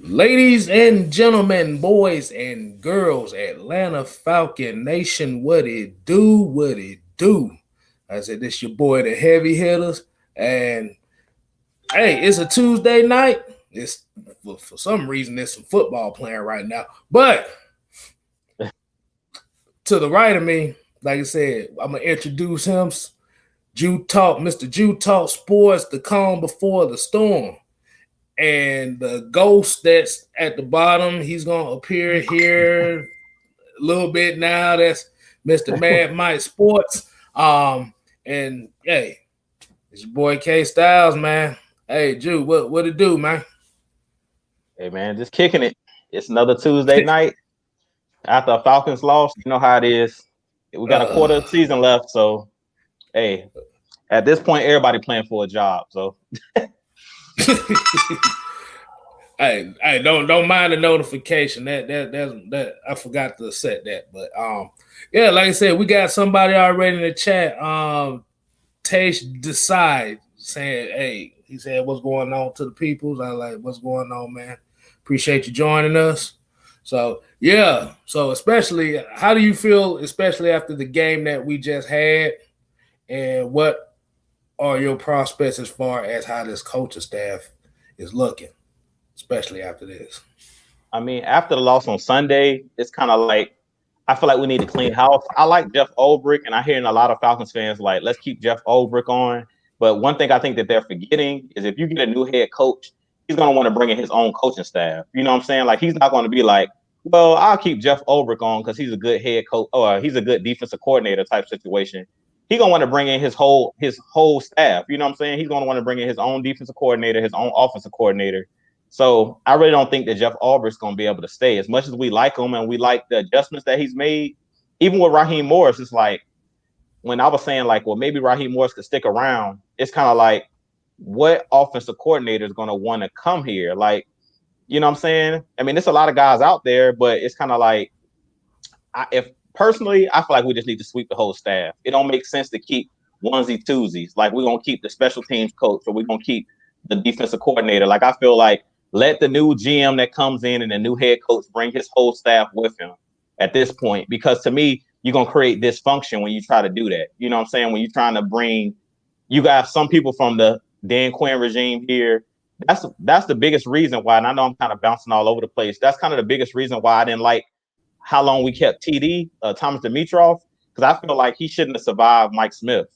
Ladies and gentlemen, boys and girls, Atlanta Falcon Nation, what it do, what it do. I said, this your boy, the Heavy Hitters. And hey, it's a Tuesday night. It's for some reason there's some football playing right now. But to the right of me, like I said, I'm gonna introduce him. Jew Talk, Mr. Jew Talk Sports, the calm before the storm. And the ghost that's at the bottom, he's gonna appear here a little bit now. That's Mr. Mad Mike Sports. And hey, it's your boy KStlyz, man. Hey, Jew, what it do, man? Hey man, just kicking it. It's another Tuesday night after a Falcons loss. You know how it is. We got a quarter of the season left, so hey, at this point, everybody playing for a job. So hey, don't mind the notification. That I forgot to set that. But yeah, like I said, we got somebody already in the chat. Tash Decide saying, hey, he said, what's going on to the peoples? I like, what's going on, man? Appreciate you joining us. So yeah, so especially, how do you feel, especially after the game that we just had, and what are your prospects as far as how this coaching staff is looking, especially after this? I mean, after the loss on Sunday, it's kind of like I feel like we need to clean house. I like Jeff Ulbrich, and I'm hearing a lot of Falcons fans like, let's keep Jeff Ulbrich on. But one thing I think that they're forgetting is if you get a new head coach, he's going to want to bring in his own coaching staff. You know what I'm saying? Like, he's not going to be like, well, I'll keep Jeff Ulbrich on because he's a good head coach or he's a good defensive coordinator type situation. He's going to want to bring in his whole staff. You know what I'm saying? He's going to want to bring in his own defensive coordinator, his own offensive coordinator. So I really don't think that Jeff Ulbrich's going to be able to stay. As much as we like him and we like the adjustments that he's made, even with Raheem Morris, it's like when I was saying like, well, maybe Raheem Morris could stick around. It's kind of like, what offensive coordinator is going to want to come here? Like, you know what I'm saying? I mean, there's a lot of guys out there, but it's kind of like, if personally, I feel like we just need to sweep the whole staff. It don't make sense to keep onesie twosies. Like, we're going to keep the special teams coach or we're going to keep the defensive coordinator. Like, I feel like let the new GM that comes in and the new head coach bring his whole staff with him at this point, because to me, you're going to create dysfunction when you try to do that. You know what I'm saying? When you're trying to bring, you got some people from the Dan Quinn regime here. That's the biggest reason why, and I know I'm kind of bouncing all over the place. That's kind of the biggest reason why I didn't like how long we kept TD, Thomas Dimitroff, because I feel like he shouldn't have survived Mike Smith.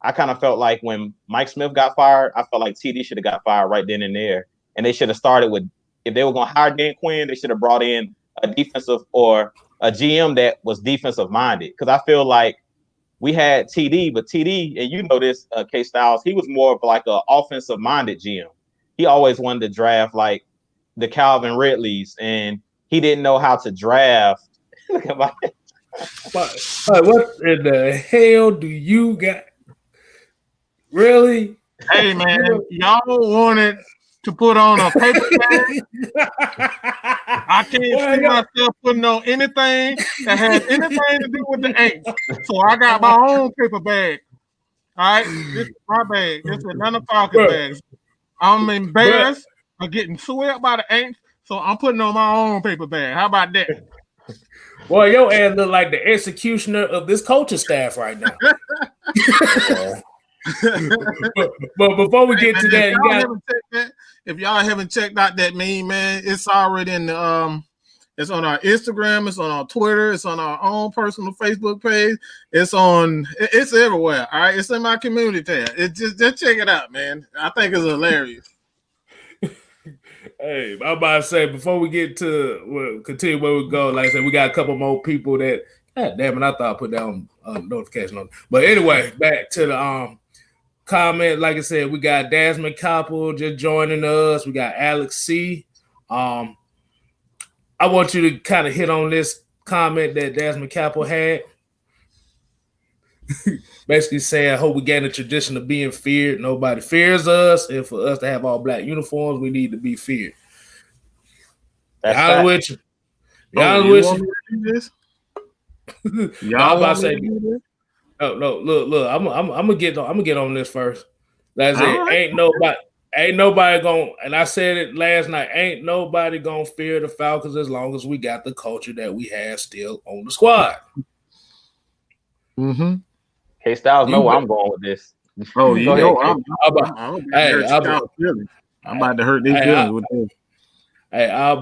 I kind of felt like when Mike Smith got fired, I felt like TD should have got fired right then and there. And they should have started with, if they were going to hire Dan Quinn, they should have brought in a defensive or a GM that was defensive minded. Because I feel like we had TD, but TD, and you know this, KStlyz, he was more of like an offensive minded GM. He always wanted to draft like the Calvin Ridleys, and he didn't know how to draft. Look at my. What in the hell do you got? Really? Hey man, y'all wanted to put on a paper bag. I can't see myself putting on anything that has anything to do with the Aints. So I got my own paper bag. All right, this is my bag. This is Atlanta Falcons bag. I'm embarrassed of getting swept by the Aints, so I'm putting on my own paper bag. How about that? Boy, your ass look like the executioner of this coaching staff right now. but before we get to that, if y'all haven't checked out that meme, man, it's already in the it's on our Instagram, it's on our Twitter, it's on our own personal Facebook page, it's everywhere. All right, it's in my community tab. It just check it out, man. I think it's hilarious. Hey, I'm about to say, before we get to continue where we go, like I said, we got a couple more people that, God damn it, I thought I put down notification on. But anyway, back to the comment. Like I said, we got Desmond Koppel just joining us. We got Alex C. I want you to kind of hit on this comment that Desmond Koppel had. Basically saying, I hope we get in the tradition of being feared. Nobody fears us. And for us to have all black uniforms, we need to be feared. Y'all with you. Y'all with you. Y'all about to say, no, look. I'm gonna get on this first. Like I said, ain't ain't nobody gonna, and I said it last night, ain't nobody gonna fear the Falcons as long as we got the culture that we have still on the squad. Mm-hmm. KStlyz know where I'm going with this. Oh, you know, I'm about to hurt these feelings with this. Hey, I was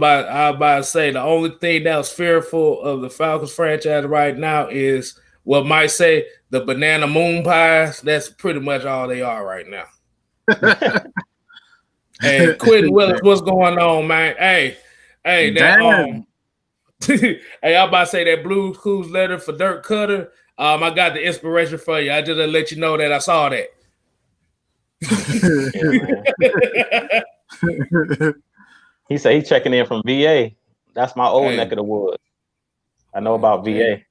about to say the only thing that was fearful of the Falcons franchise right now is what might say the banana moon pies. That's pretty much all they are right now. Hey, Quentin Willis, what's going on, man? Hey, that hey, I'm about to say that Blues Clues letter for Dirk Koetter. I got the inspiration for you. I just let you know that I saw that. He said he's checking in from VA. That's my old neck of the woods. I know about VA.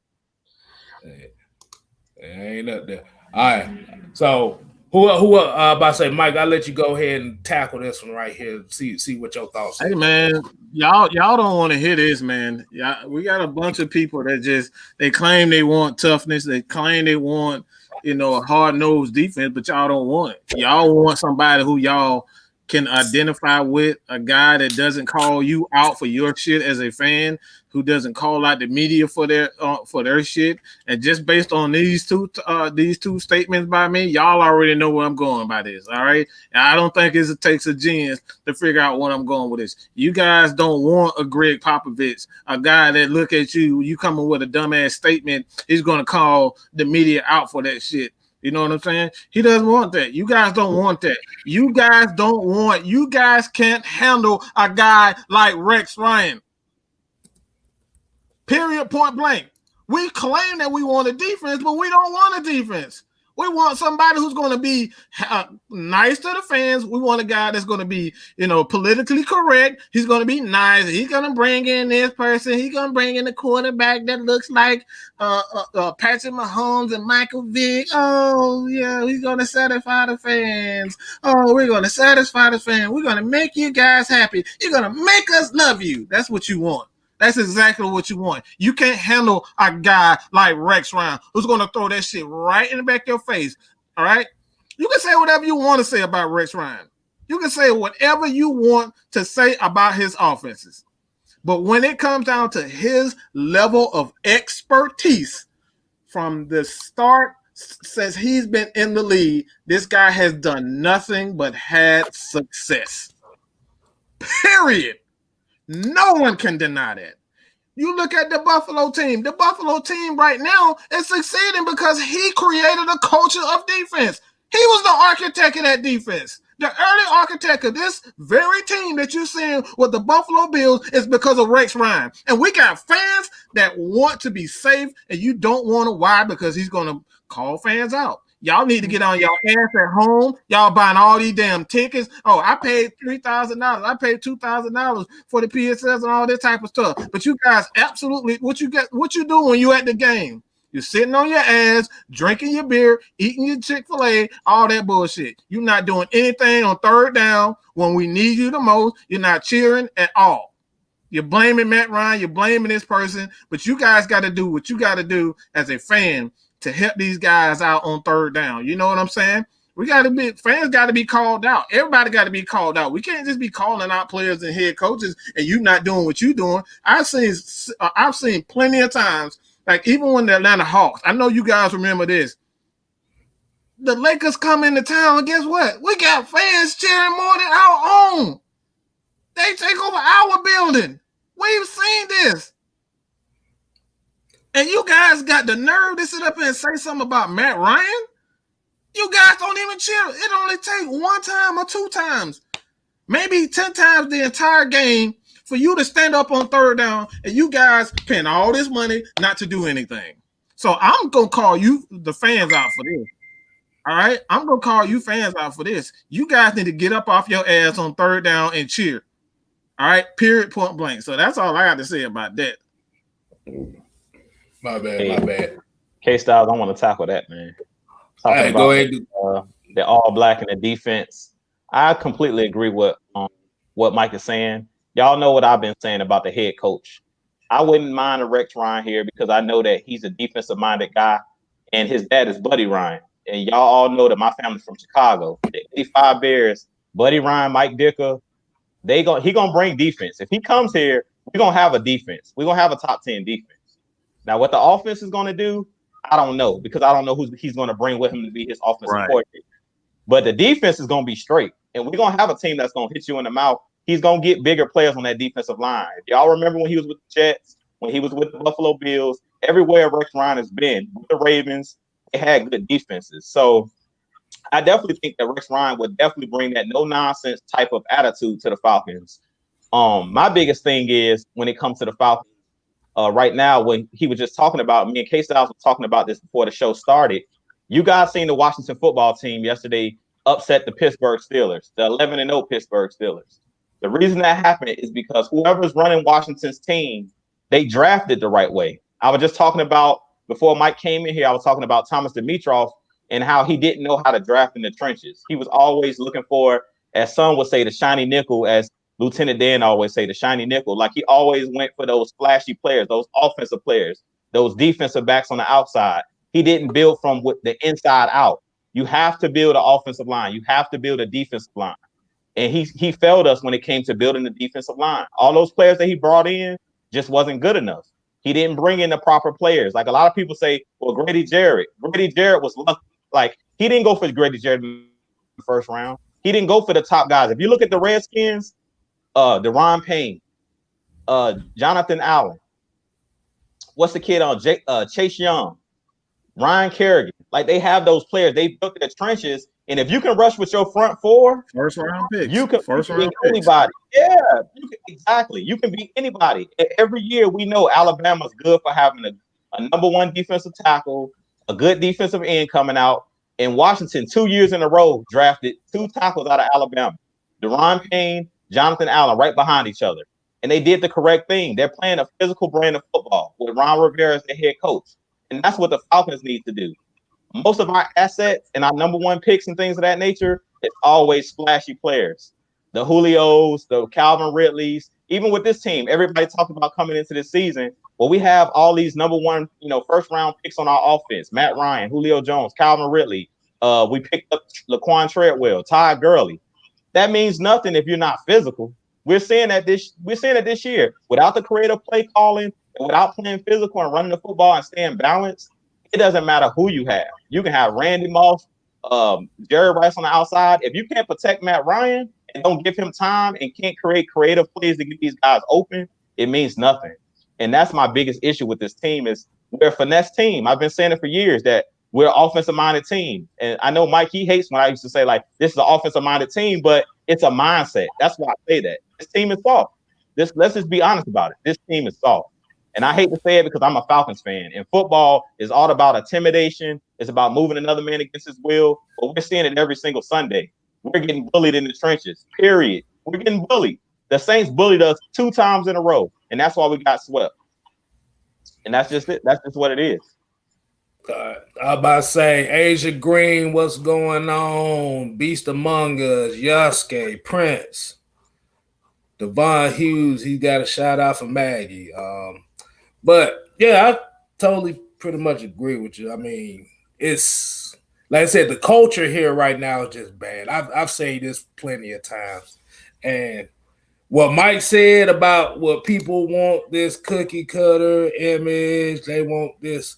Ain't up there. All right. So who about to say, Mike, I'll let you go ahead and tackle this one right here. See what your thoughts are. Hey man, y'all don't want to hear this, man. Yeah, we got a bunch of people that they claim they want toughness, they claim they want, a hard-nosed defense, but y'all don't want it. Y'all want somebody who y'all can identify with, a guy that doesn't call you out for your shit as a fan, who doesn't call out the media for their shit. And just based on these two statements by me, y'all already know where I'm going by this. All right, and I don't think it takes a genius to figure out where I'm going with this. You guys don't want a Greg Popovich, a guy that look at you coming with a dumbass statement, he's gonna call the media out for that shit. You know what I'm saying? He doesn't want that. You guys don't want that. You guys can't handle a guy like Rex Ryan. Period, point blank. We claim that we want a defense, but we don't want a defense. We want somebody who's going to be nice to the fans. We want a guy that's going to be, politically correct. He's going to be nice. He's going to bring in this person. He's going to bring in the quarterback that looks like Patrick Mahomes and Michael Vick. Oh, yeah, he's going to satisfy the fans. Oh, we're going to satisfy the fans. We're going to make you guys happy. You're going to make us love you. That's what you want. That's exactly what you want. You can't handle a guy like Rex Ryan who's going to throw that shit right in the back of your face. All right? You can say whatever you want to say about Rex Ryan. You can say whatever you want to say about his offenses. But when it comes down to his level of expertise from the start, since he's been in the league, this guy has done nothing but had success. Period. No one can deny that. You look at the Buffalo team. The Buffalo team right now is succeeding because he created a culture of defense. He was the architect of that defense. The early architect of this very team that you're seeing with the Buffalo Bills is because of Rex Ryan. And we got fans that want to be safe, and you don't want to. Why? Because he's going to call fans out. Y'all need to get on your ass at home. Y'all buying all these damn tickets. Oh, I paid $3,000. I paid $2,000 for the PSS and all that type of stuff. But you guys absolutely, what you do when you at the game? You're sitting on your ass, drinking your beer, eating your Chick-fil-A, all that bullshit. You're not doing anything on third down when we need you the most. You're not cheering at all. You're blaming Matt Ryan. You're blaming this person. But you guys got to do what you got to do as a fan to help these guys out on third down. You know what I'm saying? Fans got to be called out. Everybody got to be called out. We can't just be calling out players and head coaches and you not doing what you doing. I've seen plenty of times, like even when the Atlanta Hawks, I know you guys remember this. The Lakers come into town and guess what? We got fans cheering more than our own. They take over our building. We've seen this. And you guys got the nerve to sit up and say something about Matt Ryan? You guys don't even cheer. It only takes one time or two times, maybe 10 times the entire game for you to stand up on third down and you guys paying all this money not to do anything. So I'm going to call you, the fans, out for this. All right? I'm going to call you fans out for this. You guys need to get up off your ass on third down and cheer. All right? Period, point blank. So that's all I got to say about that. My bad. KStlyz, I want to tackle that, man. All right, go ahead. The all black and the defense. I completely agree with what Mike is saying. Y'all know what I've been saying about the head coach. I wouldn't mind a Rex Ryan here because I know that he's a defensive-minded guy, and his dad is Buddy Ryan. And y'all all know that my family's from Chicago. The 85 Bears Buddy Ryan, Mike Dicker, he gonna bring defense. If he comes here, we're gonna have a defense. We're gonna have a top 10 defense. Now, what the offense is gonna do, I don't know, because I don't know who he's gonna bring with him to be his offensive coordinator. But the defense is gonna be straight, and we're gonna have a team that's gonna hit you in the mouth. He's gonna get bigger players on that defensive line. If y'all remember when he was with the Jets, when he was with the Buffalo Bills, everywhere Rex Ryan has been with the Ravens, they had good defenses. So I definitely think that Rex Ryan would definitely bring that no nonsense type of attitude to the Falcons. My biggest thing is when it comes to the Falcons right now, when he was just talking about, me and KStlyz was talking about this before the show started. You guys seen the Washington football team yesterday upset the Pittsburgh Steelers, the 11-0 Pittsburgh Steelers. The reason that happened is because whoever's running Washington's team, they drafted the right way. I was just talking about, before Mike came in here, I was talking about Thomas Dimitroff and how he didn't know how to draft in the trenches. He was always looking for, as some would say, the shiny nickel, as Lieutenant Dan always say, the shiny nickel. Like he always went for those flashy players, those offensive players, those defensive backs on the outside. He didn't build from the inside out. You have to build an offensive line. You have to build a defensive line. And he failed us when it came to building the defensive line. All those players that he brought in just wasn't good enough. He didn't bring in the proper players. Like a lot of people say, well, Grady Jarrett was lucky. Like he didn't go for Grady Jarrett in the first round. He didn't go for the top guys. If you look at the Redskins, Deron Payne, Jonathan Allen, what's the kid on Chase Young, Ryan Kerrigan, like they have those players. They built their trenches, and if you can rush with your front four, first round picks, you can beat anybody. Yeah, exactly. You can beat anybody. Every year we know Alabama's good for having a number one defensive tackle, a good defensive end coming out. And Washington, 2 years in a row, drafted 2 tackles out of Alabama, Deron Payne, Jonathan Allen, right behind each other. And they did the correct thing. They're playing a physical brand of football with Ron Rivera as the head coach. And that's what the Falcons need to do. Most of our assets and our number one picks and things of that nature, it's always flashy players. The Julios, the Calvin Ridleys, even with this team, everybody talking about coming into this season. Well, we have all these number one, first round picks on our offense. Matt Ryan, Julio Jones, Calvin Ridley. We picked up Laquan Treadwell, Todd Gurley. That means nothing if you're not physical. We're seeing that this year. Without the creative play calling and without playing physical and running the football and staying balanced, it doesn't matter who you have. You can have Randy Moss, Jerry Rice on the outside. If you can't protect Matt Ryan and don't give him time and can't create creative plays to get these guys open, it means nothing. And that's my biggest issue with this team is we're a finesse team. I've been saying it for years that we're an offensive-minded team. And I know Mike, he hates when I used to say, like, this is an offensive-minded team, but it's a mindset. That's why I say that. This team is soft. Let's just be honest about it. This team is soft. And I hate to say it because I'm a Falcons fan. And football is all about intimidation. It's about moving another man against his will. But we're seeing it every single Sunday. We're getting bullied in the trenches, period. We're getting bullied. The Saints bullied us 2 times in a row. And that's why we got swept. And that's just it. That's just what it is. I'm about to say, Asia Green, what's going on? Beast Among Us, Yasuke, Prince, Devon Hughes, he got a shout out for Maggie. But yeah, I totally pretty much agree with you. I mean, it's like I said, the culture here right now is just bad. I've said this plenty of times. And what Mike said about what people want, this cookie cutter image, they want this.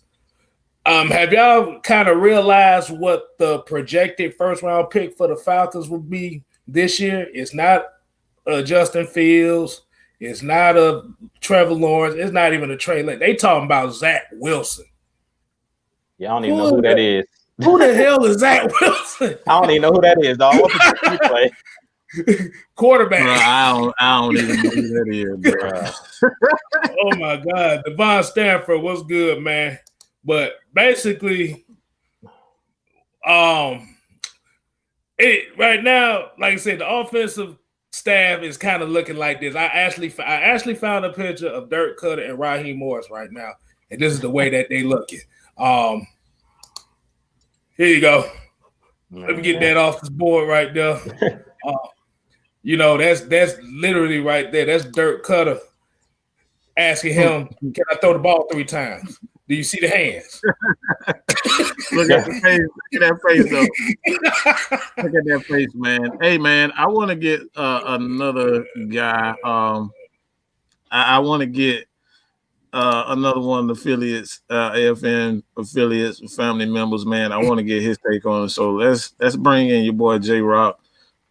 Have y'all kind of realized what the projected first round pick for the Falcons would be this year? It's not Justin Fields. It's not a Trevor Lawrence. It's not even a Trey Lance. They talking about Zach Wilson. Yeah, I don't even know who that is. Who the hell is Zach Wilson? I don't even know who that is, dog. What position he play? Quarterback. Bro, I don't even know who that is, bro. Oh my God, Devon Stanford, what's good, man? But basically, right now, like I said, the offensive staff is kind of looking like this. I actually found a picture of Dirk Koetter and Raheem Morris right now, and this is the way that they looking. Here you go. Let me get that off this board right there. That's literally right there. That's Dirk Koetter asking him, "Can I throw the ball 3 times?" Do you see the hands? Look at the face. Look at that face, though. Look at that face, man. Hey, man, I want to get another guy. I want to get another one of the affiliates, AFN affiliates, family members, man. I want to get his take on it. So let's bring in your boy JRock.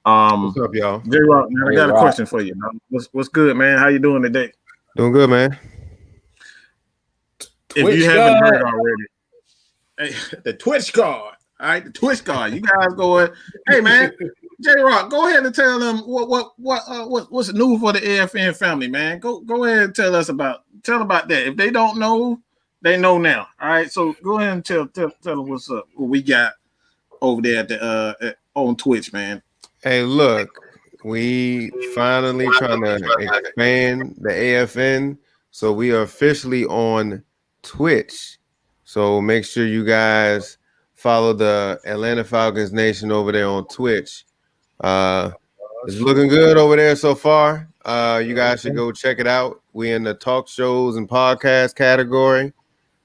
What's up, y'all? JRock, man, I got a question for you. Man. What's good, man? How you doing today? Doing good, man. If you haven't heard already, hey, the Twitch card. All right, the Twitch card. You guys go ahead. Hey, man, JRock, go ahead and tell them what's new for the AFN family, man. Go ahead and tell about that. If they don't know, they know now. All right, so go ahead and tell them what's up. What we got over there at the on Twitch, man. Hey, look, we finally trying to expand the AFN, so we are officially on Twitch. So make sure you guys follow the Atlanta Falcons Nation over there on Twitch. It's looking good over there so far. You guys should go check it out. We in the talk shows and podcast category.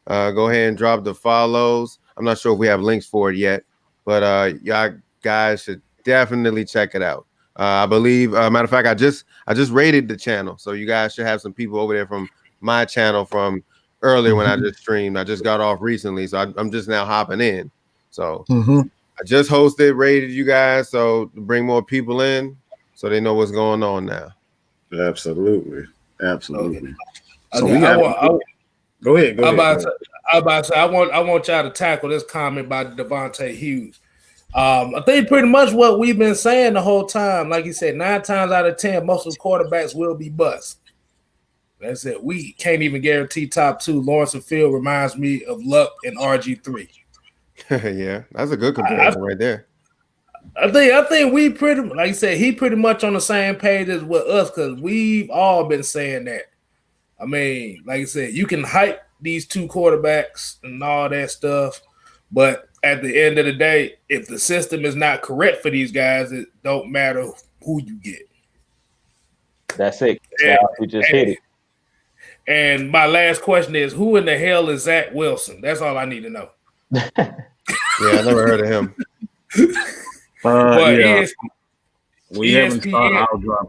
Go ahead and drop the follows. I'm not sure if we have links for it yet, but y'all guys should definitely check it out. I believe, matter of fact, I just rated the channel, so you guys should have some people over there from my channel from earlier when I just streamed. I just got off recently, so I'm just now hopping in. So I just hosted, rated you guys, so to bring more people in, so they know what's going on now. Absolutely. Okay. So we got. Go ahead. I about to say, I want y'all to tackle this comment by Devontae Hughes. I think pretty much what we've been saying the whole time. Like you said, 9 times out of 10, most of the quarterbacks will be bust. That's it. We can't even guarantee top 2. Lawrence and Field reminds me of Luck and RG3. Yeah, that's a good comparison right there. I think we pretty, like you said, he pretty much on the same page as with us, because we've all been saying that. I mean, like I said, you can hype these 2 quarterbacks and all that stuff, but at the end of the day, if the system is not correct for these guys, it don't matter who you get. That's it. We just hit it. And my last question is, who in the hell is Zach Wilson? That's all I need to know. Yeah, I never heard of him. Yeah. We haven't started our draft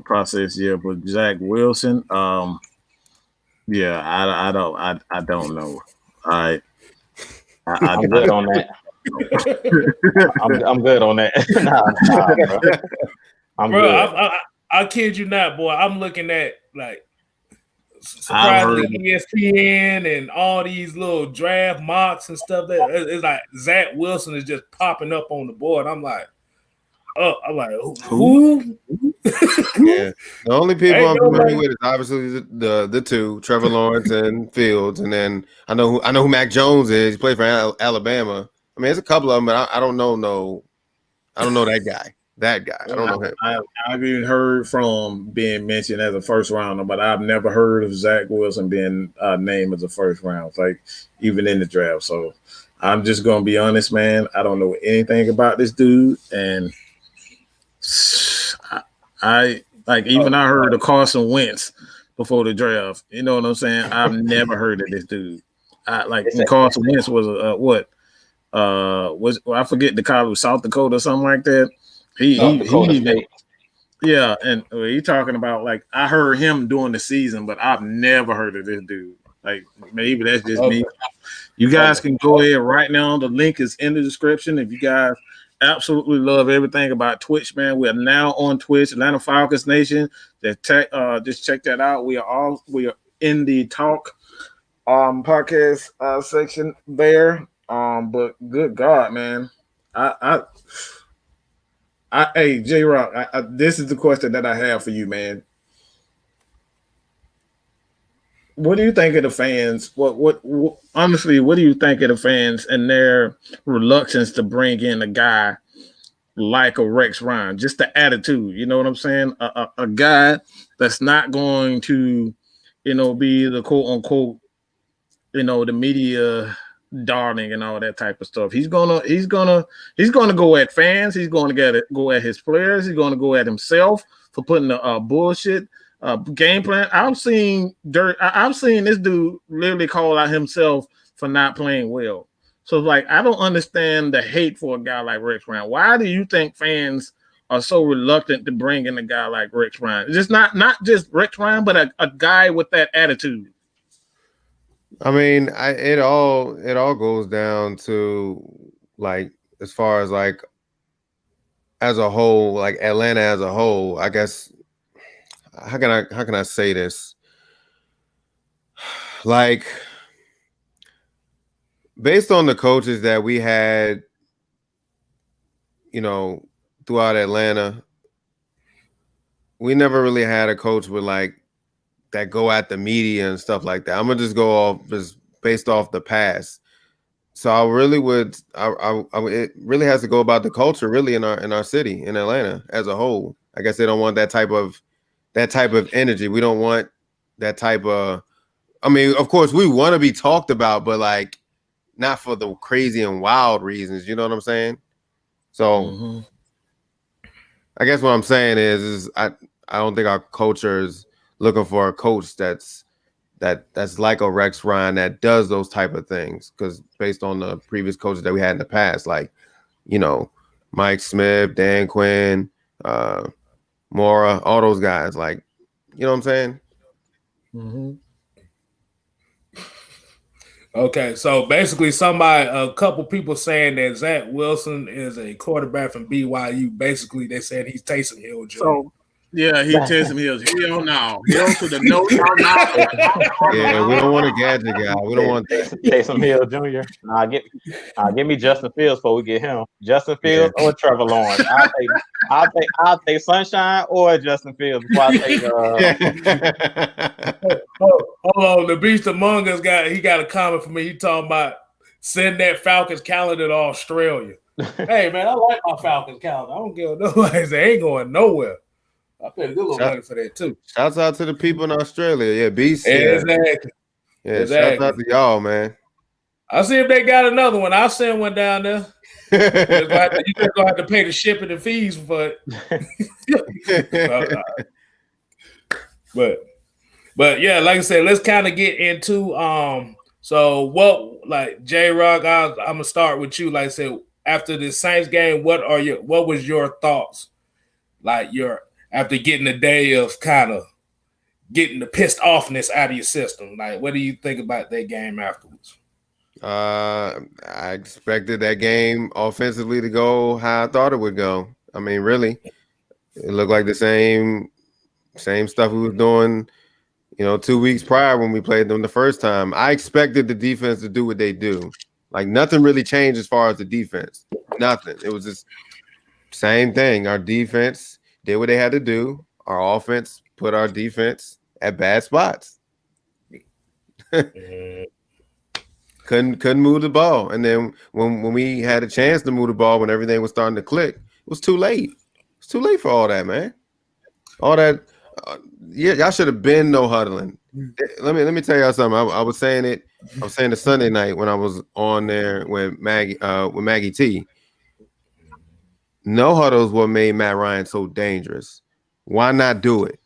process yet, but Zach Wilson, yeah, I don't know. I'm good on that. I'm good on that. Nah, bro. Good. I kid you not, boy. I'm looking at like surprisingly ESPN and all these little draft mocks and stuff. That it's like Zach Wilson is just popping up on the board. I'm like, who? Yeah, the only people I'm familiar with is obviously the 2, Trevor Lawrence and Fields, and then I know who Mac Jones is. He played for Alabama. I mean, there's a couple of them, but I don't know that guy. I don't know him. I've even heard from being mentioned as a first rounder, but I've never heard of Zach Wilson being named as a first round, like even in the draft. So I'm just gonna be honest, man. I don't know anything about this dude, and I heard of Carson Wentz before the draft. You know what I'm saying? I've never heard of this dude. Carson Wentz was I forget the college, South Dakota or something like that. And he talking about, like, I heard him during the season, but I've never heard of this dude. Like, maybe that's just me. You guys can go ahead right now. The link is in the description. If you guys absolutely love everything about Twitch, man, we are now on Twitch, Atlanta Falcons Nation. Just check that out. We are in the talk podcast section there. But good God, man, hey, JRock, this is the question that I have for you, man. What do you think of the fans? Honestly, what do you think of the fans and their reluctance to bring in a guy like a Rex Ryan? Just the attitude, you know what I'm saying? A guy that's not going to, be the quote unquote, the media darling and all that type of stuff. He's gonna go at fans. He's going to go at his players. He's going to go at himself for putting the bullshit game plan. I've seen Dirk. I've seen this dude literally call out himself for not playing well. So like, I don't understand the hate for a guy like Rex Ryan. Why do you think fans are so reluctant to bring in a guy like Rex Ryan? Just not just Rex Ryan, but a guy with that attitude. I mean, it all goes down to like, as far as like as a whole, like Atlanta as a whole. I guess how can I say this? Like, based on the coaches that we had, throughout Atlanta, we never really had a coach with like that go at the media and stuff like that. I'm gonna just go off just based off the past. So I really would, it really has to go about the culture really in our city, in Atlanta as a whole. I guess they don't want that type of energy. We don't want that type of. I mean, of course, we want to be talked about, but like not for the crazy and wild reasons. You know what I'm saying? So, I guess what I'm saying is I don't think our culture is looking for a coach that's like a Rex Ryan that does those type of things, because based on the previous coaches that we had in the past, like Mike Smith, Dan Quinn, Mora, all those guys, like, you know what I'm saying? Mm-hmm. Okay, so basically a couple people saying that Zach Wilson is a quarterback from BYU. Basically, they said he's Taysom Hill Jr. So, yeah, he Taysom Hill. Hell no. Hell to the no. Yeah, we don't want a gadget guy. We don't want Taysom Hill Jr. Give me Justin Fields before we get him. Justin Fields or Trevor Lawrence. I'll take Sunshine or Justin Fields before I take. Hold on, the Beast Among Us got a comment for me. He talking about send that Falcons calendar to Australia. Hey man, I like my Falcons calendar. I don't give nobody. They ain't going nowhere. I paid a good little money for that too. Shouts out to the people in Australia. Yeah, Beast. Exactly. Yeah, exactly. Shouts out to y'all, man. I'll see if they got another one. I'll send one down there. You just gonna have to pay the shipping and fees for it. But yeah, like I said, let's kind of get into so what, like JRock, I'm gonna start with you. Like I said, after the Saints game, what was your thoughts? Like after getting a day of kind of getting the pissed offness out of your system, like what do you think about that game afterwards? I expected that game offensively to go how I thought it would go. I mean, really, it looked like the same stuff we was doing, 2 weeks prior when we played them the first time. I expected the defense to do what they do. Like nothing really changed as far as the defense. Nothing. It was just same thing. Our defense did what they had to do. Our offense put our defense at bad spots. Couldn't move the ball. And then when we had a chance to move the ball, when everything was starting to click, it was too late. It's too late for all that, man. All that. Y'all should have been no huddling. Let me tell y'all something. I was saying it Sunday night when I was on there with Maggie T. No huddles what made Matt Ryan so dangerous. Why not do it?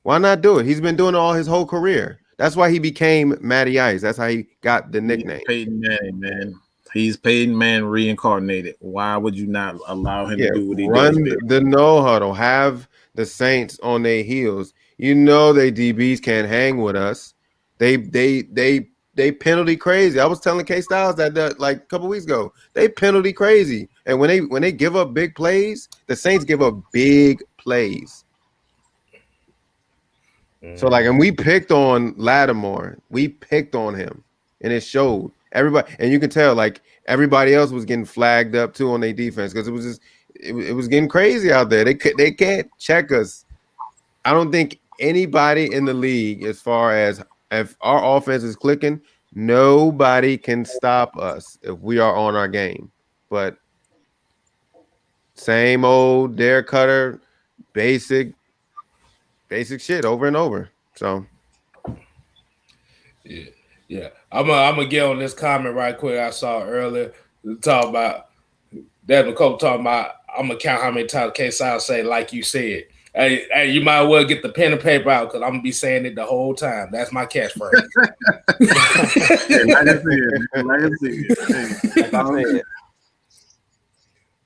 Why not do it? He's been doing it all his whole career. That's why he became Matty Ice. That's how he got the nickname. Peyton Manning, man. He's Peyton Manning reincarnated. Why would you not allow him to do what he does? Run the no huddle. Have the Saints on their heels. They DBs can't hang with us. They penalty crazy. I was telling KStlyz that like a couple weeks ago. They penalty crazy. And when they give up big plays, the Saints give up big plays. So like, and we picked on Lattimore. We picked on him, and it showed. Everybody, and you can tell like everybody else was getting flagged up too on their defense because it was getting crazy out there. They can't check us. I don't think anybody in the league, as far as if our offense is clicking, nobody can stop us if we are on our game. But same old Dirk Koetter, basic shit over and over. So yeah. I'm gonna get on this comment right quick. I saw earlier talk about Devin Cope talking about. I'm gonna count how many times KStlyz say like you said. Hey, you might well get the pen and paper out because I'm gonna be saying it the whole time. That's my catchphrase.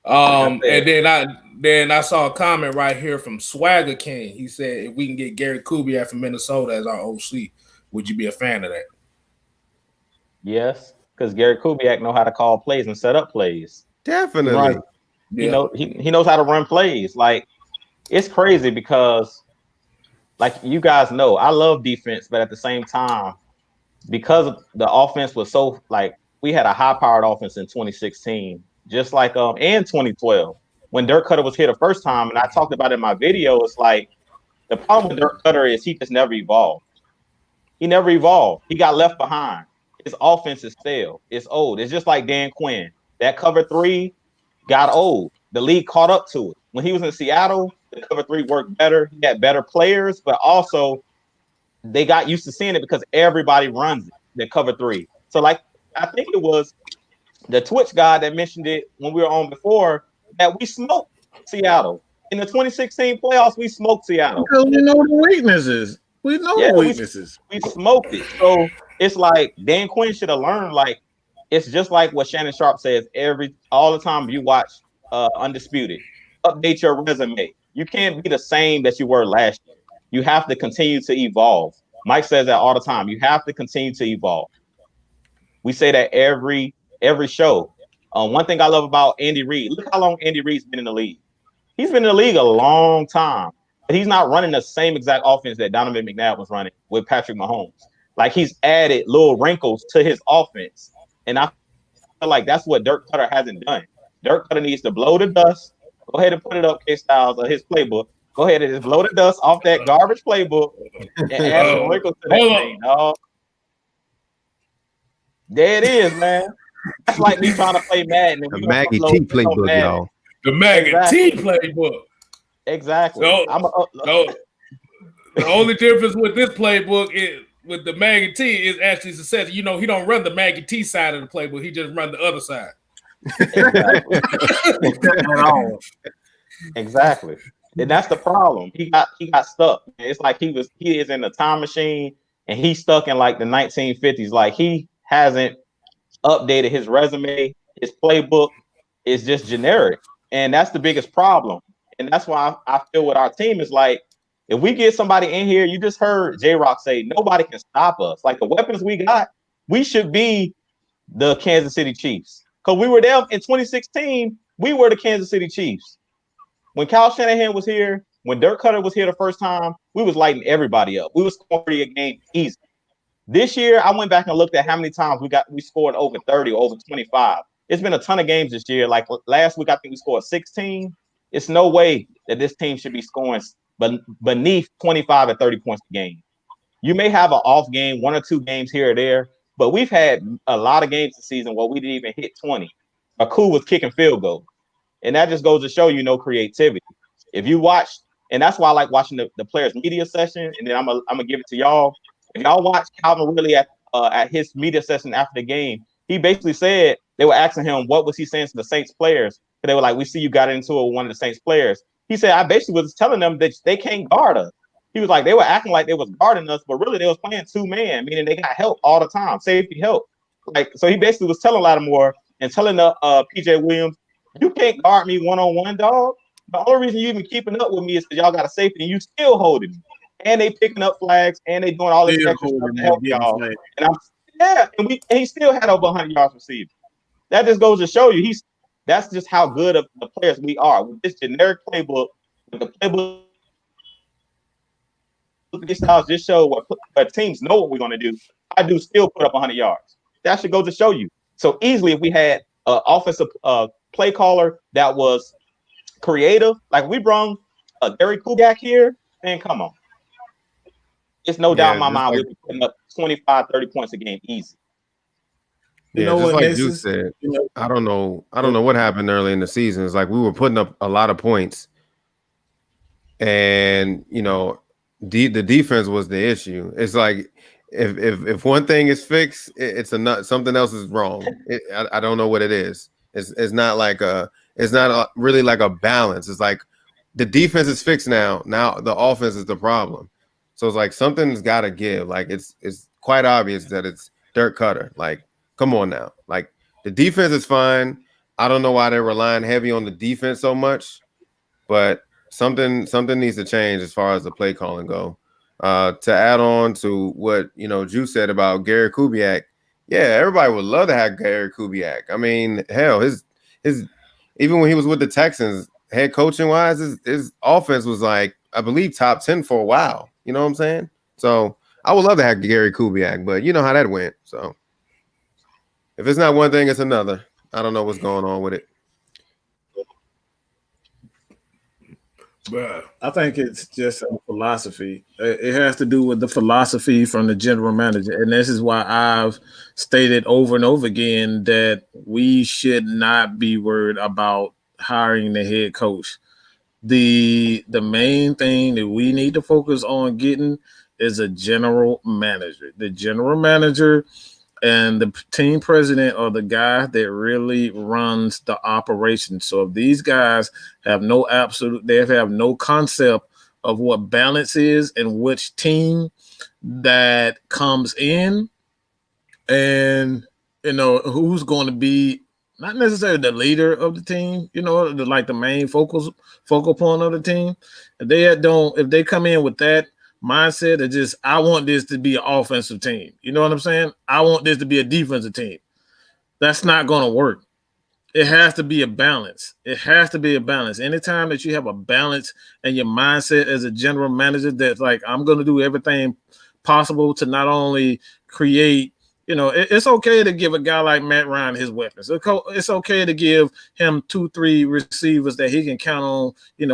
And then I saw a comment right here from Swagger King. He said, if we can get Gary Kubiak from Minnesota as our OC, would you be a fan of that? Yes, because Gary Kubiak know how to call plays and set up plays. Definitely. He knows how to run plays. Like, it's crazy because, like you guys know, I love defense, but at the same time, because the offense was so, like, we had a high-powered offense in 2016, just like and 2012 when Dirk Koetter was here the first time, and I talked about it in my video. It's like the problem with Dirk Koetter is he just never evolved. He never evolved. He got left behind. His offense is stale. It's old. It's just like Dan Quinn. That cover three got old. The league caught up to it. When he was in Seattle, the cover three worked better. He had better players, but also they got used to seeing it because everybody runs it, the cover three. So, like, I think it was the Twitch guy that mentioned it when we were on before that we smoked Seattle. In the 2016 playoffs, we smoked Seattle. Because we know the weaknesses. We know the weaknesses. We smoked it. So it's like Dan Quinn should have learned, like, it's just like what Shannon Sharp says all the time you watch Undisputed. Update your resume. You can't be the same that you were last year. You have to continue to evolve. Mike says that all the time. You have to continue to evolve. We say that every show. One thing I love about Andy Reid, look how long Andy Reid's been in the league. He's been in the league a long time, but he's not running the same exact offense that Donovan McNabb was running with Patrick Mahomes. Like, he's added little wrinkles to his offense. And I feel like that's what Dirk Koetter hasn't done. Dirk Koetter needs to blow the dust. Go ahead and put it up, KStlyz, or his playbook. Go ahead and just blow the dust off that garbage playbook and add some wrinkles to that thing, dog. There it is, man. That's like me trying to play Madden. The Maggie T playbook, y'all. The Maggie T playbook. Exactly. The only difference with this playbook is with the Maggie T is actually success. You know, he don't run the Maggie T side of the playbook. He just run the other side. Exactly. And that's the problem. He got stuck. It's like he is in the time machine and he's stuck in like the 1950s. Like, he hasn't updated his resume. His playbook is just generic. And that's the biggest problem. And that's why I feel with our team is like, if we get somebody in here, you just heard JRock say, nobody can stop us. Like, the weapons we got, we should be the Kansas City Chiefs. Because we were there in 2016, we were the Kansas City Chiefs. When Kyle Shanahan was here, when Dirk Koetter was here the first time, we was lighting everybody up. We was scoring a game easy. This year, I went back and looked at how many times we scored over 30 or over 25. It's been a ton of games this year. Like last week, I think we scored 16. It's no way that this team should be scoring beneath 25 and 30 points a game. You may have an off game, 1 or 2 games here or there, but we've had a lot of games this season where we didn't even hit 20. Aku was kicking field goals. And that just goes to show you no creativity. If you watch, and that's why I like watching the players' media session, and then I'm gonna give it to y'all. If y'all watch Calvin Ridley at his media session after the game, he basically said they were asking him what was he saying to the Saints players. They were like, "We see you got into it with one of the Saints players." He said, "I basically was telling them that they can't guard us." He was like, they were acting like they was guarding us, but really they was playing 2-man, meaning they got help all the time, safety help. Like, so he basically was telling Lattimore and telling the PJ Williams, "You can't guard me one-on-one, dog. The only reason you even keeping up with me is because y'all got a safety and you still holding me. And they picking up flags and they doing all this extra stuff to help y'all." And he still had over 100 yards receiving. That just goes to show you that's just how good of the players we are. With this generic playbook, with the playbook styles just show what teams know what we're going to do. I do still put up 100 yards. That should go to show you. So easily, if we had an offensive play caller that was creative, like we brought Dirk Koetter here, man, come on. It's no doubt in my mind we'll be putting up 25, 30 points a game easy. Yeah, just like Duke said, I don't know what happened early in the season. It's like we were putting up a lot of points, and the defense was the issue. It's like if one thing is fixed, it's something else is wrong. I don't know what it is. It's not really like a balance. It's like the defense is fixed now. Now the offense is the problem. So it's like something's got to give. Like it's quite obvious that it's Dirk Koetter. Like, come on now. Like the defense is fine. I don't know why they're relying heavy on the defense so much, but something needs to change as far as the play calling go. To add on to what Drew said about Gary Kubiak, yeah, everybody would love to have Gary Kubiak. I mean, hell, his even when he was with the Texans, head coaching wise, his offense was like, I believe, top 10 for a while. You know what I'm saying? So I would love to have Gary Kubiak, but you know how that went. So if it's not one thing, it's another. I don't know what's going on with it. Bruh. I think it's just a philosophy. It has to do with the philosophy from the general manager. And this is why I've stated over and over again that we should not be worried about hiring the head coach. The main thing that we need to focus on getting is a general manager. The general manager and the team president are the guy that really runs the operation. So if these guys have they have no concept of what balance is and which team that comes in, and who's going to be not necessarily the leader of the team, like the main focal point of the team. If they come in with that mindset of just, I want this to be an offensive team. You know what I'm saying? I want this to be a defensive team. That's not going to work. It has to be a balance. It has to be a balance. Anytime that you have a balance and your mindset as a general manager that's like, I'm going to do everything possible to not only create, it's okay to give a guy like Matt Ryan his weapons. It's okay to give him 2-3 receivers that he can count on,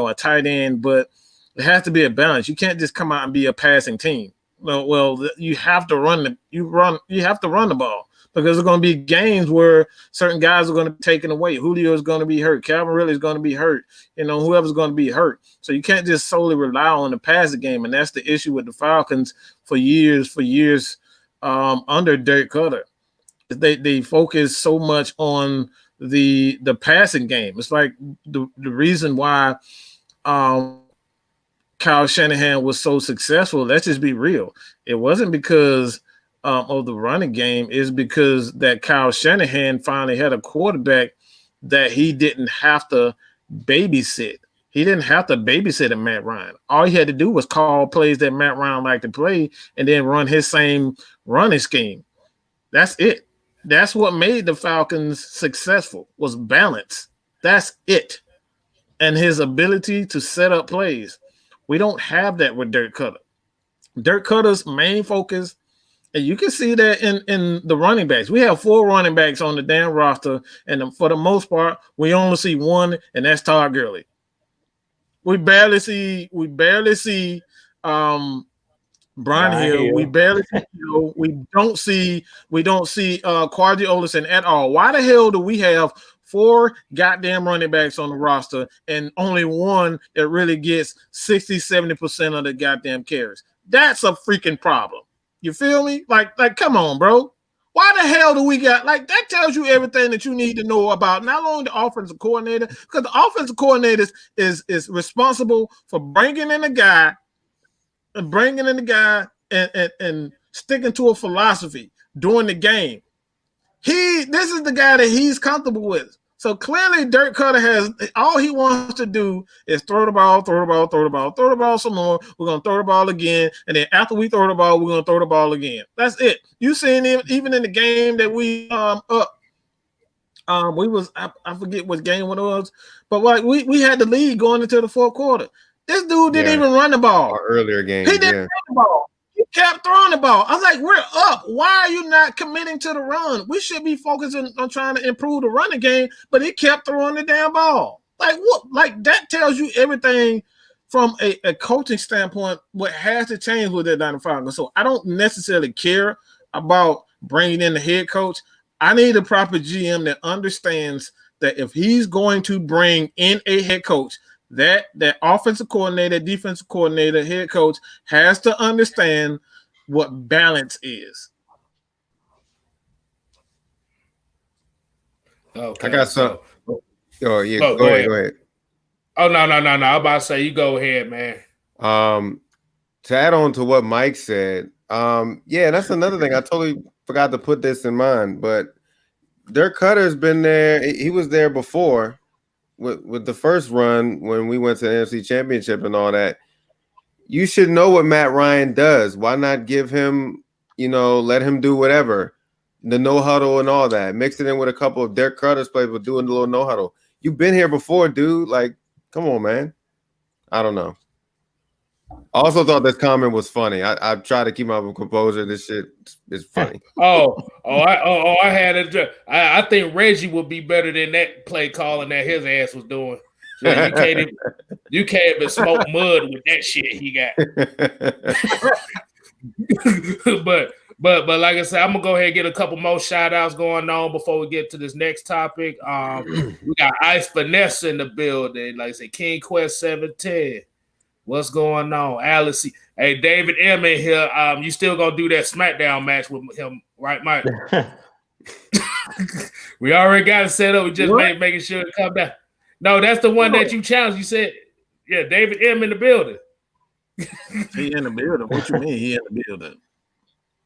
a tight end, but it has to be a balance. You can't just come out and be a passing team. Well, you have to run the ball, because there's going to be games where certain guys are going to be taken away. Julio is going to be hurt. Calvin Ridley is going to be hurt. Whoever's going to be hurt. So you can't just solely rely on the passing game, and that's the issue with the Falcons for years under Dirk Koetter. They focus so much on the passing game. It's like the reason why Kyle Shanahan was so successful. Let's just be real. It wasn't because of the running game. It's because that Kyle Shanahan finally had a quarterback that he didn't have to babysit. He didn't have to babysit a Matt Ryan. All he had to do was call plays that Matt Ryan liked to play and then run his same running scheme. That's it. That's what made the Falcons successful, was balance. That's it. And his ability to set up plays. We don't have that with Dirk Koetter. Dirk Cutter's main focus, and you can see that in the running backs. We have 4 running backs on the damn roster, and for the most part, we only see one, and that's Todd Gurley. We barely see Brian Hill. We barely see Hill. We don't see Quadri Olison at all. Why the hell do we have 4 goddamn running backs on the roster and only one that really gets 60-70% of the goddamn carries? That's a freaking problem. You feel me? Like, come on, bro. Why the hell do we got, like, that tells you everything that you need to know about not only the offensive coordinator, because the offensive coordinator is responsible for bringing in a guy and sticking to a philosophy during the game. This is the guy that he's comfortable with. So clearly Dirk Koetter has, all he wants to do is throw the ball some more. We're going to throw the ball again. And then after we throw the ball, we're going to throw the ball again. That's it. You seen him even in the game that we I forget what game it was, but like we had the lead going into the fourth quarter. This dude didn't even run the ball. Our earlier game. He didn't run the ball. He kept throwing the ball. I was like, we're up. Why are you not committing to the run? We should be focusing on trying to improve the running game, but he kept throwing the damn ball. Like what? Like that tells you everything from a coaching standpoint, what has to change with the Atlanta Falcons. So I don't necessarily care about bringing in the head coach. I need a proper GM that understands that if he's going to bring in a head coach, that offensive coordinator, defensive coordinator, head coach has to understand what balance is. Okay. I got some. Oh yeah, go ahead. Oh no. I'm about to say you go ahead, man. To add on to what Mike said, yeah, that's another thing. I totally forgot to put this in mind, but Dirk Koetter's been there. He was there before with the first run when we went to the NFC Championship and all that. You should know what Matt Ryan does. Why not give him, let him do whatever, the no huddle and all that. Mix it in with a couple of Dirk Koetter's plays, but doing the little no huddle. You've been here before, dude. Like, come on, man. I don't know. I also thought this comment was funny. I tried to keep my composure. This shit is funny. I had it. I think Reggie would be better than that play calling that his ass was doing. So you can't even smoke mud with that shit he got. but like I said, I'm gonna go ahead and get a couple more shout outs going on before we get to this next topic. We got Ice Finesse in the building. Like I said, King Quest 710. What's going on? Alice. Hey, David M in here. You still gonna do that SmackDown match with him, right, Mike? We already got it set up. We just making sure it come back. No, that's the one that you challenged. You said, yeah, David M in the building. He in the building. What you mean he in the building?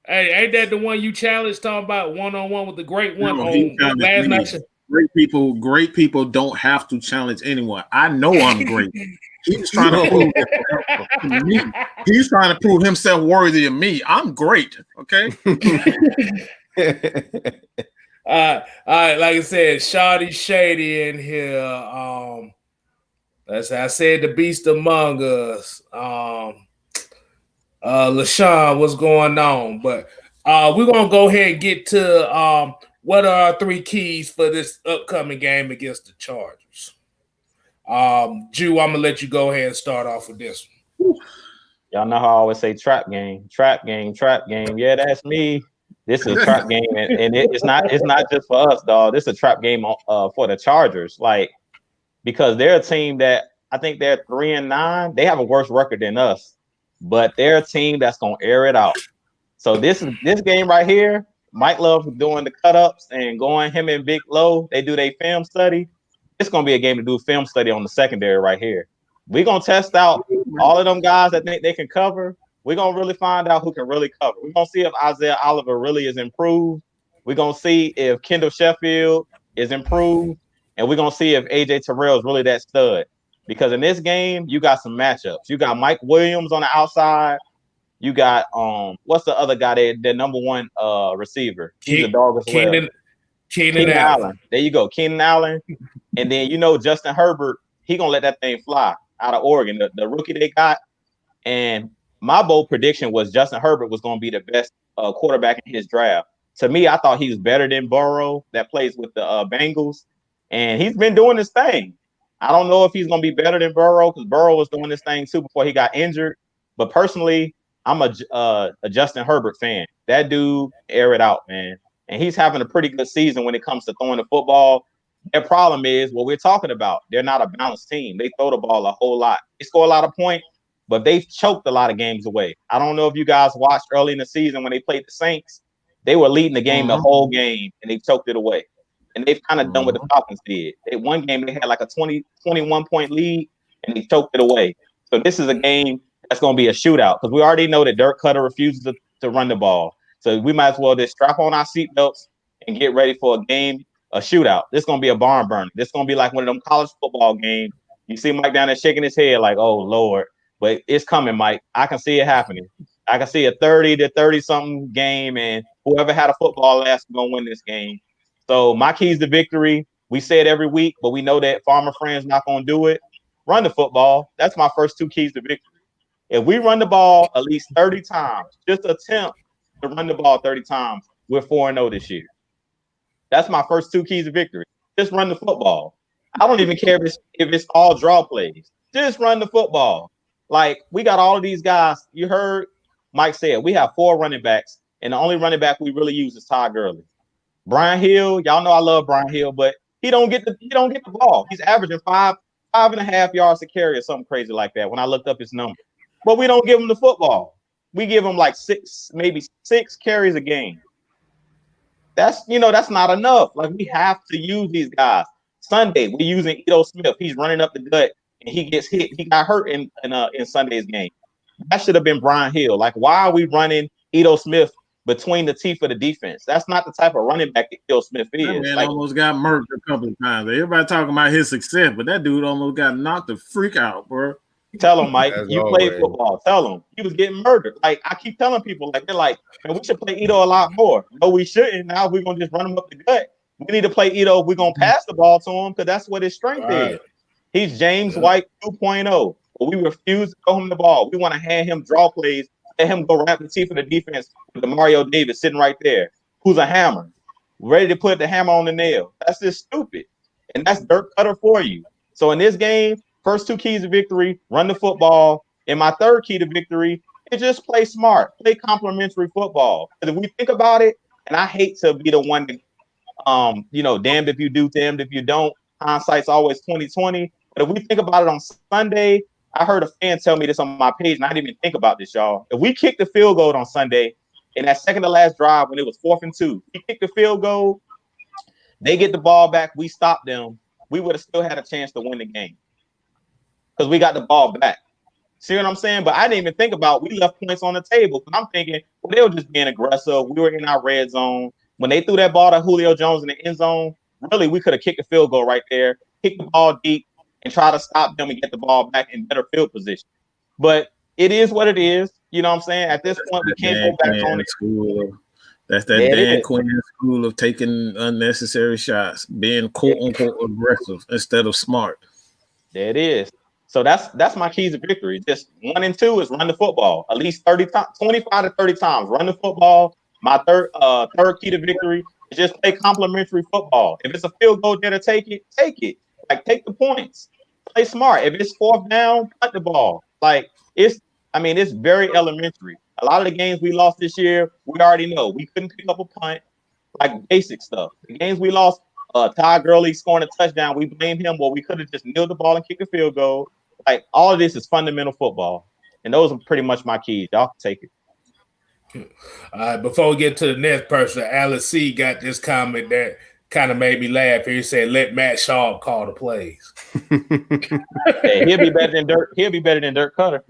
Hey, ain't that the one you challenged talking about one-on-one with the great one No, on last night? Great people don't have to challenge anyone. I know I'm great. He's trying to prove to me. He's trying to prove himself worthy of me. I'm great. Okay. All right, like I said, Shady in here. That's how I said the beast among us. LaShawn, what's going on? But we're gonna go ahead and get to what are our 3 keys for this upcoming game against the Chargers. Jew, I'm gonna let you go ahead and start off with this one. Y'all know how I always say trap game. Yeah, that's me. This is a trap game, and it's not just for us, dog. This is a trap game for the Chargers, like, because they're a team that I think they're 3-9. They have a worse record than us, but they're a team that's gonna air it out. So this game right here, Mike loves doing the cut ups and going him and Big Low. They do their film study. It's gonna be a game to do film study on the secondary right here. We're gonna test out all of them guys that think they can cover. We're going to really find out who can really cover. We're going to see if Isaiah Oliver really is improved. We're going to see if Kendall Sheffield is improved. And we're going to see if A.J. Terrell is really that stud. Because in this game, you got some matchups. You got Mike Williams on the outside. You got, what's the other guy, their number 1 receiver? He's a dog as well. Keenan Allen. There you go, Keenan Allen. And then, Justin Herbert, he going to let that thing fly out of Oregon, the rookie they got. And my bold prediction was Justin Herbert was going to be the best quarterback in his draft. To me, I thought he was better than Burrow that plays with the Bengals. And he's been doing this thing. I don't know if he's going to be better than Burrow because Burrow was doing this thing too before he got injured. But personally, I'm a Justin Herbert fan. That dude air it out, man. And he's having a pretty good season when it comes to throwing the football. Their problem is what we're talking about. They're not a balanced team. They throw the ball a whole lot. They score a lot of points, but they've choked a lot of games away. I don't know if you guys watched early in the season when they played the Saints. They were leading the game the whole game, and they choked it away. And they've kind of done what the Falcons did. One game, they had like a 21-point lead, and they choked it away. So this is a game that's going to be a shootout because we already know that Dirk Koetter refuses to run the ball. So we might as well just strap on our seatbelts and get ready for a game, a shootout. This is going to be a barn burner. This is going to be like one of them college football games. You see Mike down there shaking his head like, oh, Lord. But it's coming, Mike. I can see it happening. I can see a 30 to 30-something game, and whoever had a football last is going to win this game. So my keys to victory, we say it every week, but we know that Farmer Friend's not going to do it. Run the football. That's my first 2 keys to victory. If we run the ball at least 30 times, just attempt to run the ball 30 times, we're 4-0 this year. That's my first 2 keys to victory. Just run the football. I don't even care if it's all draw plays. Just run the football. Like, we got all of these guys. You heard Mike say it. We have 4 running backs, and the only running back we really use is Todd Gurley. Brian Hill, y'all know I love Brian Hill, but he don't get the ball. He's averaging 5.5 yards to carry or something crazy like that when I looked up his number. But we don't give him the football. We give him like 6 carries a game. That's not enough. Like, we have to use these guys. Sunday, we're using Ito Smith. He's running up the gut and he gets hit. He got hurt in Sunday's game. That should have been Brian Hill. Like, why are we running Ito Smith between the teeth of the defense? That's not the type of running back that Ito Smith is. That man like, almost got murked a couple of times. Everybody talking about his success, but that dude almost got knocked the freak out, bro. Tell him, Mike, As you always. played football. Tell him he was getting murdered. Like, I keep telling people, like, they're like, man, we should play Ito a lot more. No, we shouldn't. Now we're gonna just run him up the gut. We need to play Ito. We're gonna pass the ball to him because that's what his strength is. He's James White 2.0. But we refuse to throw him the ball. We want to hand him draw plays, let him go wrap the teeth of the defense with the Mario Davis sitting right there, who's a hammer, ready to put the hammer on the nail. That's just stupid. And that's Dirk Koetter for you. So in this game, first two keys to victory, run the football. And my third key to victory is just play smart, play complementary football. Because if we think about it, and I hate to be the one to, damned if you do, damned if you don't. Hindsight's always 20/20. But if we think about it on Sunday, I heard a fan tell me this on my page, and I didn't even think about this, y'all. If we kicked the field goal on Sunday in that second to last drive when it was 4th and 2, we kicked the field goal, they get the ball back, we stop them, we would have still had a chance to win the game because we got the ball back. See what I'm saying? But I didn't even think about we left points on the table because I'm thinking, well, they were just being aggressive. We were in our red zone. When they threw that ball to Julio Jones in the end zone, really, we could have kicked the field goal right there, kick the ball deep, and try to stop them and get the ball back in better field position. But it is what it is. You know what I'm saying? At this point, we can't go back on it. That's that Dan Quinn school of taking unnecessary shots, being quote-unquote aggressive instead of smart. There it is. So that's my keys to victory. Just 1 and 2 is run the football at least 30 times, 25 to 30 times. Run the football. My third key to victory is just play complementary football. If it's a field goal there to take it, take it. Like, take the points. Play smart. If it's 4th down, punt the ball. Like, it's very elementary. A lot of the games we lost this year, we already know. We couldn't pick up a punt, like basic stuff. The games we lost, Todd Gurley scoring a touchdown, we blame him. Well, we could have just kneeled the ball and kicked a field goal. Like, all of this is fundamental football. And those are pretty much my keys. Y'all can take it. All right, before we get to the next person, Alice C got this comment that kind of made me laugh. He said, "Let Matt Sharp call the plays." Hey, he'll be better than Dirk. He'll be better than Dirk Koetter.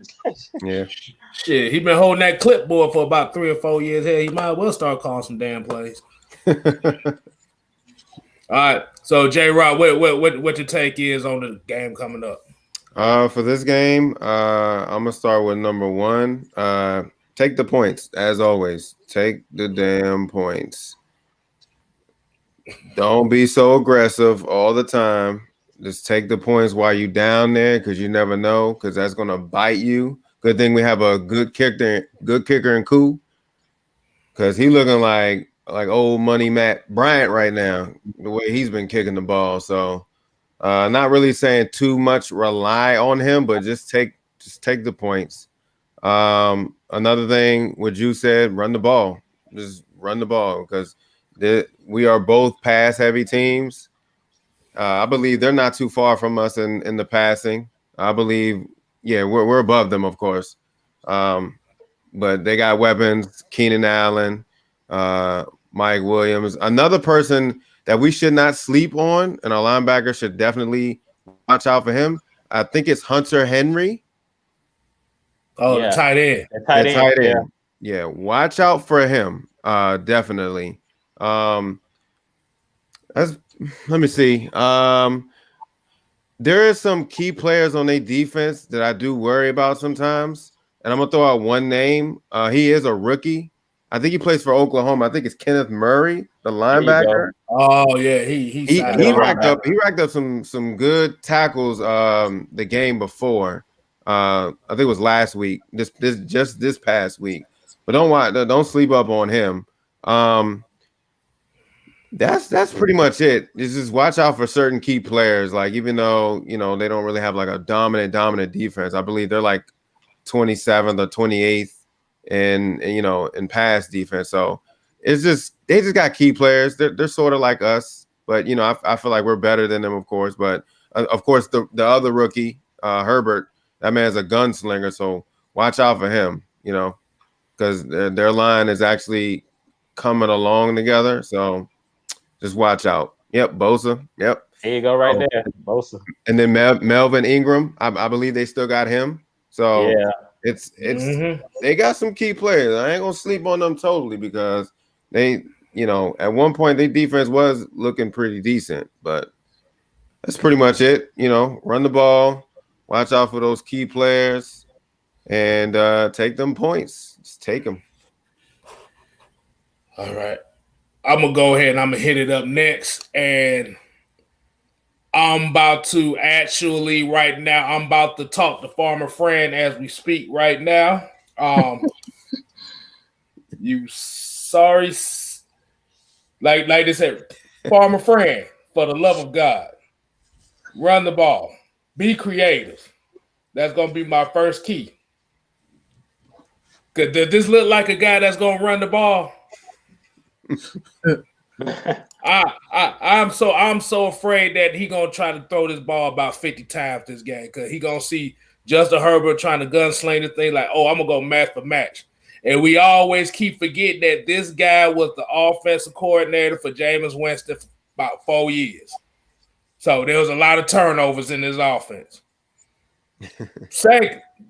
Yeah, shit, he been holding that clipboard for about 3 or 4 years. Hey, he might as well start calling some damn plays. All right, so JRock, what your take is on the game coming up? For this game, I'm gonna start with number 1. Take the points, as always. Take the damn points. Don't be so aggressive all the time. Just take the points while you're down there, because you never know, because that's gonna bite you. Good thing we have a good kicker in Koo, because he looking like old money Matt Bryant right now, the way he's been kicking the ball. So not really saying too much rely on him, but just take the points. Another thing, what you said, run the ball. Just run the ball, because we are both pass-heavy teams. I believe they're not too far from us in the passing. I believe, yeah, we're above them, of course. But they got weapons, Keenan Allen, Mike Williams. Another person that we should not sleep on, and our linebacker should definitely watch out for him. I think it's Hunter Henry. Oh, yeah. The tight end. The tight end. Yeah, watch out for him. Definitely. Let me see. There is some key players on their defense that I do worry about sometimes. And I'm gonna throw out one name. He is a rookie. I think he plays for Oklahoma. I think it's Kenneth Murray, the linebacker. Oh yeah, he racked up some good tackles the game before. I think it was last week. This past week. But don't sleep up on him. That's pretty much it. Just watch out for certain key players. Like, even though they don't really have like a dominant defense, I believe they're like 27th or 28th in pass defense. So they just got key players. They're sort of like us, but I feel like we're better than them, of course. But of course the other rookie, Herbert, that man's a gunslinger. So watch out for him. Because their line is actually coming along together. So just watch out. Yep, Boza. Yep. There you go, right there, Boza. And then Melvin Ingram, I believe they still got him. So Yeah, it's they got some key players. I ain't gonna sleep on them totally because they, at one point their defense was looking pretty decent, but that's pretty much it. Run the ball, watch out for those key players, and take them points. Just take them. All right. I'm going to go ahead and I'm going to hit it up next. And I'm about to right now, I'm about to talk to Farmer Fran as we speak right now. You sorry, like they said, Farmer Fran, for the love of God, run the ball. Be creative. That's going to be my first key. Does this look like a guy that's going to run the ball? I'm so afraid that he gonna try to throw this ball about 50 times this game because he gonna see Justin Herbert trying to gunsling the thing like, oh, I'm gonna go match for match. And we always keep forgetting that this guy was the offensive coordinator for Jameis Winston for about 4 years. So there was a lot of turnovers in this offense.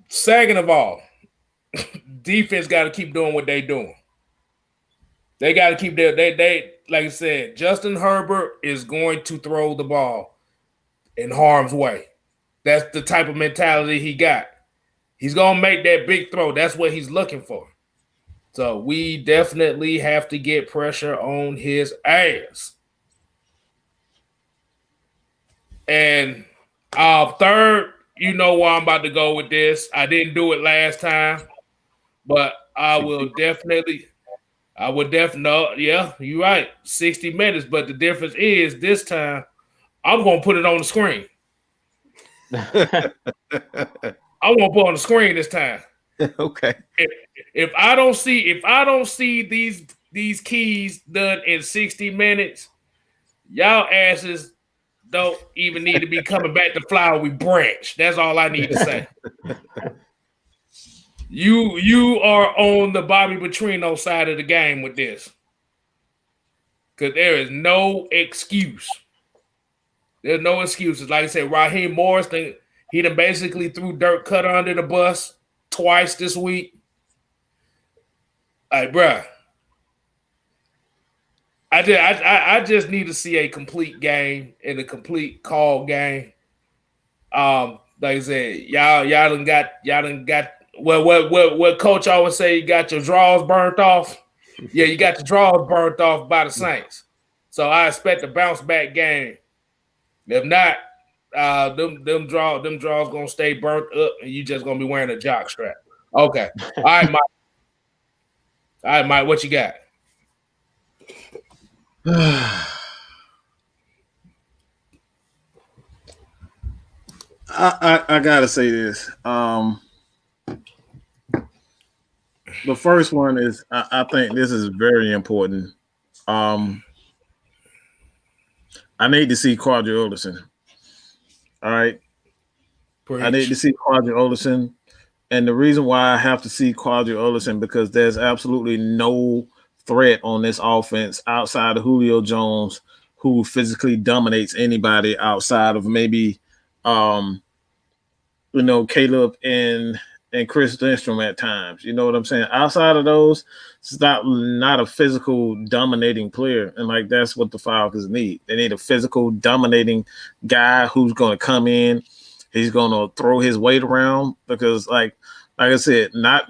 Second of all, defense got to keep doing what they doing. They got to keep they like I said, Justin Herbert is going to throw the ball in harm's way. That's the type of mentality he got. He's going to make that big throw. That's what he's looking for. So we definitely have to get pressure on his ass. And third, you know where I'm about to go with this. I didn't do it last time, but I would definitely, yeah, you're right, 60 minutes. But the difference is this time, I'm going to put it on the screen. I'm going to put it on the screen this time. Okay. If I don't see these keys done in 60 minutes, y'all asses don't even need to be coming back to Flowery Branch. That's all I need to say. You are on the Bobby Petrino side of the game with this. Because there is no excuse. There's no excuses. Like I said, Raheem Morris, he done basically threw Dirk Koetter under the bus twice this week. Like, bruh, I just need to see a complete game and a complete call game. Like I said, y'all done got what coach always say, you got your draws burnt off. Yeah, you got your draws burnt off by the Saints. So I expect a bounce back game. If not, them draws gonna stay burnt up and you just gonna be wearing a jock strap. Okay. All right, Mike, what you got? I gotta say this. The first one is I think this is very important. I need to see Quadri Olison. All right. Preach. I need to see Quadri Olison. And the reason why I have to see Quadri Olison because there's absolutely no threat on this offense outside of Julio Jones, who physically dominates anybody outside of maybe Caleb and Chris Lindstrom at times. You know what I'm saying? Outside of those, it's not a physical dominating player. And like that's what the Falcons need. They need a physical dominating guy who's gonna come in. He's gonna throw his weight around because like I said, not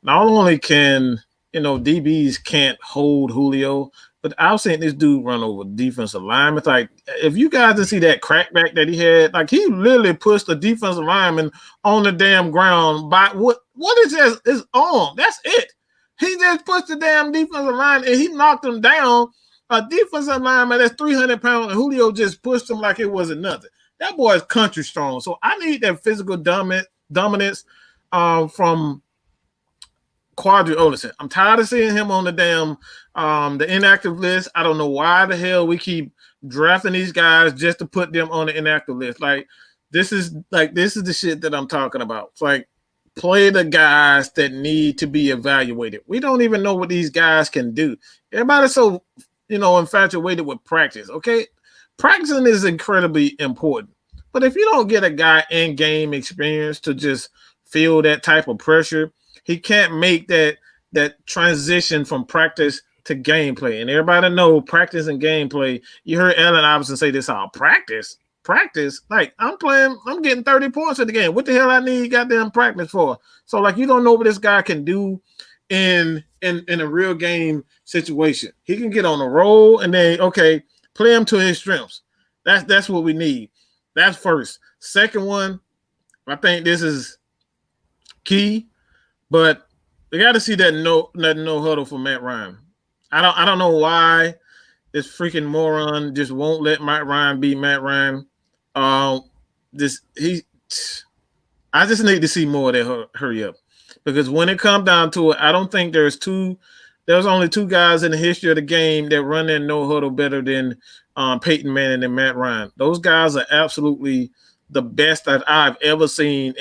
only can DBs can't hold Julio, but I've seen this dude run over defensive linemen. It's like if you guys didn't see that crackback that he had, like he literally pushed the defensive lineman on the damn ground by what is this? His arm. That's it. He just pushed the damn defensive line and he knocked him down. A defensive lineman that's 300 pounds and Julio just pushed him like it wasn't nothing. That boy is country strong. So I need that physical dominance from Quadri Olison. I'm tired of seeing him on the damn the inactive list. I don't know why the hell we keep drafting these guys just to put them on the inactive list. Like this is the shit that I'm talking about. It's like play the guys that need to be evaluated. We don't even know what these guys can do. Everybody's so infatuated with practice. Okay, practicing is incredibly important. But if you don't get a guy in game experience to just feel that type of pressure, he can't make that transition from practice to gameplay. And everybody know practice and gameplay. You heard Allen Iverson say this all practice. Like I'm getting 30 points in the game. What the hell I need goddamn practice for? So like you don't know what this guy can do in a real game situation. He can get on a roll and then play him to his strengths. That's what we need. That's first. Second one, I think this is key, but we got to see that no huddle for Matt Ryan. I don't know why this freaking moron just won't let Matt Ryan be Matt Ryan. I just need to see more of that hurry up, because when it comes down to it, I don't think there's only two guys in the history of the game that run that no huddle better than Peyton Manning and Matt Ryan. Those guys are absolutely the best that I've ever seen.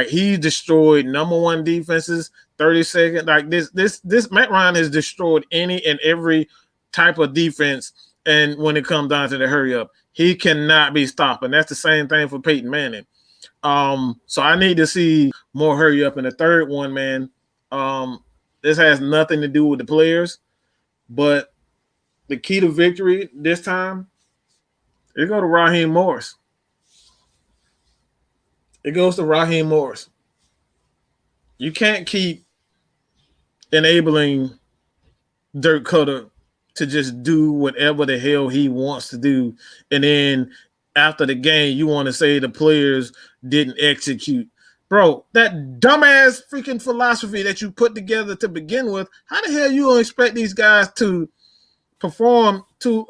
He destroyed number one defenses, 30 seconds. Like this Matt Ryan has destroyed any and every type of defense. And when it comes down to the hurry up, he cannot be stopped. And that's the same thing for Peyton Manning. So I need to see more hurry up. And the third one, man, this has nothing to do with the players, but the key to victory this time, it goes to Raheem Morris. It goes to Raheem Morris. You can't keep enabling Dirk Koetter to just do whatever the hell he wants to do. And then after the game, you want to say the players didn't execute. Bro, that dumbass freaking philosophy that you put together to begin with, how the hell you gonna expect these guys to perform to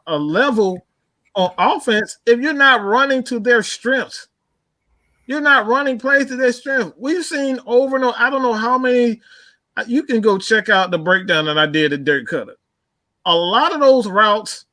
a level on offense if you're not running to their strengths? You're not running plays to their strength. We've seen over and over, I don't know how many, you can go check out the breakdown that I did at Dirk Koetter. A lot of those routes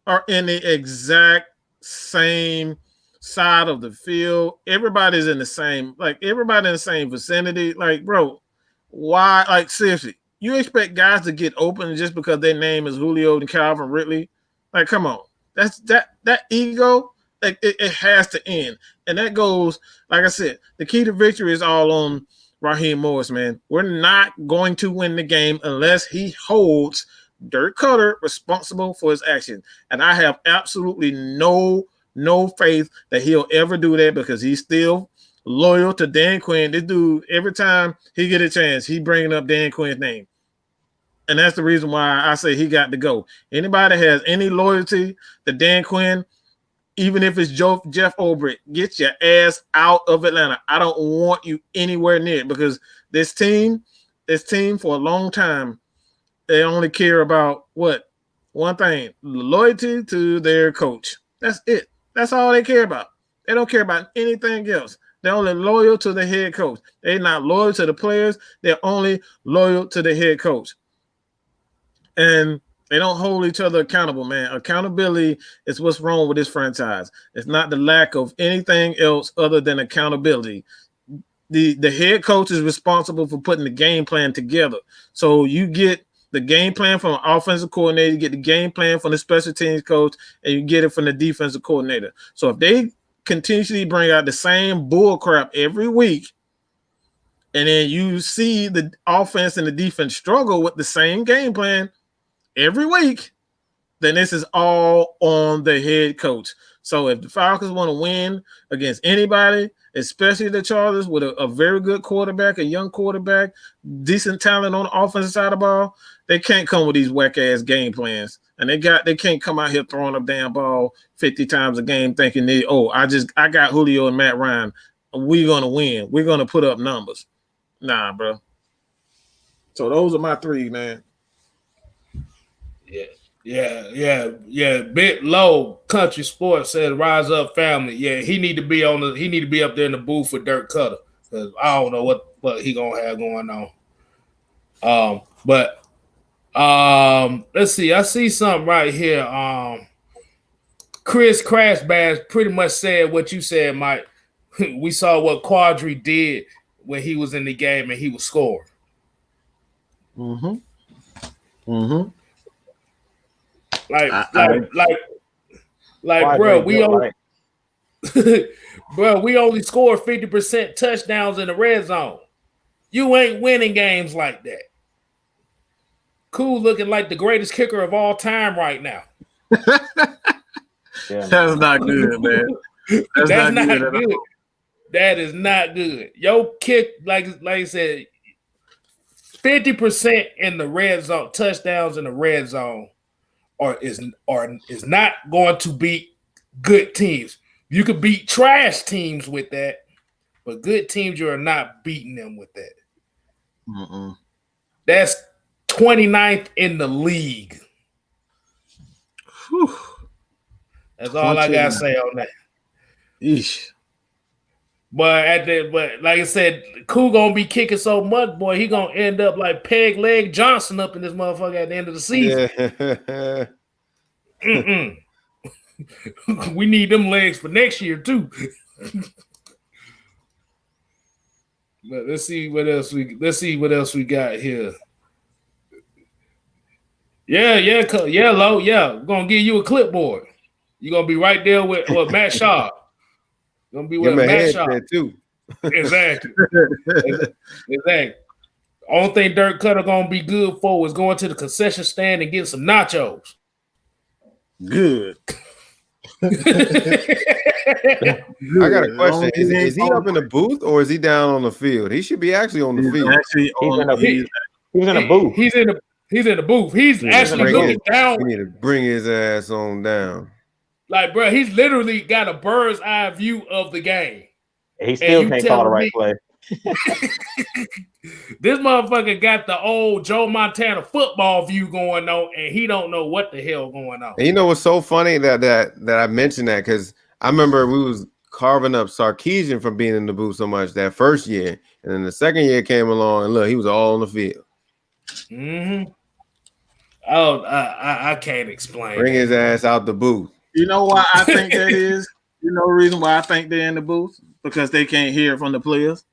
are in the exact same side of the field. Everybody's in the same, everybody in the same vicinity. Like, bro, why? Like, seriously, you expect guys to get open just because their name is Julio and Calvin Ridley? Like, come on. That's that ego, it has to end. And that goes, like I said, the key to victory is all on Raheem Morris, man. We're not going to win the game unless he holds Dirk Koetter responsible for his actions. And I have absolutely no faith that he'll ever do that, because he's still loyal to Dan Quinn. This dude, every time he get a chance, he bringing up Dan Quinn's name. And that's the reason why I say he got to go. Anybody that has any loyalty to Dan Quinn, even if it's Jeff Ulbrich, get your ass out of Atlanta. I don't want you anywhere near it, because this team for a long time, they only care about what? One thing, loyalty to their coach. That's it. That's all they care about. They don't care about anything else. They're only loyal to the head coach. They're not loyal to the players. They're only loyal to the head coach. And they don't hold each other accountable, man. Accountability is what's wrong with this franchise. It's not the lack of anything else other than accountability. The head coach is responsible for putting the game plan together. So you get the game plan from an offensive coordinator, you get the game plan from the special teams coach, and you get it from the defensive coordinator. So if they continuously bring out the same bull crap every week, and then you see the offense and the defense struggle with the same game plan every week, then this is all on the head coach. So if the Falcons want to win against anybody, especially the Chargers with a very good quarterback, a young quarterback, decent talent on the offensive side of the ball, they can't come with these whack-ass game plans. And they can't come out here throwing a damn ball 50 times a game thinking I got Julio and Matt Ryan. We're going to win. We're going to put up numbers. Nah, bro. So those are my three, man. Yeah. Bit low country sports says rise up family. Yeah, he need to be up there in the booth for Dirk Koetter, because I don't know what he gonna have going on. But let's see. I see something right here. Chris Crash Bass pretty much said what you said, Mike. We saw what Quadri did when he was in the game and he was scoring. Like Like, bro, we only bro, we only scored 50% touchdowns in the red zone. You ain't winning games like that. Cool looking like the greatest kicker of all time right now. That's not good, man. That's not good. That is not good. Yo, kick, like I said, 50% in the red zone, touchdowns in the red zone is not going to beat good teams. You could beat trash teams with that, but good teams, you are not beating them with that. That's 29th in the league. Whew. That's all I gotta say on that. Eesh. But like I said, Cool gonna be kicking so much, boy, he gonna end up like Peg Leg Johnson up in this motherfucker at the end of the season. Yeah. We need them legs for next year too. But let's see what else we got here. Yeah, Lo. Yeah, we're gonna give you a clipboard. You're gonna be right there with Matt Shaw. Gonna be with Matt Shaw too. Exactly. Exactly. Only thing Dirk Koetter gonna be good for is going to the concession stand and getting some nachos. Good. I got a question. Is he up in the booth or is he down on the field? He should be actually on the field. He's in the booth. He's in the booth. He's actually looking down. We need to bring his ass on down. Like, bro, he's literally got a bird's eye view of the game. He still can't call the right play. This motherfucker got the old Joe Montana football view going on, and he don't know what the hell going on. And you know what's so funny that I mentioned that because I remember we was carving up Sarkisian from being in the booth so much that first year, and then the second year came along, and look, he was all on the field. Mm-hmm. Oh, I can't explain. Bring his ass out the booth. You know why I think that is? You know the reason why I think they're in the booth? Because they can't hear from the players.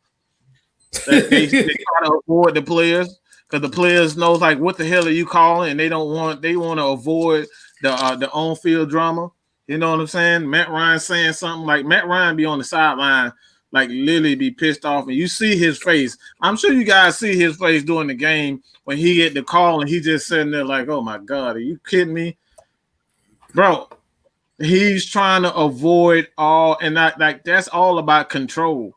They try to avoid the players because the players know like what the hell are you calling, and they want to avoid the on-field drama. You know what I'm saying? Matt Ryan saying something like Matt Ryan be on the sideline, like literally be pissed off, and you see his face. I'm sure you guys see his face during the game when he get the call and he just sitting there like, oh my God, are you kidding me? Bro, he's trying to avoid all, and not like that's all about control.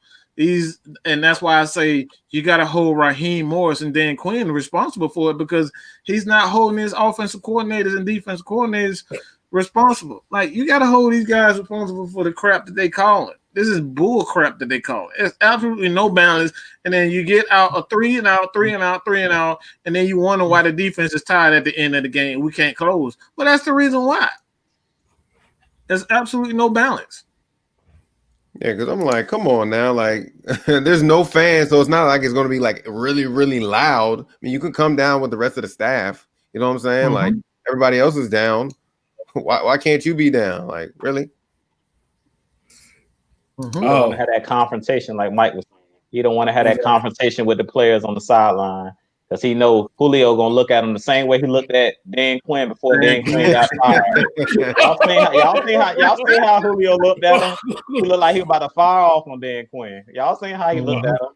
And that's why I say you got to hold Raheem Morris and Dan Quinn responsible for it because he's not holding his offensive coordinators and defensive coordinators responsible. Like you got to hold these guys responsible for the crap that they call it. This is bull crap that they call it. It's absolutely no balance. And then you get out a 3 and out, and then you wonder why the defense is tired at the end of the game. We can't close. Well, that's the reason why. There's absolutely no balance. Yeah, because I'm like, come on now. Like, there's no fans, so it's not like it's going to be like really, really loud. I mean, you can come down with the rest of the staff. You know what I'm saying? Mm-hmm. Like, everybody else is down. Why can't you be down? Like, really? Mm-hmm. You don't want to have that confrontation like Mike was saying. You don't want to have that confrontation with the players on the sideline because he knows Julio going to look at him the same way he looked at Dan Quinn before Dan Quinn got fired. Y'all see how Julio looked at him? He looked like he was about to fire off on Dan Quinn. Y'all seen how he looked at him?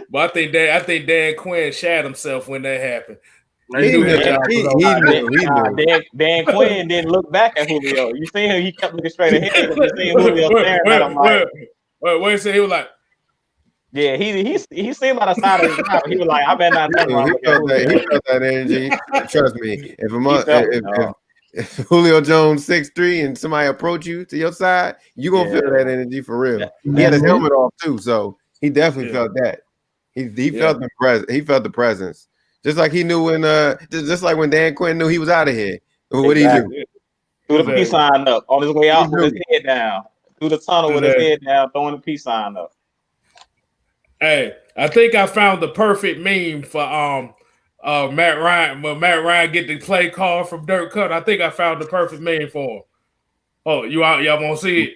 But I think Dan Quinn shat himself when that happened. Dan Quinn didn't look back at Julio. You see him? He kept looking straight ahead. You see Julio staring at him like. Wait, so he was like. Yeah, he seemed by the side of his mouth. He was like, I better not touch him. He felt that energy. Trust me. If Julio Jones 6'3" and somebody approach you to your side, you gonna feel that energy for real. Yeah. He had his helmet off too, so he definitely felt that. He felt the presence. He felt the presence. Just like he knew when just like when Dan Quinn knew he was out of here. What did he do? Threw the peace sign up on his way out with his head down. Through the tunnel with his head down, throwing the peace sign up. Hey, I think I found the perfect meme for Matt Ryan. When Matt Ryan get the play call from Dirk Koetter, I think I found the perfect meme for him. Oh, y'all want to see it?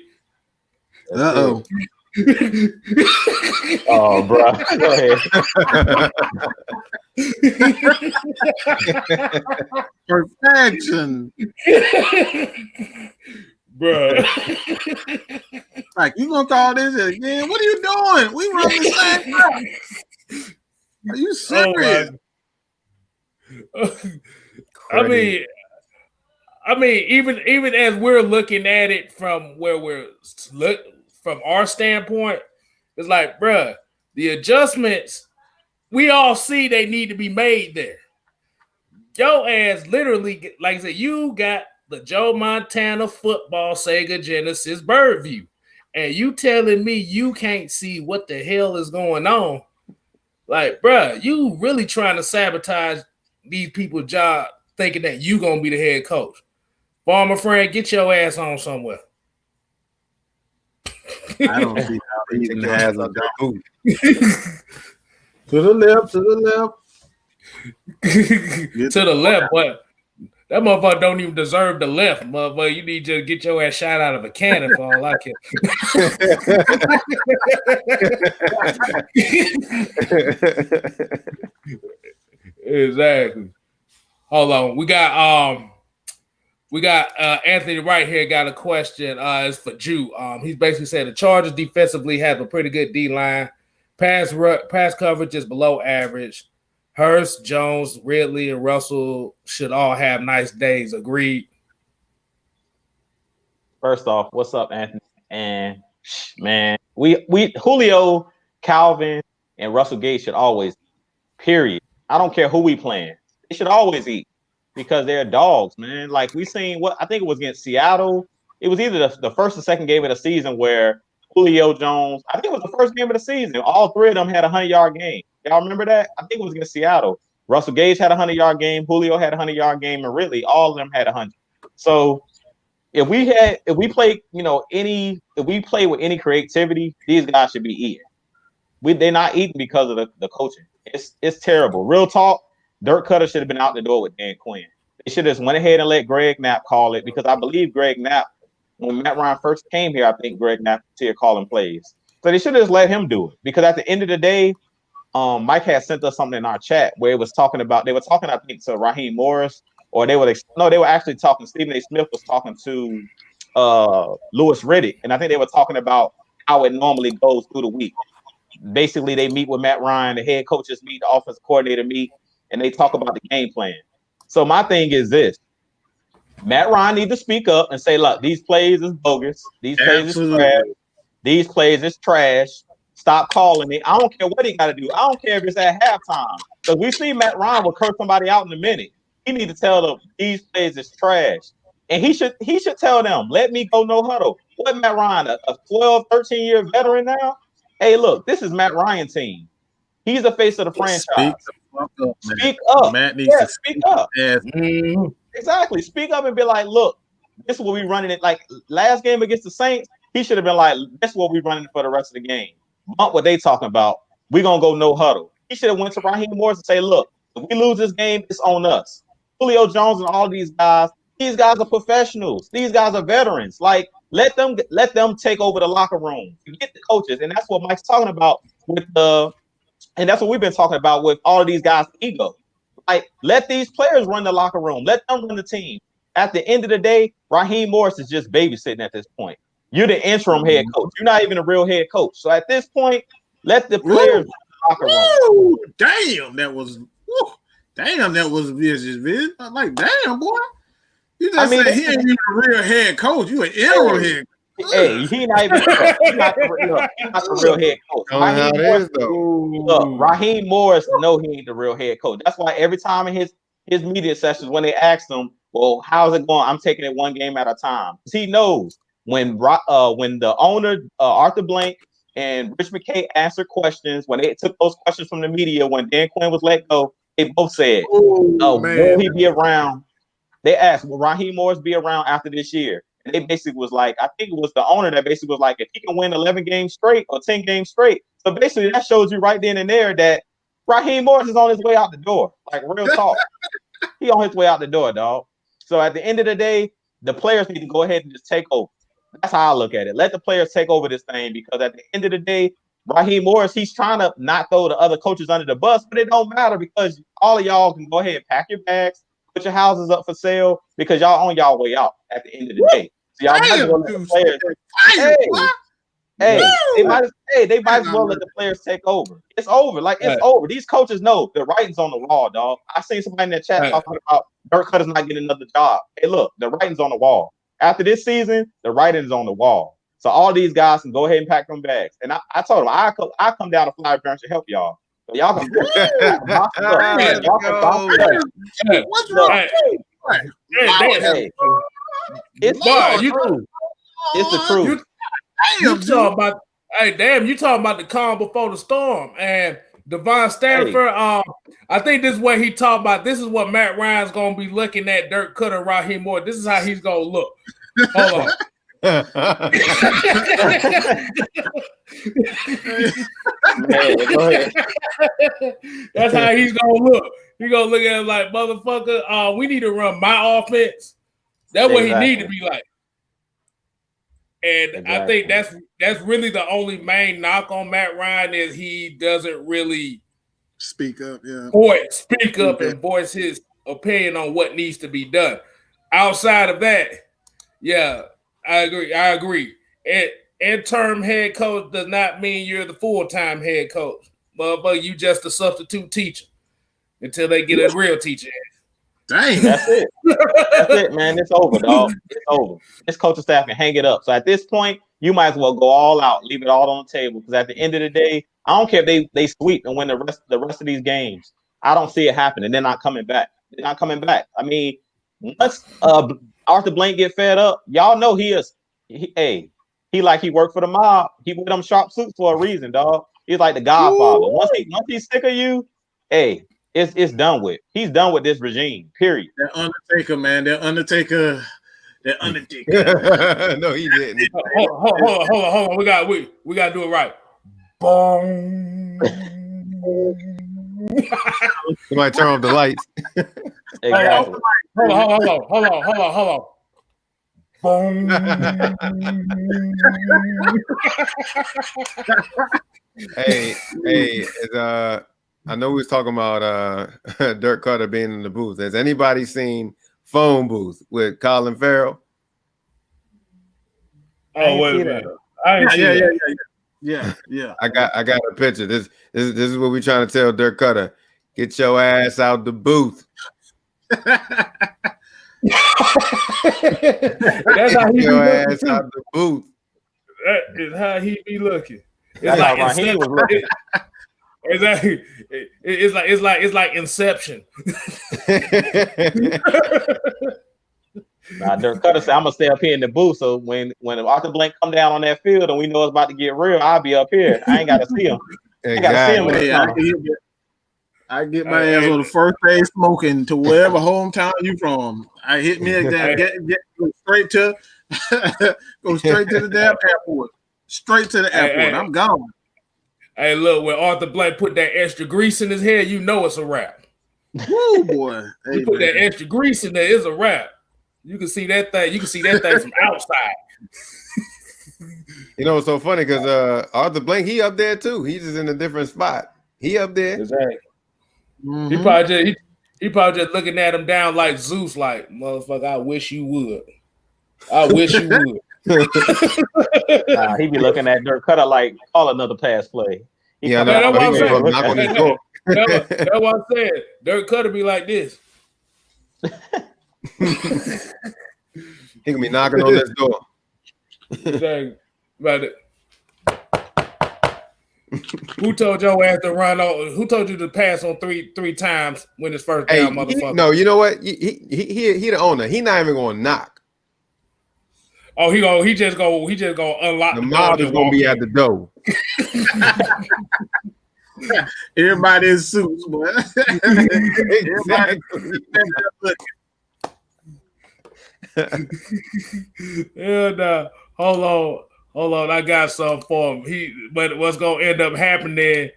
Uh-oh. Oh, bro. Go ahead. Perfection. Bro. Like, you gonna call this again? What are you doing? We run the same route. Are you serious? I mean, even as we're looking at it from where from our standpoint, it's like, bruh, the adjustments we all see they need to be made there. Yo ass literally, like I said, you got the Joe Montana football Sega Genesis bird view, and you telling me you can't see what the hell is going on? Like, bruh, you really trying to sabotage these people's job, thinking that you gonna be the head coach. Farmer friend, get your ass on somewhere. I don't see how they even have a boot. To the left. To the left, but that motherfucker don't even deserve the left, motherfucker. You need to get your ass shot out of a cannon for all I care. Exactly. Hold on. We got Anthony right here got a question. It's for Jew. He's basically saying the Chargers defensively have a pretty good D-line. Pass coverage is below average. Hurst, Jones, Ridley, and Russell should all have nice days. Agreed. First off, what's up, Anthony? And man, we Julio, Calvin, and Russell Gage should always, period. I don't care who we playing. They should always eat because they're dogs, man. Like we seen what I think it was against Seattle. It was either the first or second game of the season where Julio Jones, I think it was the first game of the season. All three of them had a 100-yard game. Y'all remember that? I think it was against Seattle. Russell Gage had a 100-yard game. Julio had a 100-yard game, and Ridley, all of them had 100. So if we play with any creativity, these guys should be eating. They're not eating because of the coaching. It's terrible. Real talk. Dirk Koetter should have been out the door with Dan Quinn. They should have just went ahead and let Greg Knapp call it because I believe Greg Knapp, when Matt Ryan first came here, I think Greg Knapp was here calling plays. So they should have just let him do it because at the end of the day, Mike had sent us something in our chat where they were talking, I think, to Raheem Morris, or they were actually talking. Stephen A. Smith was talking to Louis Riddick, and I think they were talking about how it normally goes through the week. Basically, they meet with Matt Ryan, the head coaches meet, the offensive coordinator meet, and they talk about the game plan. So my thing is this. Matt Ryan needs to speak up and say, look, these plays is bogus. These plays is trash. These plays is trash. Stop calling it. I don't care what he got to do. I don't care if it's at halftime. Because we see Matt Ryan will curse somebody out in a minute. He need to tell them these plays is trash. And he should tell them, let me go no huddle. What Matt Ryan, a 12, 13-year veteran now? Hey, look, this is Matt Ryan's team. He's the face of the franchise. Speak up. Matt needs to speak up. Mm-hmm. Exactly. Speak up and be like, look, this is what we running it. Like last game against the Saints, he should have been like, this is what we running for the rest of the game. What they talking about? We're going to go no huddle. He should have went to Raheem Morris and say, look, if we lose this game, it's on us. Julio Jones and all these guys are professionals. These guys are veterans. Like, let them take over the locker room. Forget the coaches. And that's what Mike's talking about and that's what we've been talking about with all of these guys' ego. Like, let these players run the locker room. Let them run the team. At the end of the day, Raheem Morris is just babysitting at this point. You're the interim head coach. You're not even a real head coach. So at this point, let the players run the locker room. Damn, that was vicious. I'm like, damn, boy. You just said he ain't even a real head coach. You an interim head coach. Hey, he's not the real head coach. Raheem Morris know he ain't the real head coach. That's why every time in his media sessions, when they ask him, well, how's it going? I'm taking it one game at a time. Because he knows when the owner, Arthur Blank and Rich McKay answered questions, when they took those questions from the media, when Dan Quinn was let go, they both said, will he be around? They asked, will Raheem Morris be around after this year? And they basically was like, I think it was the owner that basically was like, if he can win 11 games straight or 10 games straight. So basically that shows you right then and there that Raheem Morris is on his way out the door. Like, real talk. He on his way out the door, dog. So at the end of the day, the players need to go ahead and just take over. That's how I look at it. Let the players take over this thing because at the end of the day, Raheem Morris, he's trying to not throw the other coaches under the bus, but it don't matter because all of y'all can go ahead and pack your bags, put your houses up for sale because y'all on y'all way out at the end of the day. Y'all might as well let the players. They might as well let the players take over. It's over. Like, it's over. These coaches know the writing's on the wall, dog. I seen somebody in the chat talking about Dirk Koetter's not getting another job. Hey, look, the writing's on the wall. After this season, the writing's on the wall. So all these guys can go ahead and pack them bags. And I told them I come down to Flyer Branch to help y'all. So y'all can box it up. What's wrong? It's the truth. It's the truth. You talking about? Hey, damn! You talking about the calm before the storm? And Devon Stanford. I think this is what he talked about. This is what Matt Ryan's gonna be looking at Dirk Koetter, Raheem Moore. This is how he's gonna look. Hold on. Man, go ahead. That's how he's gonna look. He's gonna look at him like, motherfucker. We need to run my offense. That's what he need to be like. And I think that's really the only main knock on Matt Ryan is he doesn't really speak up, and voice his opinion on what needs to be done. Outside of that, yeah, I agree. Interim head coach does not mean you're the full-time head coach. But you just a substitute teacher until they get a real teacher. Dang. That's it. That's it, man. It's over, dog. It's over. This coaching staff can hang it up. So at this point, you might as well go all out, leave it all on the table. Because at the end of the day, I don't care if they sweep and win the rest of these games. I don't see it happening. They're not coming back. I mean, once Arthur Blank get fed up, y'all know he like he worked for the mob. He wear them sharp suits for a reason, dog. He's like the Godfather. Once he's sick of you, it's done with. He's done with this regime. Period. That Undertaker, man. That Undertaker. No, he didn't. Hold on. We gotta do it right. Boom. Somebody turn off the lights. Exactly. Hold on. Boom. Hey, I know we was talking about Dirk Koetter being in the booth. Has anybody seen Phone Booth with Colin Farrell? Oh, wait a minute. Yeah. I got a picture. This is what we trying to tell Dirk Koetter. Get your ass out the booth. That's how he your ass out the booth. That is how he be looking. That's how Raheem was looking. Exactly. It's like Inception. Now, Dirk Koetter said, "I'm gonna stay up here in the booth. So when Arthur Blank come down on that field and we know it's about to get real, I'll be up here. I ain't gotta see him. I get my ass on the first day smoking to wherever hometown you from. I hit me again. Go straight to the damn airport. Straight to the airport. I'm gone. Hey, look, when Arthur Blank put that extra grease in his hair, you know it's a wrap. Woo, boy. You put that extra grease in there, it's a wrap. You can see that thing. You can see that thing from outside. You know, it's so funny because Arthur Blank, he up there too. He's just in a different spot. He up there. Exactly. Mm-hmm. He probably just looking at him down like Zeus, like, motherfucker, I wish you would. I wish you would. He be looking at Dirk Koetter like, call another pass play. That's what I'm saying. Dirk Koetter be like this. He gonna be knocking on this door. Exactly. About it. Who told your ass to run on? Who told you to pass on three times when it's first down, motherfucker? No, you know what? He the owner. He not even gonna knock. Oh, he just gonna unlock the mob is gonna be at the door. Everybody in suits, boy. Yeah, nah. Hold on. I got something for him. But what's gonna end up happening?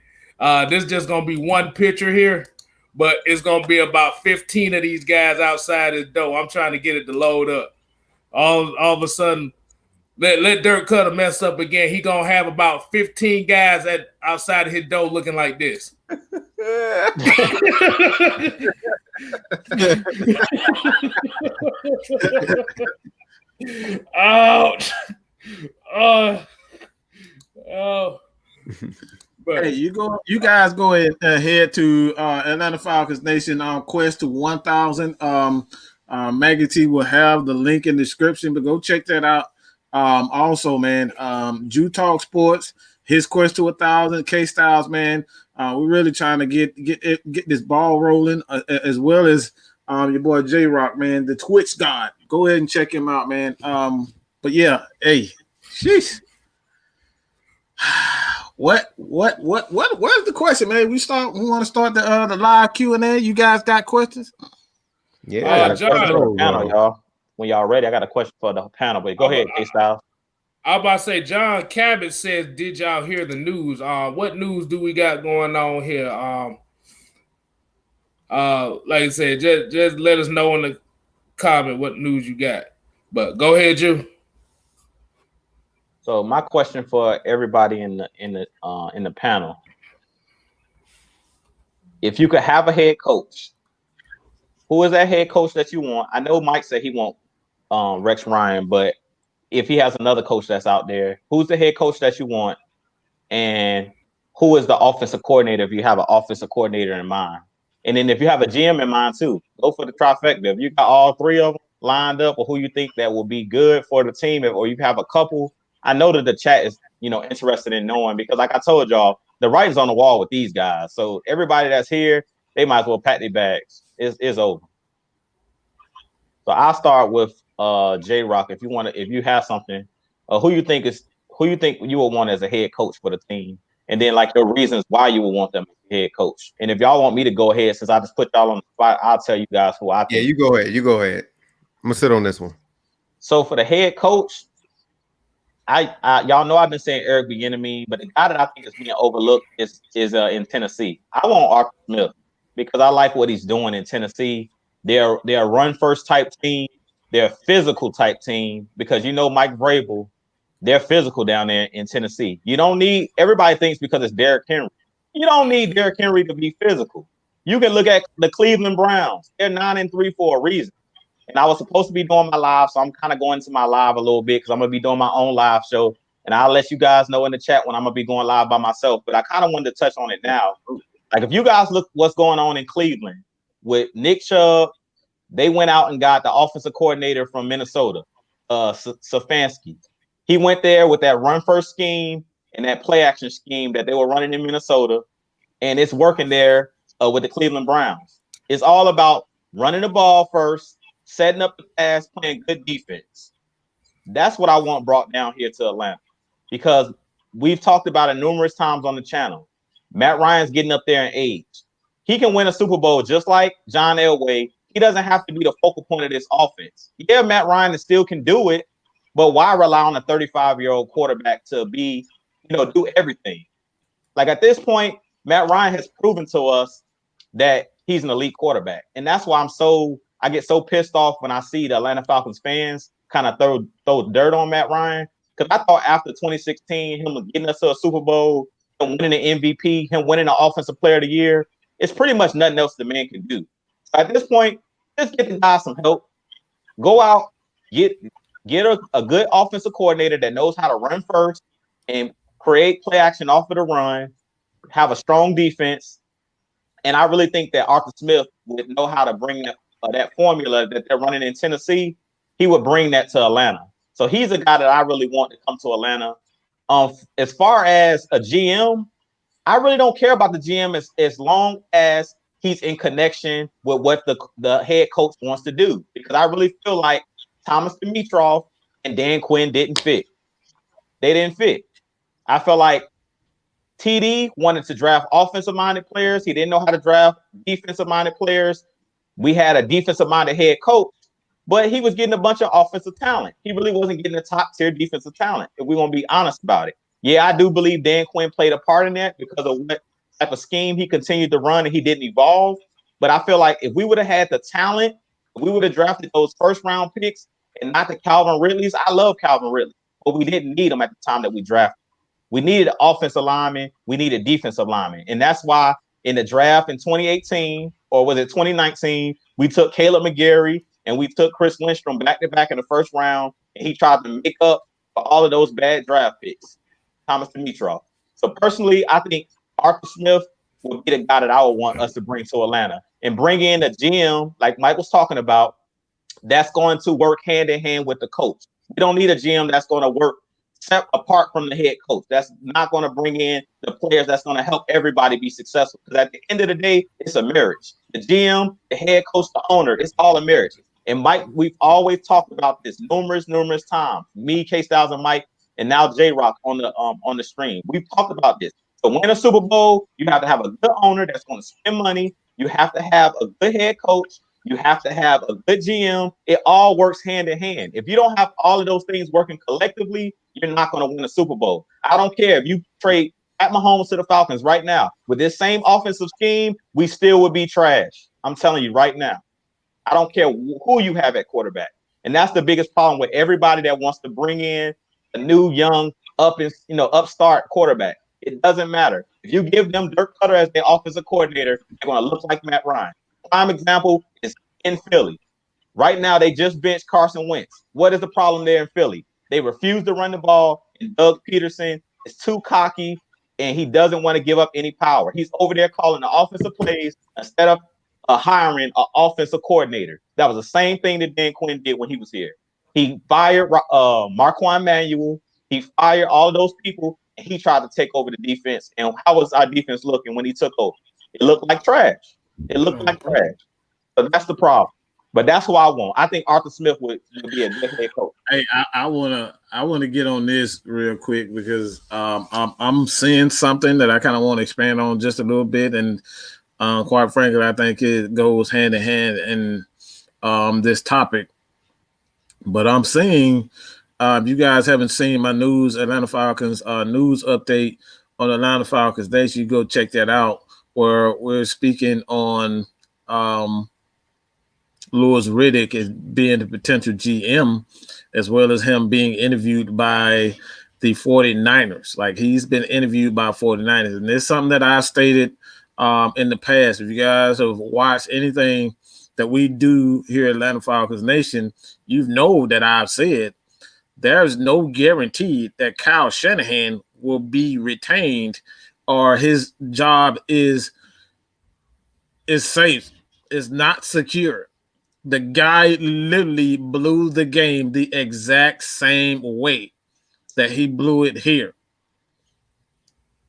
This just gonna be one picture here, but it's gonna be about 15 of these guys outside his door. I'm trying to get it to load up. All of a sudden, let Dirk Koetter mess up again. He gonna have about 15 guys outside of his door looking like this. Ouch. Oh. But Hey, you guys go ahead head to Atlanta Falcons Nation on quest to 1,000. Maggie T will have the link in the description, but go check that out. Also, man, Jew Talk Sports, his quest to 1,000. KStlyz, man, we're really trying to get this ball rolling, as well as your boy JRock, man, the Twitch god. Go ahead and check him out, man. But yeah, hey, sheesh. What's the question, man? We want to start the live Q&A. You guys got questions? Yeah, John. Panel, y'all. When y'all ready, I got a question for the panel. But go ahead, KStlyz. I was about to say, John Cabot says, "Did y'all hear the news? What news do we got going on here? Like I said, just let us know in the comment what news you got. But go ahead, you." So my question for everybody in the panel: if you could have a head coach, who is that head coach that you want? I know Mike said he want Rex Ryan, but if he has another coach that's out there, who's the head coach that you want? And who is the offensive coordinator if you have an offensive coordinator in mind? And then if you have a GM in mind too, go for the trifecta. If you got all three of them lined up, or who you think that will be good for the team, or you have a couple. I know that the chat is, interested in knowing, because like I told y'all, the writing's on the wall with these guys. So everybody that's here, they might as well pack their bags. It's over. So I'll start with JRock. If you have something, who you think you would want as a head coach for the team, and then like your reasons why you would want them as a head coach. And if y'all want me to go ahead, since I just put y'all on the spot, I'll tell you guys who I think. Yeah, you go ahead. I'm gonna sit on this one. So for the head coach, I y'all know I've been saying Eric Bieniemy, but the guy that I think is being overlooked is in Tennessee. I want Arthur Smith, because I like what he's doing in Tennessee. They're a run first type team. They're a physical type team, because Mike Vrabel, they're physical down there in Tennessee. You don't need, everybody thinks because it's Derrick Henry. You don't need Derrick Henry to be physical. You can look at the Cleveland Browns. They're 9-3 for a reason. And I was supposed to be doing my live, so I'm kind of going to my live a little bit, because I'm going to be doing my own live show. And I'll let you guys know in the chat when I'm going to be going live by myself. But I kind of wanted to touch on it now. Like, if you guys look what's going on in Cleveland with Nick Chubb, they went out and got the offensive coordinator from Minnesota, Stefanski. He went there with that run first scheme and that play action scheme that they were running in Minnesota, and it's working there with the Cleveland Browns. It's all about running the ball first, setting up the pass, playing good defense. That's what I want brought down here to Atlanta, because we've talked about it numerous times on the channel. Matt Ryan's getting up there in age. He can win a Super Bowl just like John Elway. He doesn't have to be the focal point of this offense. Yeah, Matt Ryan still can do it, but why rely on a 35-year-old quarterback to be, do everything? Like, at this point, Matt Ryan has proven to us that he's an elite quarterback. And that's why I get so pissed off when I see the Atlanta Falcons fans kind of throw dirt on Matt Ryan. Because I thought after 2016, him getting us to a Super Bowl, him winning the MVP, him winning the Offensive Player of the Year, it's pretty much nothing else the man can do. At this point, just get the guy some help. Go out, get a good offensive coordinator that knows how to run first and create play action off of the run, have a strong defense. And I really think that Arthur Smith would know how to bring that formula that they're running in Tennessee. He would bring that to Atlanta. So he's a guy that I really want to come to Atlanta. As far as a GM, I really don't care about the GM as long as he's in connection with what the head coach wants to do, because I really feel like Thomas Dimitroff and Dan Quinn didn't fit. They didn't fit. I felt like TD wanted to draft offensive-minded players. He didn't know how to draft defensive-minded players. We had a defensive-minded head coach, but he was getting a bunch of offensive talent. He really wasn't getting a top-tier defensive talent, if we want to be honest about it. Yeah, I do believe Dan Quinn played a part in that because of what type of scheme he continued to run, and he didn't evolve. But I feel like if we would have had the talent, if we would have drafted those first-round picks and not the Calvin Ridleys. I love Calvin Ridley, but we didn't need him at the time that we drafted. We needed an offensive lineman. We needed defensive lineman. And that's why in the draft in 2018, or was it 2019, we took Caleb McGarry and we took Chris Lindstrom back-to-back in the first round. and he tried to make up for all of those bad draft picks. Thomas Dimitrov. So personally, I think Arthur Smith would be the guy that I would want us to bring to Atlanta and bring in a GM like Mike was talking about. That's going to work hand in hand with the coach. We don't need a GM that's going to work apart from the head coach. That's not going to bring in the players that's going to help everybody be successful. Because at the end of the day, it's a marriage. The GM, the head coach, the owner, it's all a marriage. And Mike, we've always talked about this numerous times. Me, KStlyz, and Mike, and now JRock on the stream. We've talked about this. To win a Super Bowl, you have to have a good owner that's going to spend money. You have to have a good head coach. You have to have a good GM. It all works hand in hand. If you don't have all of those things working collectively, you're not going to win a Super Bowl. I don't care if you trade Pat Mahomes to the Falcons right now. With this same offensive scheme, we still would be trash. I'm telling you right now. I don't care who you have at quarterback. And that's the biggest problem with everybody that wants to bring in a new, young, upstart quarterback. It doesn't matter. If you give them Dirk Koetter as their offensive coordinator, they're going to look like Matt Ryan. Prime example is in Philly. Right now, they just benched Carson Wentz. What is the problem there in Philly? They refuse to run the ball, and Doug Peterson is too cocky, and he doesn't want to give up any power. He's over there calling the offensive plays instead of hiring an offensive coordinator. That was the same thing that Dan Quinn did when he was here. He fired Marquand Manuel. He fired all of those people, and he tried to take over the defense. And how was our defense looking when he took over? It looked like trash. It looked like trash. So that's the problem. But that's who I want. I think Arthur Smith would be a good head coach. Hey, I wanna get on this real quick because I'm seeing something that I kind of want to expand on just a little bit, and quite frankly, I think it goes hand in hand in this topic. But I'm seeing, if you guys haven't seen my Atlanta Falcons news update on Atlanta Falcons Nation, you go check that out. Where we're speaking on Louis Riddick as being the potential GM, as well as him being interviewed by the 49ers. Like, he's been interviewed by 49ers. And it's something that I stated in the past. If you guys have watched anything that we do here at Atlanta Falcons Nation, you know that I've said there's no guarantee that Kyle Shanahan will be retained or his job is safe, is not secure. The guy literally blew the game the exact same way that he blew it here.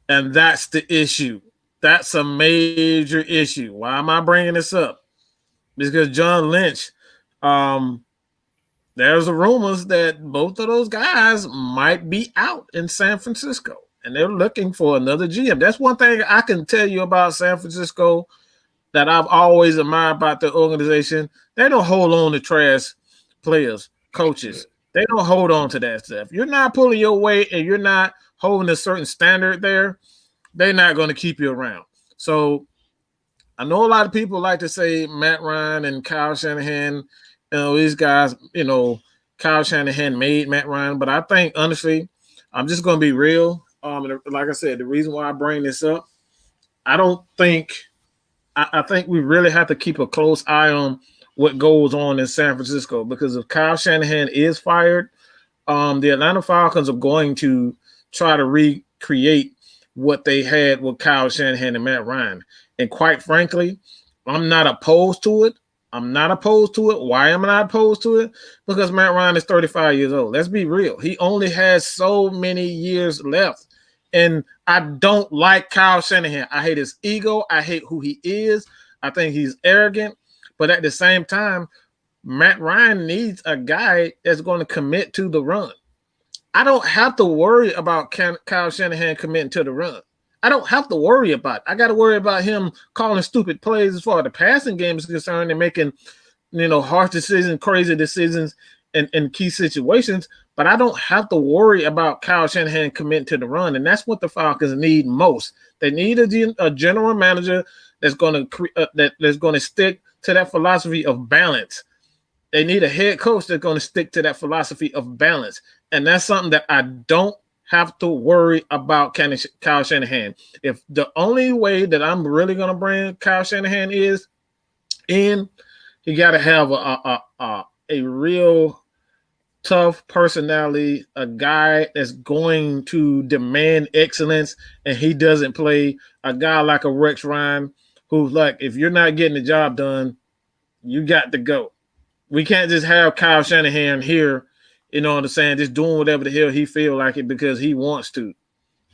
And that's the issue. That's a major issue. Why am I bringing this up? Because John Lynch, there's rumors that both of those guys might be out in San Francisco, and they're looking for another GM. That's one thing I can tell you about San Francisco that I've always admired about the organization. They don't hold on to trash players, coaches. They don't hold on to that stuff. You're not pulling your weight and you're not holding a certain standard there, they're not going to keep you around. So I know a lot of people like to say Matt Ryan and Kyle Shanahan, these guys, Kyle Shanahan made Matt Ryan. But I think, honestly, I'm just going to be real. Like I said, the reason why I bring this up, I think we really have to keep a close eye on what goes on in San Francisco, because if Kyle Shanahan is fired, the Atlanta Falcons are going to try to recreate what they had with Kyle Shanahan and Matt Ryan. And quite frankly, I'm not opposed to it. Why am I not opposed to it? Because Matt Ryan is 35 years old. Let's be real. He only has so many years left. And I don't like Kyle Shanahan. I hate his ego. I hate who he is. I think he's arrogant. But at the same time, Matt Ryan needs a guy that's going to commit to the run. I don't have to worry about Kyle Shanahan committing to the run. I don't have to worry about it. I got to worry about him calling stupid plays as far as the passing game is concerned and making, harsh decisions, crazy decisions in key situations. But I don't have to worry about Kyle Shanahan committing to the run, and that's what the Falcons need most. They need a general manager that's going to stick to that philosophy of balance. They need a head coach that's going to stick to that philosophy of balance, and that's something that I don't have to worry about Kyle Shanahan. If the only way that I'm really going to bring Kyle Shanahan is in, he got to have a real tough personality, a guy that's going to demand excellence, and he doesn't play. A guy like a Rex Ryan, who's like, if you're not getting the job done, you got to go. We can't just have Kyle Shanahan here, you know what I'm saying, just doing whatever the hell he feel like it because he wants to.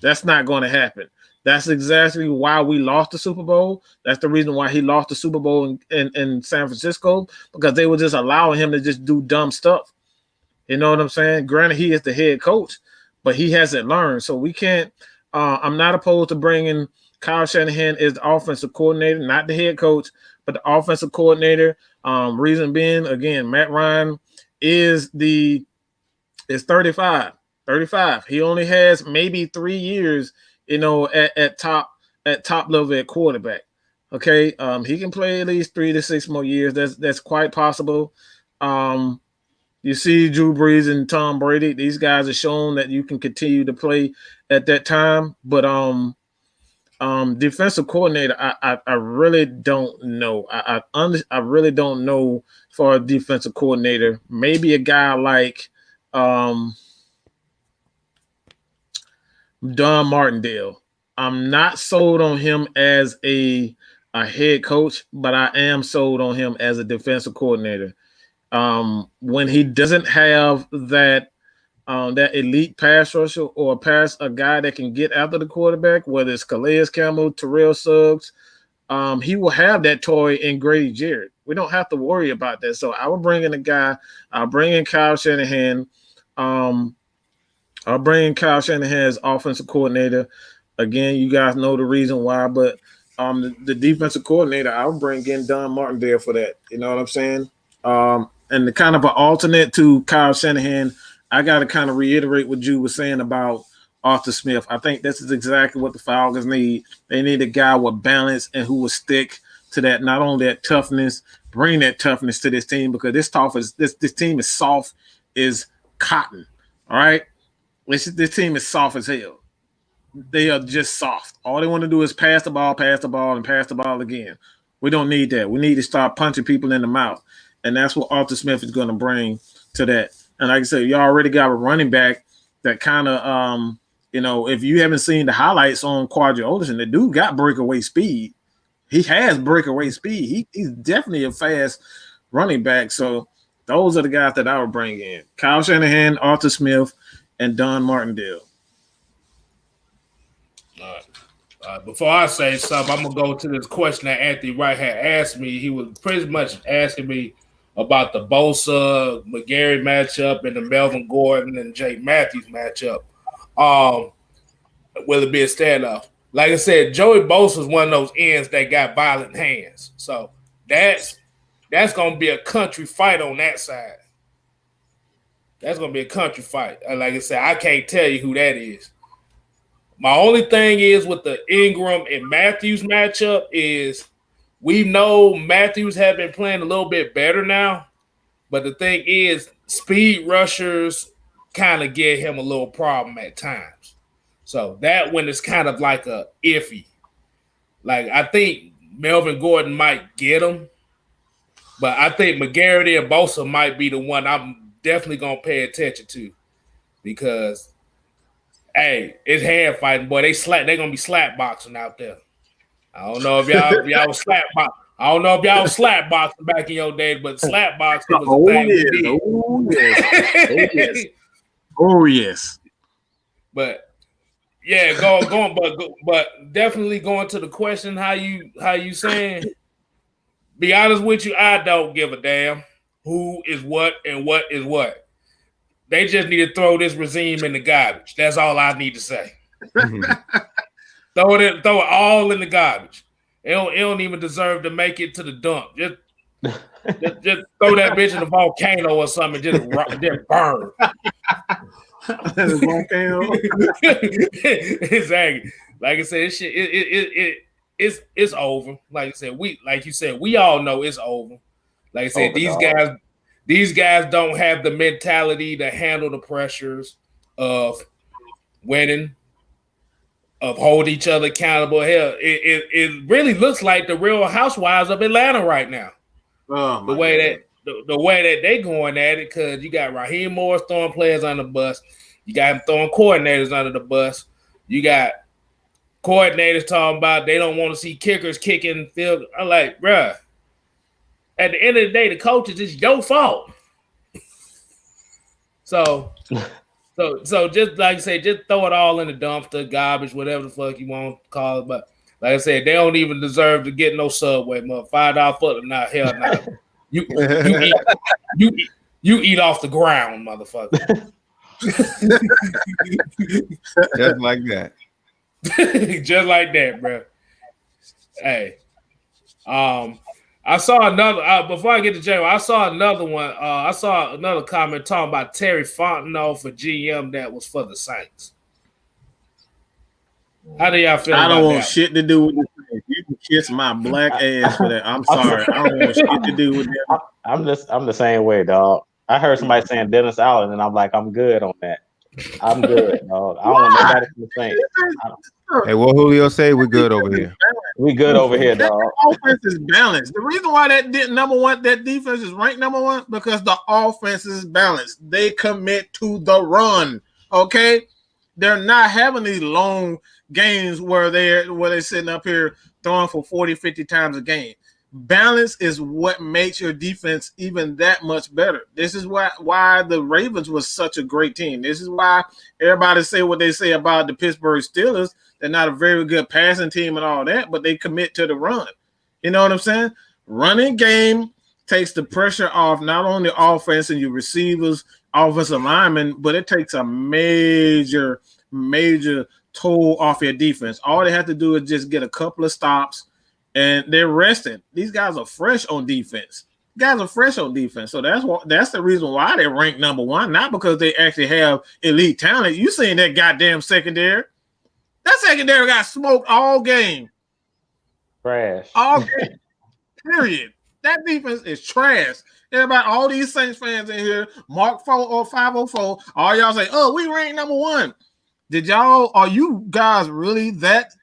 That's not going to happen. That's exactly why we lost the Super Bowl. That's the reason why he lost the Super Bowl in San Francisco, because they were just allowing him to just do dumb stuff. You know what I'm saying? Granted, he is the head coach, but he hasn't learned. So we can't I'm not opposed to bringing Kyle Shanahan as the offensive coordinator, not the head coach, but the offensive coordinator. Reason being, again, Matt Ryan is 35. 35. He only has maybe 3 years, at top level at quarterback. Okay. He can play at least 3 to 6 more years. That's quite possible. You see Drew Brees and Tom Brady. These guys have shown that you can continue to play at that time. But defensive coordinator, I really don't know. I really don't know for a defensive coordinator. Maybe a guy like Don Martindale. I'm not sold on him as a head coach, but I am sold on him as a defensive coordinator. When he doesn't have that elite pass rusher or a guy that can get after the quarterback, whether it's Calais Campbell, Terrell Suggs, he will have that toy in Grady Jarrett. We don't have to worry about that. So I will bring in a guy. I'll bring in Kyle Shanahan. I'll bring in Kyle Shanahan as offensive coordinator. Again, you guys know the reason why, but the defensive coordinator, I'll bring in Don Martindale for that. You know what I'm saying? And the kind of an alternate to Kyle Shanahan, I got to kind of reiterate what you were saying about Arthur Smith. I think this is exactly what the Falcons need. They need a guy with balance and who will stick to that, not only that toughness, bring that toughness to this team, because this team is soft as cotton. All right? This team is soft as hell. They are just soft. All they want to do is pass the ball, and pass the ball again. We don't need that. We need to start punching people in the mouth. And that's what Arthur Smith is going to bring to that. And like I said, you already got a running back that kind of, if you haven't seen the highlights on Quadri Olderson, the dude got breakaway speed. He has breakaway speed. He's definitely a fast running back. So those are the guys that I would bring in. Kyle Shanahan, Arthur Smith, and Don Martindale. All right. Before I say something, I'm going to go to this question that Anthony Wright had asked me. He was pretty much asking me about the Boza McGarry matchup and the Melvin Gordon and Jake Matthews matchup. Will it be a standoff? Like I said, Joey Bosa is one of those ends that got violent hands. So that's going to be a country fight on that side. That's going to be a country fight. Like I said, I can't tell you who that is. My only thing is with the Ingram and Matthews matchup is we know Matthews have been playing a little bit better now, but the thing is speed rushers kind of get him a little problem at times. So that one is kind of like a iffy. Like I think Melvin Gordon might get him, but I think McGarity and Bosa might be the one I'm definitely going to pay attention to because, hey, it's hand fighting, boy. They're going to be slap boxing out there. I don't know if y'all was slap boxing. I don't know if y'all was slap boxing back in your day, but slap boxing was a thing we did. Oh yes. Oh yes. But yeah, going, but definitely going to the question, how you saying? Be honest with you, I don't give a damn who is what and what is what. They just need to throw this regime in the garbage. That's all I need to say. Throw it all in the garbage. It don't even deserve to make it to the dump. Just throw that bitch in a volcano or something. Just burn. Volcano. Exactly. Like I said, it's over. Like you said, we all know it's over. Like I said, these guys don't have the mentality to handle the pressures of winning, of holding each other accountable. Hell, it really looks like the Real Housewives of Atlanta right now. Oh, the way the way that they going at it, because you got Raheem Morris throwing players on the bus, you got him throwing coordinators under the bus, you got coordinators talking about they don't want to see kickers kicking field. I'm like, bruh, at the end of the day, the coaches, it's your fault. So just like I say, just throw it all in the dumpster, garbage, whatever the fuck you want to call it. But like I said, they don't even deserve to get no Subway, mother. $5 foot or not, hell no. You eat off the ground, motherfucker. Just like that. Just like that, bro. Hey, I saw another. Before I get to jail, I saw another one. I saw another comment talking about Terry Fontenot for GM that was for the Saints. How do y'all feel? I don't want that? shit to do with this. You can kiss my black ass for that. I'm sorry. I don't want shit to do with that. I'm the same way, dog. I heard somebody saying Dennis Allen, and I'm like, I'm good on that. I'm good, dog. I don't want nobody from the Saints. Hey, what Julio say? We good over here. We good over here, dog. That offense is balanced. The reason why that defense is ranked number one, because the offense is balanced. They commit to the run. Okay, they're not having these long games where they're sitting up here throwing for 40, 50 times a game. Balance is what makes your defense even that much better. This is why the Ravens was such a great team. This is why everybody say what they say about the Pittsburgh Steelers. They're not a very good passing team and all that, but they commit to the run. You know what I'm saying? Running game takes the pressure off not only offense and your receivers, offensive linemen, but it takes a major toll off your defense. All they have to do is just get a couple of stops, and they're resting. These guys are fresh on defense. So that's the reason why they're ranked number one, not because they actually have elite talent. You seen that goddamn secondary. That secondary got smoked all game. Trash. All game. Period. That defense is trash. Everybody, all these Saints fans in here, Mark 4 or 504, all y'all say, oh, we ranked number one. Are you guys really that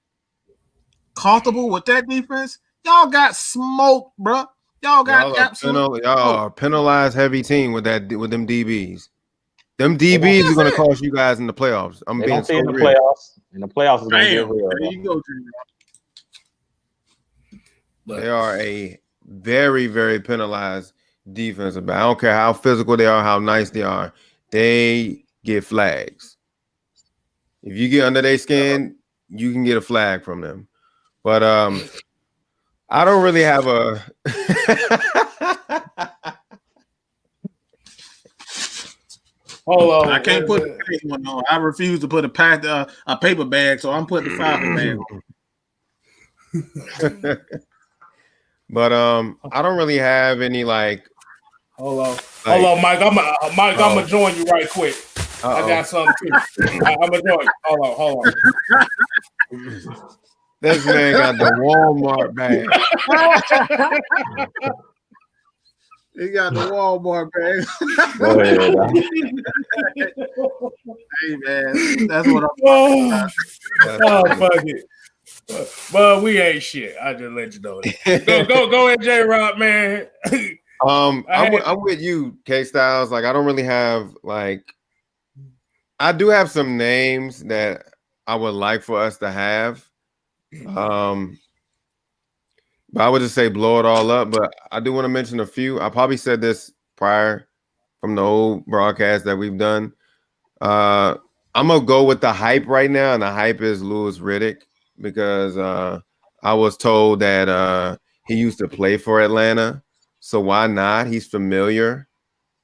comfortable with that defense? Y'all got smoked, bro. Y'all are penalized heavy team with them DBs. Them DBs are going to cost you guys in the playoffs. I'm being so real. Playoffs. In the playoffs is going to get real. There you go, They are a very, very penalized defensive back. I don't care how physical they are, how nice they are. They get flags. If you get under their skin, you can get a flag from them. But I don't really have a Hold on. I can't put the face one on. I refuse to put a paper bag, so I'm putting the fiber bag on. But I don't really have any like. Hold on, Mike. I'm gonna join you right quick. I got something too. I'm gonna join you. Hold on. This man got the Walmart bag. He got the Walmart bag. Go ahead, hey man, that's what I'm talking about. Fuck it. Well, we ain't shit. I just let you know that. Go ahead, JRock, man. I'm with you, KStlyz. Like, I don't really have like. I do have some names that I would like for us to have. But I would just say blow it all up. But I do want to mention a few. I probably said this prior from the old broadcast that we've done. I'm gonna go with the hype right now, and the hype is Louis Riddick, because I was told that he used to play for Atlanta. So why not? He's familiar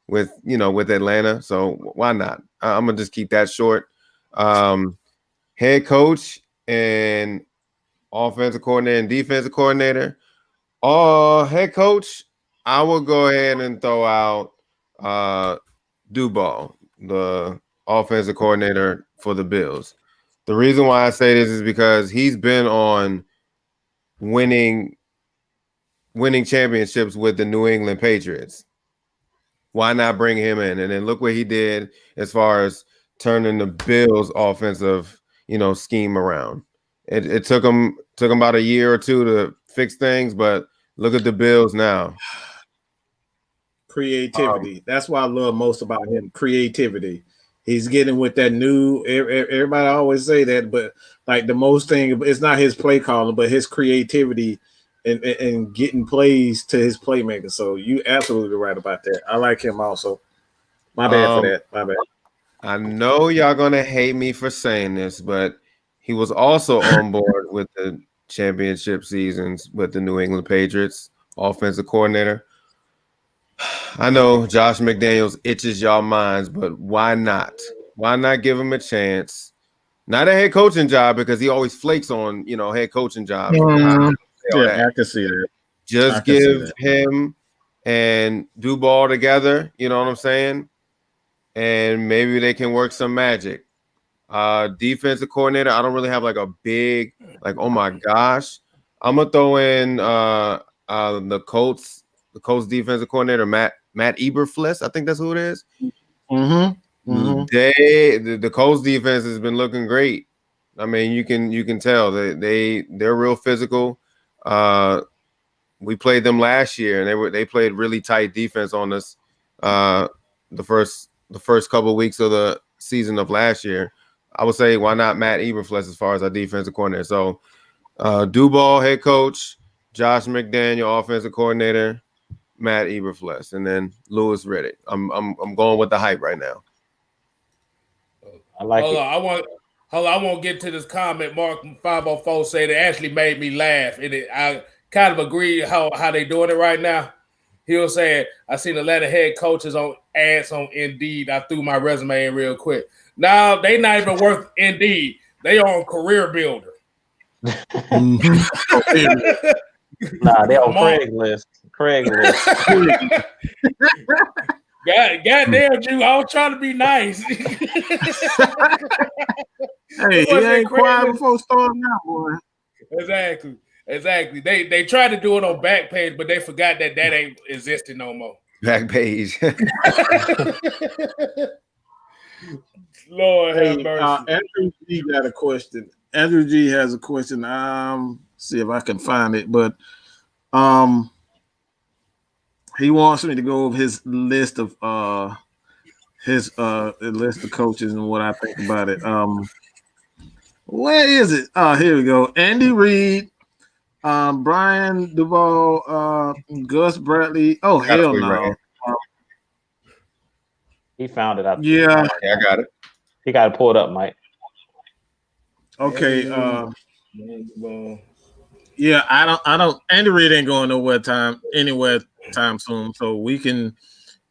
with Atlanta. So why not? I'm gonna just keep that short. Head coach and offensive coordinator and defensive coordinator. Head coach, I will go ahead and throw out Duval, the offensive coordinator for the Bills. The reason why I say this is because he's been on winning championships with the New England Patriots. Why not bring him in? And then look what he did as far as turning the Bills' offensive, scheme around. It took him about a year or two to fix things, but look at the Bills now. Creativity. That's what I love most about him. Creativity. He's getting with that new. Everybody always say that, but like the most thing, it's not his play calling, but his creativity and getting plays to his playmaker. So you absolutely right about that. I like him also. My bad for that. My bad. I know y'all gonna hate me for saying this, but he was also on board with the championship seasons with the New England Patriots offensive coordinator. I know Josh McDaniels itches y'all minds, but why not? Why not give him a chance? Not a head coaching job because he always flakes on, head coaching jobs. Yeah, I can see that. Just give him and Duval together, you know what I'm saying? And maybe they can work some magic. Defensive coordinator, I don't really have like a big, oh my gosh. I'm gonna throw in the Colts defensive coordinator, Matt Eberflus. I think that's who it is. Mm-hmm. Mm-hmm. The Colts defense has been looking great. I mean, you can tell they're real physical. We played them last year, and they played really tight defense on us. The first couple of weeks of the season of last year. I would say why not Matt Eberflus as far as our defensive coordinator. So Duval head coach, Josh McDaniel offensive coordinator, Matt Eberflus, and then Louis Riddick. I'm going with the hype right now. I like it. I won't get to this comment. Mark 504 said it actually made me laugh, and I kind of agree how they doing it right now. He was saying, I seen a lot of head coaches on ads on Indeed. I threw my resume in real quick. Now they not even worth Indeed. They on Career Builder. Nah, they on Craigslist. Goddamn, Drew, I was trying to be nice. Hey, he ain't quiet before storming out, boy. Exactly. They tried to do it on Backpage, but they forgot that ain't existing no more. Backpage. Lord have mercy. Andrew G got a question. Andrew G has a question. See if I can find it, but he wants me to go over his list of coaches and what I think about it. Where is it? Oh, here we go. Andy Reid, Brian Duval, Gus Bradley. Oh, hell no. Right. He found it out. Yeah, I got it. He got to pull it up, Mike. Okay. Yeah, I don't. Andy Reid ain't going anywhere time soon. So we can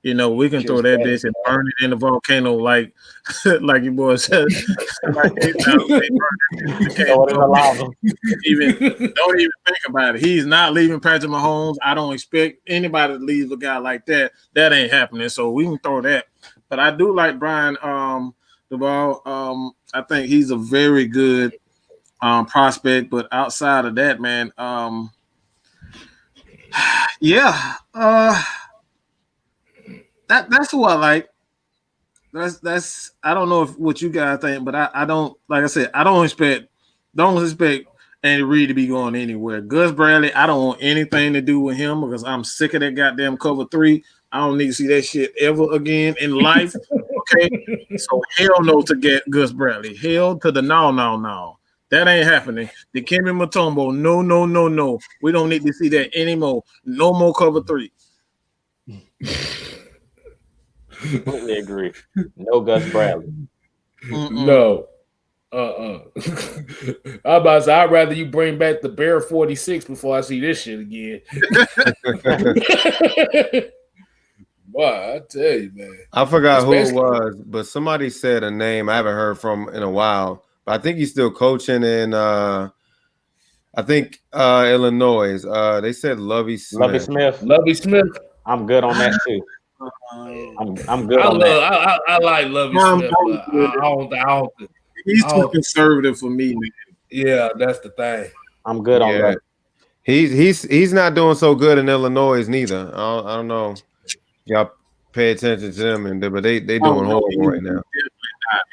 throw that bitch and burn it in the volcano like your boy said. Don't even think about it. He's not leaving Patrick Mahomes. I don't expect anybody to leave a guy like that. That ain't happening. So we can throw that. But I do like Brian Duval. I think he's a very good prospect. But outside of that, man, that's who I like. That's I don't know what you guys think, but I don't, like I said, I don't expect Andy Reid to be going anywhere. Gus Bradley, I don't want anything to do with him because I'm sick of that goddamn cover 3. I don't need to see that shit ever again in life. Okay. So hell no to get Gus Bradley. Hell to the no. That ain't happening. The Dikembe Mutombo, no. We don't need to see that anymore. No more cover 3. Completely agree. No Gus Bradley. No. I'm about to say, I'd rather you bring back the Bear 46 before I see this shit again. Boy, I tell you, man. I forgot who it was, but somebody said a name I haven't heard from in a while. But I think he's still coaching in Illinois. They said Lovie Smith. Lovie Smith. I'm good on that too. I'm good on that. I like Lovie Smith, but I don't think he's too conservative for me, man. Yeah, that's the thing. I'm good on that. He's not doing so good in Illinois neither. I don't know. Y'all pay attention to them, but they doing horrible right now.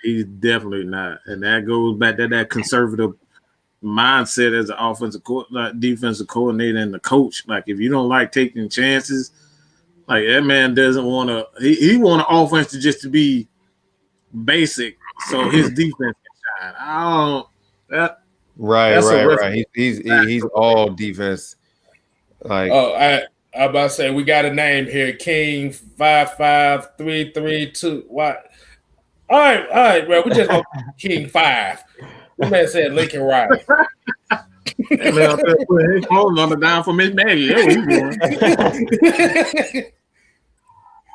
He's definitely not, and that goes back to that conservative mindset as an defensive coordinator and the coach. Like, if you don't like taking chances, Like that man doesn't want to. He want an offense to be basic, so his defense can shine. I don't. Right. He's all defense. Like, I about to say we got a name here, King 55332. What? All right, bro. We just go King 5. This man said Lincoln Riley. That man up there putting his phone number down for Miss Maggie. That's what he's doing.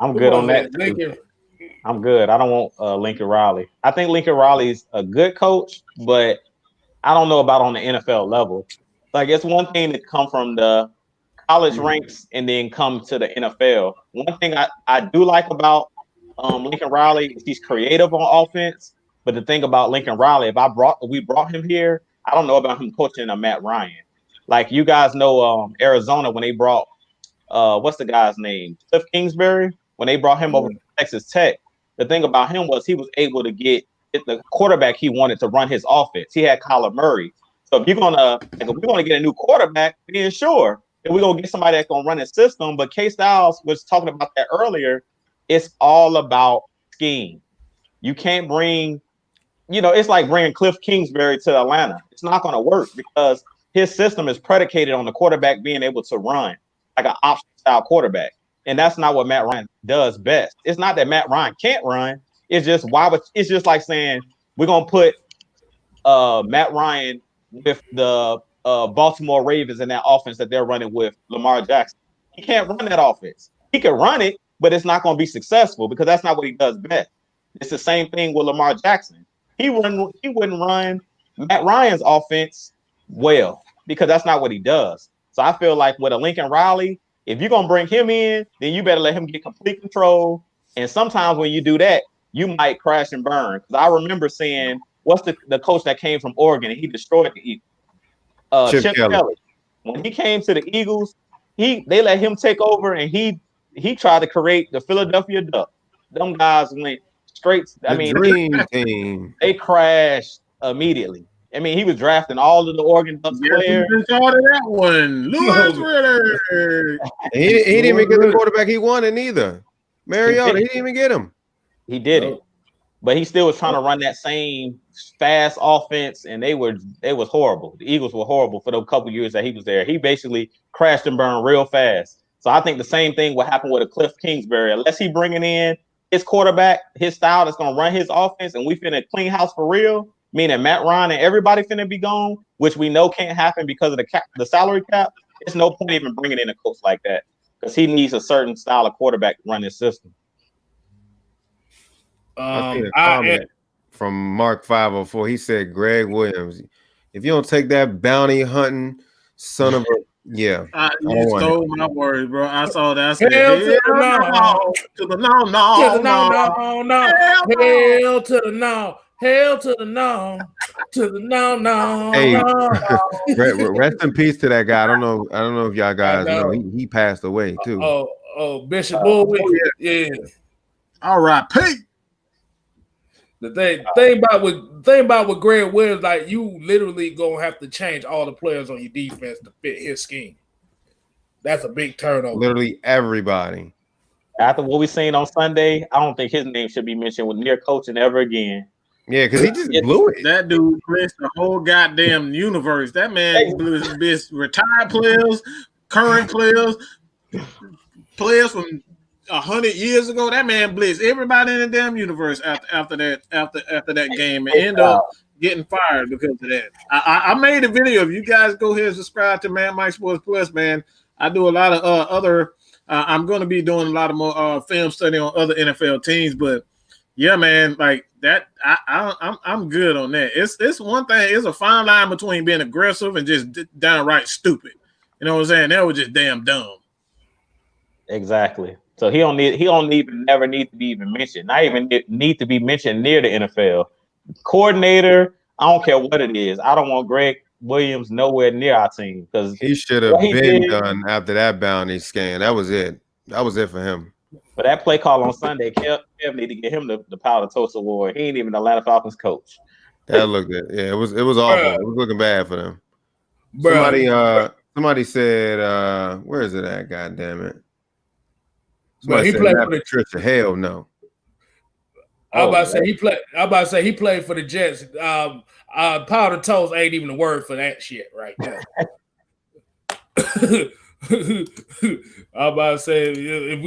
I'm good on that. Lincoln. I'm good. I don't want Lincoln Riley. I think Lincoln Riley's a good coach, but I don't know about on the NFL level. Like, it's one thing to come from the college ranks and then come to the NFL. One thing I do like about Lincoln Riley is he's creative on offense. But the thing about Lincoln Riley, if we brought him here, I don't know about him coaching a Matt Ryan. Like, you guys know Arizona when they brought what's the guy's name? Cliff Kingsbury. When they brought him over to Texas Tech, the thing about him was he was able to get the quarterback he wanted to run his offense. He had Kyler Murray. So if we're gonna get a new quarterback, then sure, and we're gonna get somebody that's gonna run his system. But KStlyz was talking about that earlier. It's all about scheme. You can't bring, it's like bringing Cliff Kingsbury to Atlanta. It's not gonna work because his system is predicated on the quarterback being able to run like an option style quarterback. And that's not what Matt Ryan does best. It's not that Matt Ryan can't run. It's just it's just like saying we're gonna put Matt Ryan with the Baltimore Ravens in that offense that they're running with Lamar Jackson. He can't run that offense. He can run it, but it's not going to be successful because that's not what he does best. It's the same thing with Lamar Jackson. He wouldn't run Matt Ryan's offense well because that's not what he does. So I feel like with a Lincoln Riley, if you're going to bring him in, then you better let him get complete control. And sometimes when you do that, you might crash and burn. Because I remember seeing, what's the coach that came from Oregon and he destroyed the Eagles? Chip Kelly. When he came to the Eagles, they let him take over and he tried to create the Philadelphia Duck. Them guys went straight. Dream team. They crashed immediately. I mean, he was drafting all of the Oregon Ducks players. That one, Louis Ritter. He didn't even get the quarterback he wanted either. Mariota, he didn't even get him. He didn't, but he still was trying to run that same fast offense, and it was horrible. The Eagles were horrible for those couple years that he was there. He basically crashed and burned real fast. So I think the same thing will happen with a Cliff Kingsbury. Unless he bringing in his quarterback, his style that's going to run his offense, and we finna clean house for real, meaning Matt Ryan and everybody finna be gone, which we know can't happen because of the salary cap. There's no point even bringing in a coach like that because he needs a certain style of quarterback to run his system. I see a comment from Mark 504. He said, Greg Williams, if you don't take that bounty hunting son of a you stole my words, bro. I saw that. I said, hell to the no. To the no. Hell to the no. Hell to the no. To the no. Hey, rest in peace to that guy. I don't know if y'all guys know. He passed away too. Oh, Bishop Bullwick. Yeah. All right, Pete. The thing about with Greg Williams, like you literally gonna have to change all the players on your defense to fit his scheme. That's a big turnover. Literally everybody. After what we seen on Sunday, I don't think his name should be mentioned with near coaching ever again. Yeah, because he just blew it. That dude blessed the whole goddamn universe. That man blew retired players, current players, players from 100 years ago. That man blitzed everybody in the damn universe after that game and ended up getting fired because of that. I made a video. If you guys go ahead and subscribe to Man Mike Sports Plus, man, I do a lot of other. I'm going to be doing a lot of more film study on other NFL teams, but yeah, man, like that. I'm good on that. It's one thing. It's a fine line between being aggressive and just downright stupid. You know what I'm saying? That was just damn dumb. Exactly. So he don't never need to be even mentioned. Not even need to be mentioned near the NFL. Coordinator, I don't care what it is. I don't want Greg Williams nowhere near our team because he should have been done after that bounty scan. That was it. That was it for him. But that play call on Sunday, Kev need to get him the Power Toast Award. He ain't even the Atlanta Falcons coach. That looked good. Yeah, it was awful. It was looking bad for them. Somebody said, where is it at? God damn it. Somebody he said played Matt for the. Patricia. Hell no. I'm about to say he played. I'm about to say he played for the Jets. Powder toast ain't even a word for that shit right now. I'm about to say if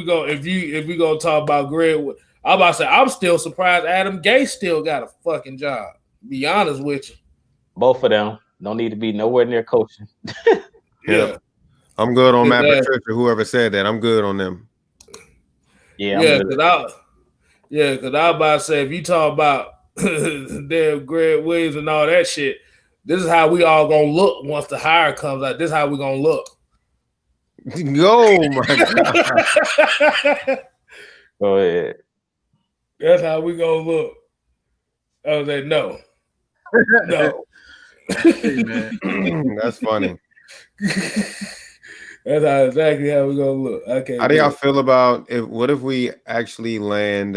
we gonna talk about Greg, I'm about to say I'm still surprised Adam Gase still got a fucking job. Be honest with you. Both of them don't need to be nowhere near coaching. Yeah. I'm good on Matt Exactly. Patricia. Whoever said that, I'm good on them. Yeah, Yeah, because I was about to say if you talk about damn Greg Williams and all that shit, this is how we all gonna look once the hire comes out. This is how we gonna look. Oh my god. Go ahead. That's how we gonna look. I was like, no. Hey, man. That's funny. That's exactly how we gonna look. Okay. How do y'all feel about what if we actually land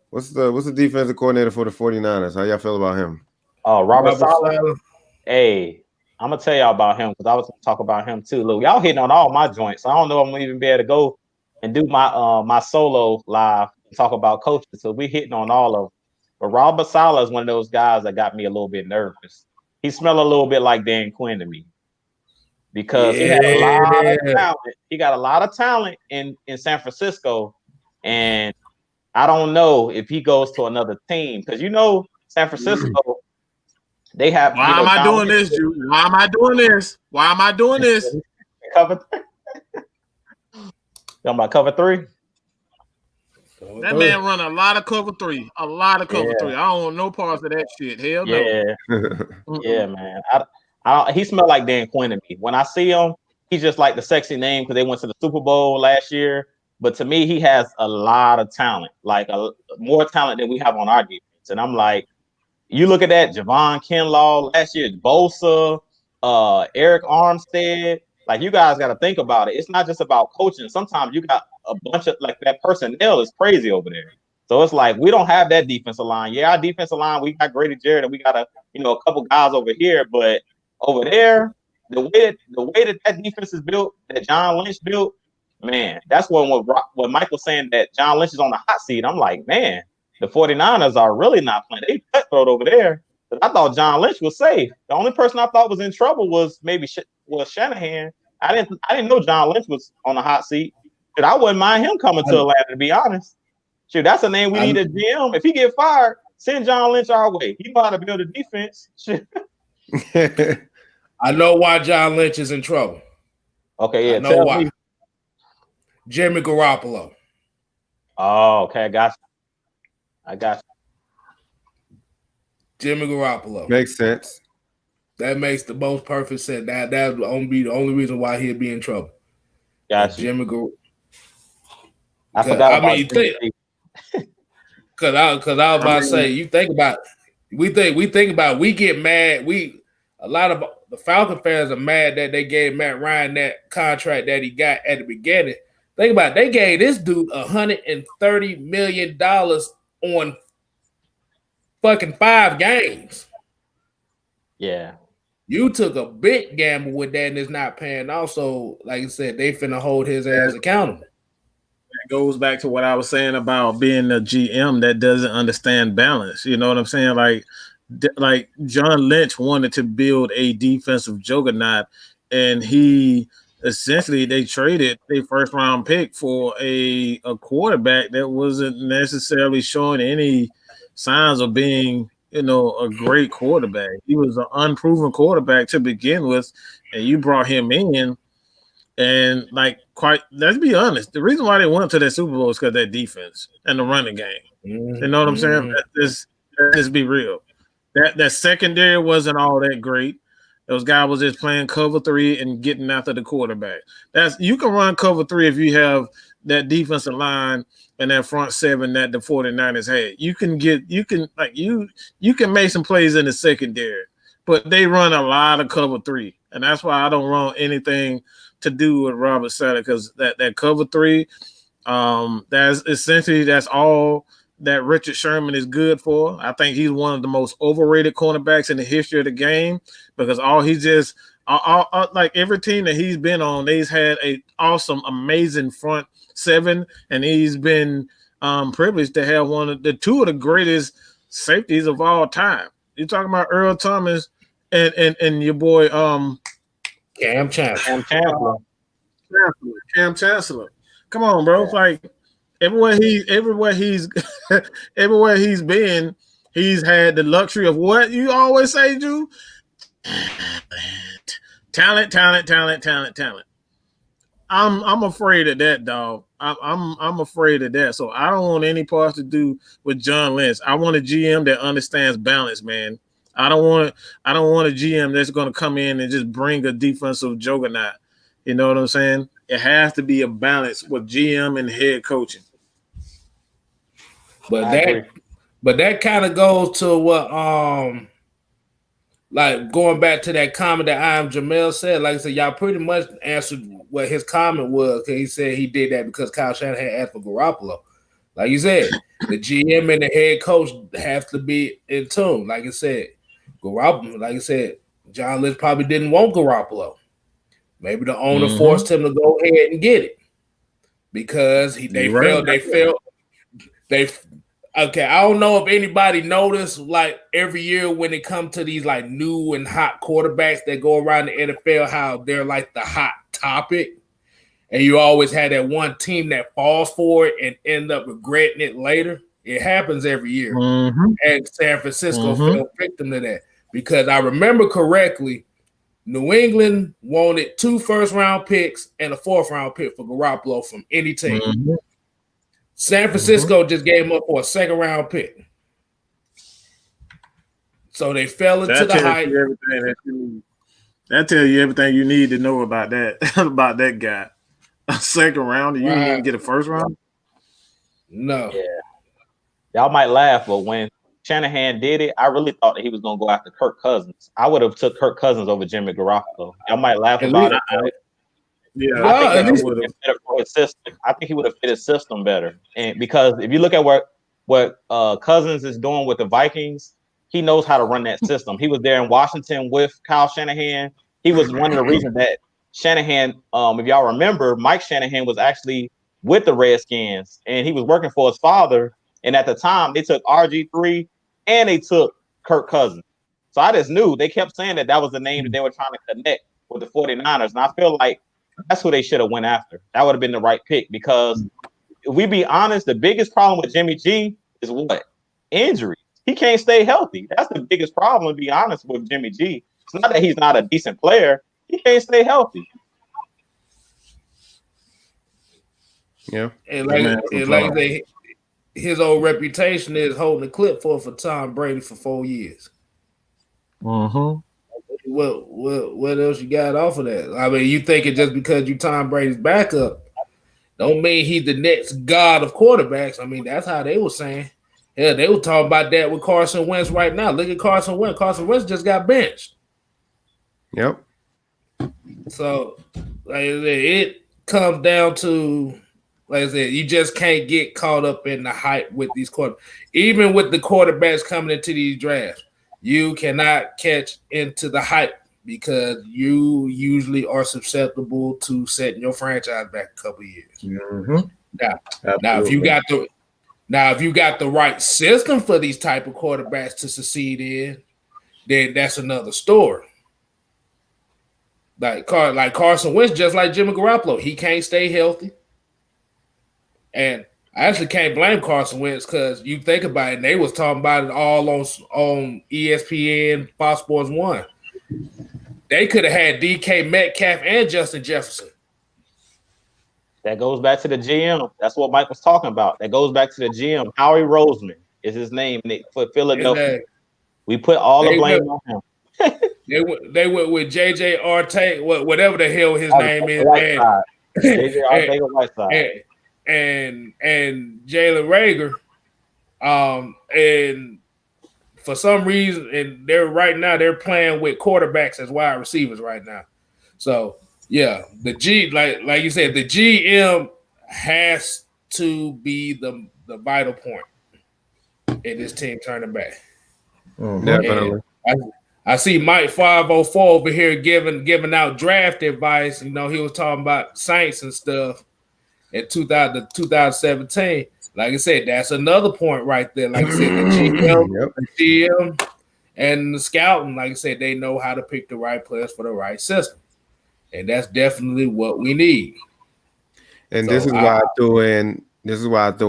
what's the defensive coordinator for the 49ers? How y'all feel about him? Robert Saleh. Hey, I'm gonna tell y'all about him because I was gonna talk about him too. Look, y'all hitting on all my joints. I don't know if I'm gonna even be able to go and do my my solo live and talk about coaches. So we hitting on all of them. But Robert Saleh is one of those guys that got me a little bit nervous. He smelled a little bit like Dan Quinn to me. Because he had a lot of talent. He got a lot of talent in San Francisco. And I don't know if he goes to another team. Because San Francisco, they have Why am I doing this, Drew? Why am I doing this? Why am I doing this? Talking about cover 3? That man run a lot of cover 3. A lot of cover 3. I don't want no parts of that shit. Hell no. Yeah, man. He smelled like Dan Quinn to me. When I see him, he's just like the sexy name because they went to the Super Bowl last year. But to me, he has a lot of talent, like more talent than we have on our defense. And I'm like, you look at that, Javon Kinlaw last year, Boza, Eric Armstead. Like, you guys got to think about it. It's not just about coaching. Sometimes you got a bunch of like that personnel is crazy over there. So it's like we don't have that defensive line. Yeah, our defensive line, we got Grady Jarrett and we got a couple guys over here, but over there, the way that defense is built, that John Lynch built, man, that's when Mike was saying that John Lynch is on the hot seat. I'm like, man, the 49ers are really not playing. They cutthroat over there. But I thought John Lynch was safe. The only person I thought was in trouble was maybe Shanahan. I didn't know John Lynch was on the hot seat. But I wouldn't mind him coming to Atlanta, to be honest. Shoot, that's a name we need a GM. If he get fired, send John Lynch our way. He know how to build a defense. I know why John Lynch is in trouble. Okay, yeah. I know why. Jimmy Garoppolo. Oh, okay. I got you. Jimmy Garoppolo. Makes sense. That makes the most perfect sense. That would be the only reason why he'd be in trouble. Gotcha. Jimmy Garoppolo. I forgot about because I was about to say, you think about it. We get mad. A lot of the Falcon fans are mad that they gave Matt Ryan that contract that he got at the beginning. Think about it. They gave this dude $130 million on fucking 5 games. Yeah. You took a big gamble with that and it's not paying. Also, like I said, they finna hold his ass accountable. It goes back to what I was saying about being a GM that doesn't understand balance. You know what I'm saying? Like John Lynch wanted to build a defensive juggernaut, and they traded a first round pick for a quarterback that wasn't necessarily showing any signs of being, a great quarterback. He was an unproven quarterback to begin with, and you brought him in. And let's be honest, the reason why they went to that Super Bowl is because that defense and the running game. Mm-hmm. You know what I'm saying? Let's be real. That secondary wasn't all that great. Those guys was just playing cover 3 and getting after the quarterback. You can run cover 3 if you have that defensive line and that front 7 that the 49ers had. You can make some plays in the secondary, but they run a lot of cover 3. And that's why I don't run anything to do with Robert Saleh, because that cover 3, that's all that Richard Sherman is good for. I think he's one of the most overrated cornerbacks in the history of the game, because all he just Like every team that he's been on, they've had a awesome, amazing front seven, and he's been privileged to have two of the greatest safeties of all time. You're talking about Earl Thomas and your boy Cam Chancellor. Cam Chancellor. Come on, bro. Yeah. Like everywhere he's been, he's had the luxury of what you always say, Drew. Talent. I'm afraid of that, dog. I'm afraid of that. So I don't want any parts to do with John Lynch. I want a GM that understands balance, man. I don't want a GM that's going to come in and just bring a defensive juggernaut. You know what I'm saying? It has to be a balance with GM and head coaching. But that kind of goes to what like going back to that comment that I am Jamel said. Like I said, y'all pretty much answered what his comment was, because he said he did that because Kyle Shanahan asked for Garoppolo. Like you said, the GM and the head coach have to be in tune. Like I said, Garoppolo. Like I said, John Lynch probably didn't want Garoppolo. Maybe the owner forced him to go ahead and get it because they felt. Okay, I don't know if anybody noticed, like every year when it comes to these like new and hot quarterbacks that go around the NFL, how they're like the hot topic, and you always had that one team that falls for it and end up regretting it later. It happens every year, and San Francisco fell victim to that, because I remember correctly, New England wanted 2 first-round picks and a 4th-round pick for Garoppolo from any team. San Francisco just gave him up for a 2nd-round pick. So they fell into the hype. That tells you everything you need to know about that guy. A 2nd round, you didn't even get a 1st round? No. Yeah. Y'all might laugh, but when Shanahan did it, I really thought that he was going to go after Kirk Cousins. I would have took Kirk Cousins over Jimmy Garoppolo. Y'all might laugh about it. Yeah, I think he would have fit for his system. I think he would have fit his system better. And because if you look at what Cousins is doing with the Vikings, he knows how to run that system. He was there in Washington with Kyle Shanahan. He was one of the reasons that Shanahan, if y'all remember, Mike Shanahan was actually with the Redskins, and he was working for his father. And at the time, they took RG3 and they took Kirk Cousins. So I just knew they kept saying that was the name that they were trying to connect with the 49ers. And I feel like that's who they should have went after. That would have been the right pick, because if we be honest, the biggest problem with Jimmy G is what? Injury. He can't stay healthy. That's the biggest problem, to be honest, with Jimmy G. It's not that he's not a decent player. He can't stay healthy. Yeah. And his old reputation is holding the clip for Tom Brady for 4 years. What else you got off of that? I mean, you thinking just because you Tom Brady's backup don't mean he's the next god of quarterbacks. I mean, that's how they were saying. Yeah, they were talking about that with Carson Wentz right now. Look at Carson Wentz. Carson Wentz just got benched. Yep. So, like I said, it comes down to, like I said, you just can't get caught up in the hype with these quarterbacks. Even with the quarterbacks coming into these drafts, you cannot catch into the hype, because you usually are susceptible to setting your franchise back a couple of years. Now, if you got the right system for these type of quarterbacks to succeed in, then that's another story. Like Carson Wentz, just like Jimmy Garoppolo, he can't stay healthy. And I actually can't blame Carson Wentz, because you think about it, and they was talking about it all on ESPN, Fox Sports 1. They could have had DK Metcalf and Justin Jefferson. That goes back to the GM. That's what Mike was talking about. That goes back to the GM. Howie Roseman is his name for Philadelphia. We put all the blame on him. They went with JJ Ortega, whatever the hell his name is, JJ Ortega Whiteside. And Jalen Reagor, and for some reason, and they're playing with quarterbacks as wide receivers right now. So yeah, like you said, the GM has to be the vital point in this team turning back. Definitely. I see Mike 504 over here giving out draft advice. You know, he was talking about Saints and stuff in 2017. Like I said, that's another point right there. Like I said, the GM and the scouting, like I said, they know how to pick the right players for the right system. And that's definitely what we need. And so this is why I threw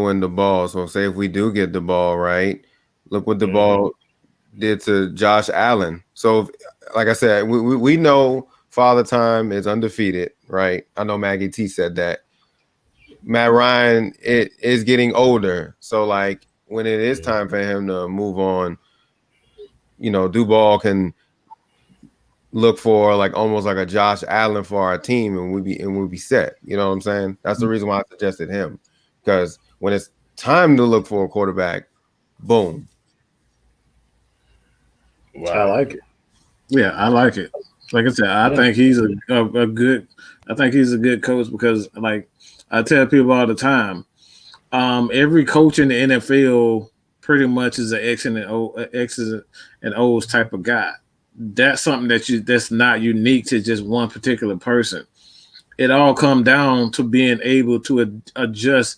in the ball. So say if we do get the ball right, look what the ball did to Josh Allen. So like I said, we know Father Time is undefeated, right? I know Maggie T said that. Matt Ryan is getting older. So like when it is time for him to move on, you know, Duval can look for like almost like a Josh Allen for our team, and we'll be set. You know what I'm saying? That's the reason why I suggested him, because when it's time to look for a quarterback, boom. Wow. I like it. Yeah, I like it. Like I said, I think he's a good. I think he's a good coach because, like I tell people all the time, every coach in the NFL pretty much is an X's and O's type of guy. That's something that's not unique to just one particular person. It all comes down to being able to adjust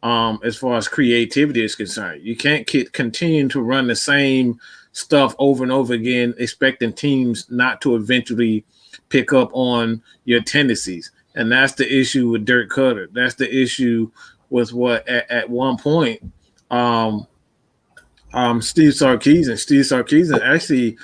as far as creativity is concerned. You can't continue to run the same stuff over and over again, expecting teams not to eventually pick up on your tendencies. And that's the issue with Dirk Koetter. That's the issue with what at one point Steve Sarkisian actually,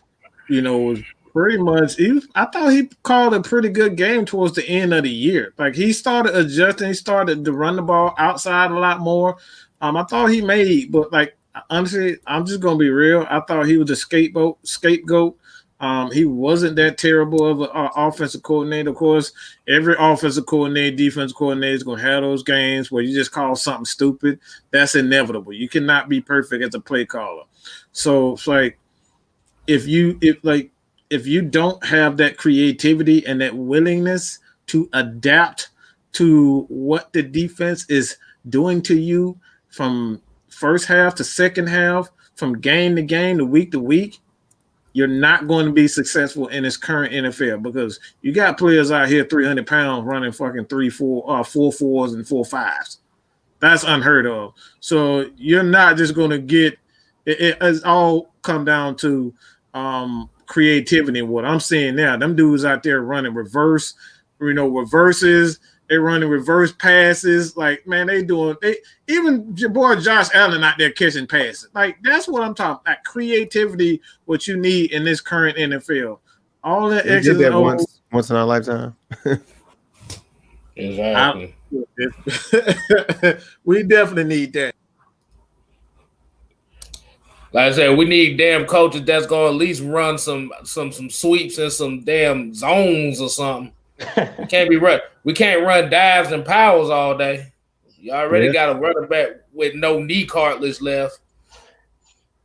you know, was pretty much I thought he called a pretty good game towards the end of the year. Like he started adjusting, he started to run the ball outside a lot more. I thought he made, but like honestly, I'm just gonna be real. I thought he was a scapegoat. He wasn't that terrible of an offensive coordinator. Of course, every offensive coordinator, defensive coordinator is going to have those games where you just call something stupid. That's inevitable. You cannot be perfect as a play caller. So it's like if you don't have that creativity and that willingness to adapt to what the defense is doing to you from first half to second half, from game to game, to week, you're not going to be successful in this current NFL because you got players out here 300 pounds running fucking 4 4s and 4 5s. That's unheard of. So you're not just going to get it's all come down to creativity. And what I'm seeing now, them dudes out there running reverses. They running reverse passes. Like, man, even your boy Josh Allen out there catching passes. Like, that's what I'm talking about. Creativity, what you need in this current NFL. All that X's and O's. Once in our lifetime. Exactly. We definitely need that. Like I said, we need damn coaches that's gonna at least run some sweeps and some damn zones or something. We can't run dives and powers all day. You already got a running back with no knee cartilage left.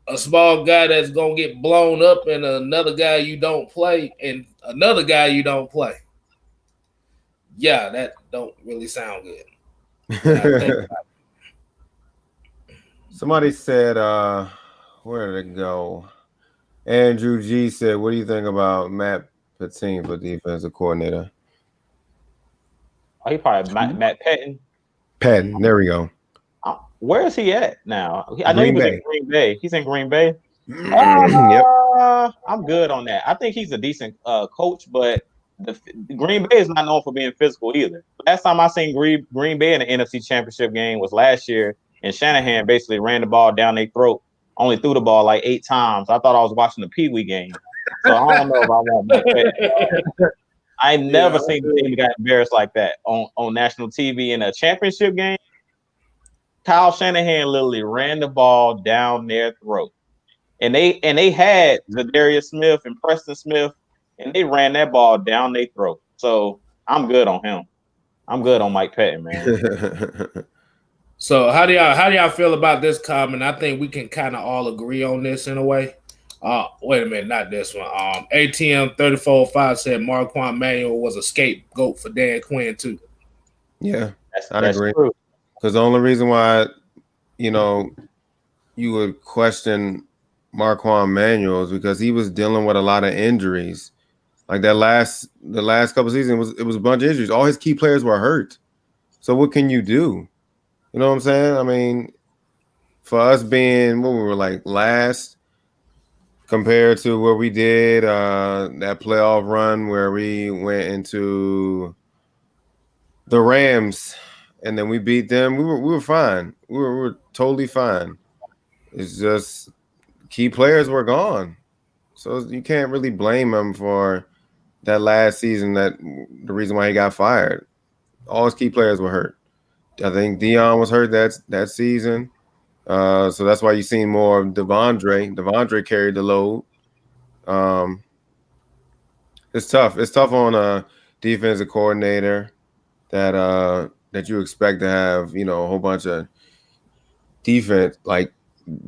A small guy that's gonna get blown up, and another guy you don't play, and another guy you don't play. Yeah, that don't really sound good. Somebody said, where did it go? Andrew G said, what do you think about Matt Patine for defensive coordinator? Oh, he probably Matt Patton. Patton, there we go. Where is he at now? I know he was in Green Bay. He's in Green Bay. Yep. I'm good on that. I think he's a decent coach, but Green Bay is not known for being physical either. Last time I seen Green Bay in the NFC Championship game was last year, and Shanahan basically ran the ball down their throat, only threw the ball like 8 times. I thought I was watching the Pee Wee game. So I don't know if I want Matt Patton. I never seen the team got embarrassed like that on national TV in a championship game. Kyle Shanahan literally ran the ball down their throat. And they had Zadarius Smith and Preston Smith, and they ran that ball down their throat. So I'm good on him. I'm good on Mike Patton, man. So how do y'all feel about this comment? I think we can kind of all agree on this in a way. Wait a minute, not this one. ATM 345 said Marquand Manuel was a scapegoat for Dan Quinn too. Yeah, I agree. Because the only reason why, you would question Marquand Manuels because he was dealing with a lot of injuries. Like the last couple of seasons, it was a bunch of injuries. All his key players were hurt. So what can you do? You know what I'm saying? I mean, for us being what we were like last compared to what we did that playoff run where we went into the Rams and then we beat them, we were fine. We were totally fine. It's just key players were gone. So you can't really blame him for that last season, that the reason why he got fired. All his key players were hurt. I think Dion was hurt that season. So that's why you seen more of Devondre. Devondre carried the load. It's tough. It's tough on a defensive coordinator that you expect to have, you know, a whole bunch of defense, like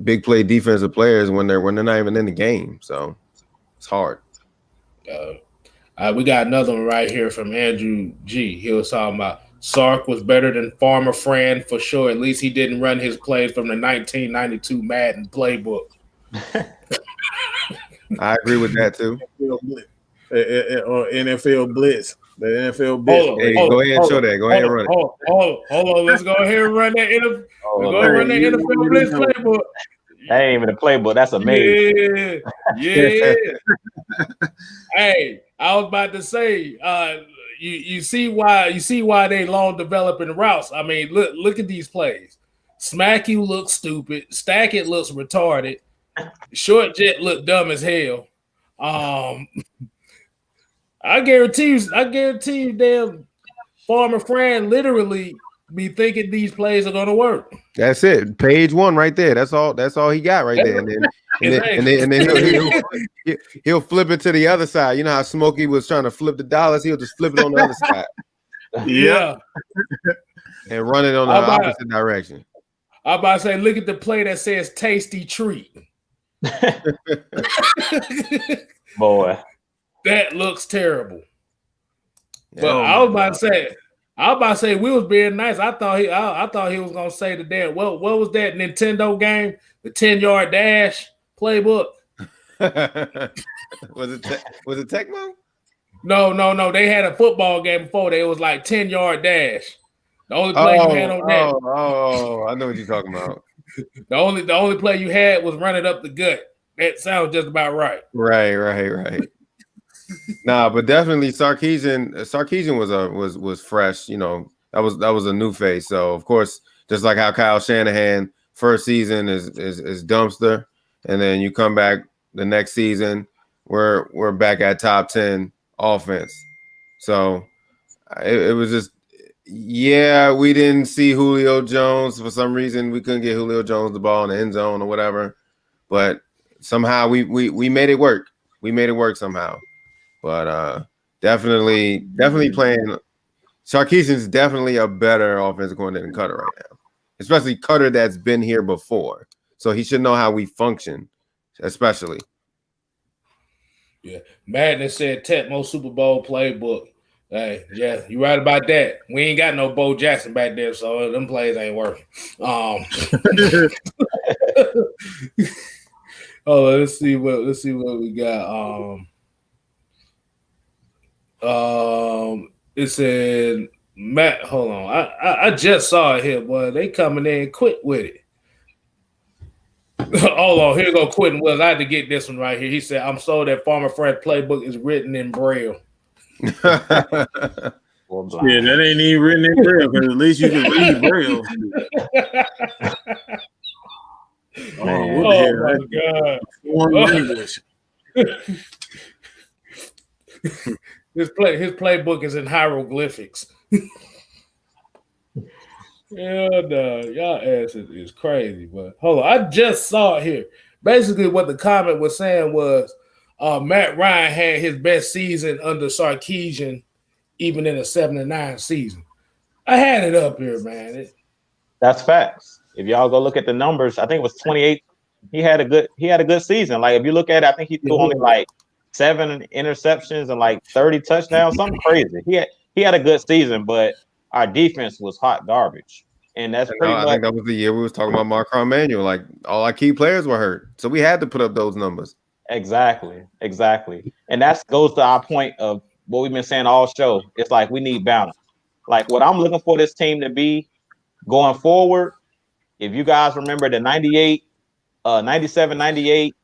big play defensive players when they're not even in the game. So it's hard. We got another one right here from Andrew G. He was talking about Sark was better than Farmer Fran for sure. At least he didn't run his plays from the 1992 Madden playbook. I agree with that too. Or NFL Blitz. The NFL Blitz. Hey, go ahead and show that. Go ahead and run it. Hold on. Let's go ahead and run that NFL Blitz playbook. That ain't even a playbook. That's amazing. Yeah. Hey, I was about to say, you see why they long developing routes. I mean, look at these plays. Smack you looks stupid. Stack it looks retarded. Short jet look dumb as hell. I guarantee you, damn Farmer Fran literally be thinking these plays are gonna work. That's it. Page 1 right there. That's all he got right there. And then he'll flip it to the other side. You know how Smokey was trying to flip the dollars? He'll just flip it on the other side. Yeah. And run it on the opposite direction. I'm about to say, look at the play that says tasty treat. Boy. That looks terrible. But I was about to say we was being nice. I thought he was gonna say the damn what was that Nintendo game? The 10-yard dash playbook. Was it Tecmo? No. They had a football game before. They was like 10-yard dash. The only play you had on that. Oh, I know what you're talking about. The only play you had was running up the gut. That sounds just about right. Right. Nah, but definitely Sarkisian was fresh. You know, that was a new face. So of course, just like how Kyle Shanahan first season is dumpster, and then you come back the next season, we're back at top 10 offense. So it was just, yeah, we didn't see Julio Jones for some reason. We couldn't get Julio Jones the ball in the end zone or whatever, but somehow we made it work. We made it work somehow. But definitely playing. Sarkisian's definitely a better offensive coordinator than Koetter right now, especially Koetter that's been here before. So he should know how we function, especially. Yeah, Madden said Tecmo Super Bowl playbook. Hey, yeah, you right about that. We ain't got no Bo Jackson back there, so them plays ain't working. Let's see what we got. It said Matt. Hold on, I just saw it here, boy. They coming in quick with it. Hold on, here go Quentin Wills. I had to get this one right here. He said, "I'm sold that Farmer Fred playbook is written in Braille." Yeah, that ain't even written in Braille, because at least you can read Braille. My God! English. His playbook is in hieroglyphics. Yeah, no, y'all ass is crazy. But hold on, I just saw it here. Basically, what the comment was saying was Matt Ryan had his best season under Sarkisian, even in a 7-9 season. I had it up here, man. That's facts. If y'all go look at the numbers, I think it was 28. He had a good season. Like if you look at it, I think he threw only like 7 interceptions and like 30 touchdowns, something crazy. He had a good season, but our defense was hot garbage. And that's pretty much. I think that was the year we was talking about Marcon Manuel. Like all our key players were hurt, so we had to put up those numbers. Exactly. And that goes to our point of what we've been saying all show. It's like we need balance. Like what I'm looking for this team to be going forward. If you guys remember the 97, 98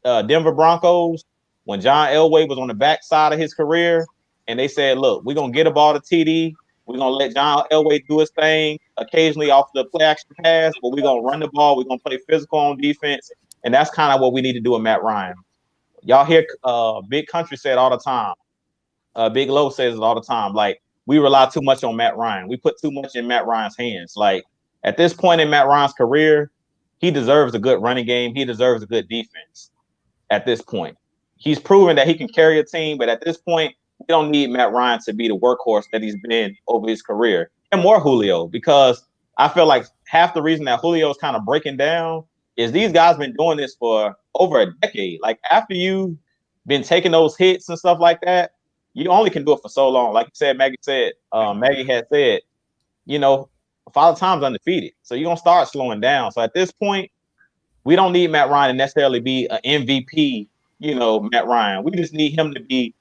Denver Broncos, when John Elway was on the backside of his career, and they said, look, we're going to get a ball to TD. We're going to let John Elway do his thing occasionally off the play action pass, but we're going to run the ball. We're going to play physical on defense. And that's kind of what we need to do with Matt Ryan. Y'all hear Big Country say it all the time. Big Low says it all the time. Like, we rely too much on Matt Ryan. We put too much in Matt Ryan's hands. Like, at this point in Matt Ryan's career, he deserves a good running game. He deserves a good defense at this point. He's proven that he can carry a team, but at this point, we don't need Matt Ryan to be the workhorse that he's been over his career. And more Julio, because I feel like half the reason that Julio is kind of breaking down is these guys been doing this for over a decade. Like, after you've been taking those hits and stuff like that, you only can do it for so long. Like you said, Maggie had said, you know, Father Time's undefeated. So you're going to start slowing down. So at this point, we don't need Matt Ryan to necessarily be an MVP, you know, Matt Ryan. We just need him to be,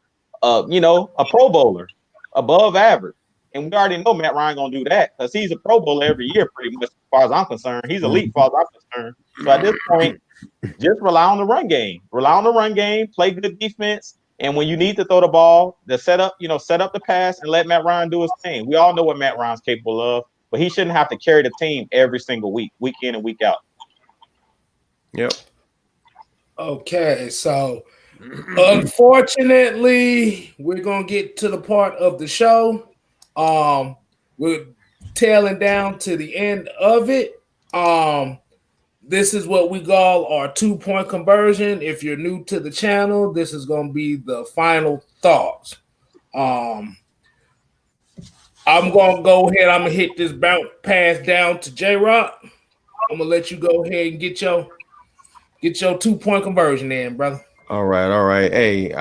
you know, a Pro Bowler, above average. And we already know Matt Ryan going to do that because he's a Pro Bowler every year pretty much as far as I'm concerned. He's elite as far as I'm concerned. So at this point, just rely on the run game. Rely on the run game, play good defense. And when you need to throw the ball, set up the pass and let Matt Ryan do his thing. We all know what Matt Ryan's capable of, but he shouldn't have to carry the team every single week in and week out. Yep. Okay, so unfortunately, we're gonna get to the part of the show. We're tailing down to the end of it. This is what we call our 2-point conversion. If you're new to the channel, this is gonna be the final thoughts. I'm gonna go ahead. I'm gonna hit this bounce pass down to JRock. I'm gonna let you go ahead and get your 2-point conversion in, brother. All right. Hey,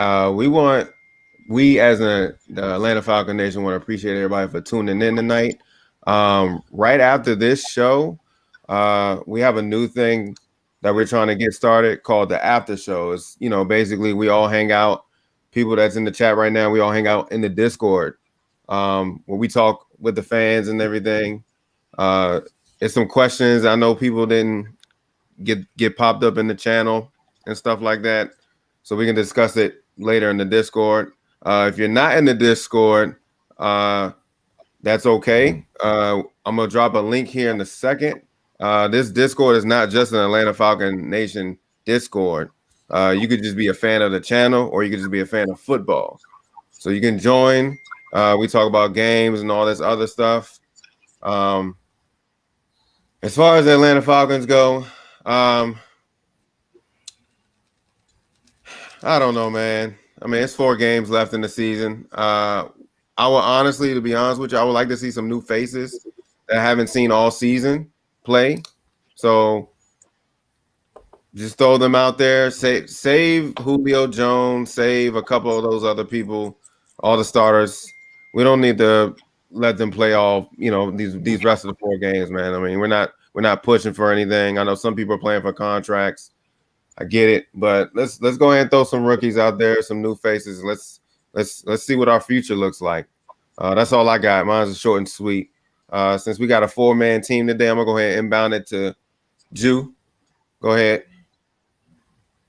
we as the Atlanta Falcons Nation want to appreciate everybody for tuning in tonight. Right after this show, we have a new thing that we're trying to get started called the after show. It's, you know, basically we all hang out. People that's in the chat right now, we all hang out in the Discord where we talk with the fans and everything. It's some questions I know people didn't get popped up in the channel and stuff like that, so we can discuss it later in the Discord. If you're not in the Discord, that's okay. I'm gonna drop a link here in a second. This Discord is not just an Atlanta Falcon Nation Discord. You could just be a fan of the channel, or you could just be a fan of football. So you can join. We talk about games and all this other stuff. As far as the Atlanta Falcons go, I don't know, man. I mean, it's 4 games left in the season. I would honestly, to be honest with you, I would like to see some new faces that I haven't seen all season play. So just throw them out there. Save Julio Jones, save a couple of those other people, all the starters. We don't need to let them play all, you know, these rest of the 4 games, man. I mean, we're not pushing for anything. I know some people are playing for contracts. I get it, but let's go ahead and throw some rookies out there, some new faces. Let's see what our future looks like. That's all I got. Mine's short and sweet. Since we got a 4-man team today, I'm gonna go ahead and inbound it to Jew. Go ahead.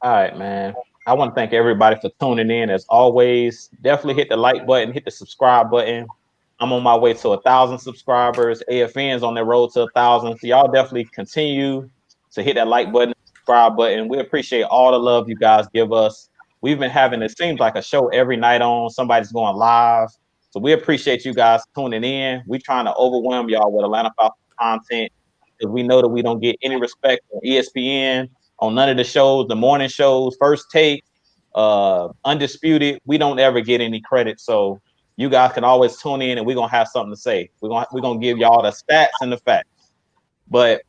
All right, man. I want to thank everybody for tuning in. As always, definitely hit the like button, hit the subscribe button. I'm on my way to 1,000 subscribers. AFN's on their road to 1,000. So y'all definitely continue to hit that like button, subscribe button. We appreciate all the love you guys give us. We've been having, it seems like, a show every night on. Somebody's going live. So we appreciate you guys tuning in. We're trying to overwhelm y'all with Atlanta Falcons content because we know that we don't get any respect on ESPN, on none of the shows, the morning shows, First Take, Undisputed. We don't ever get any credit. So you guys can always tune in and we're going to have something to say. We're going to give y'all the stats and the facts. But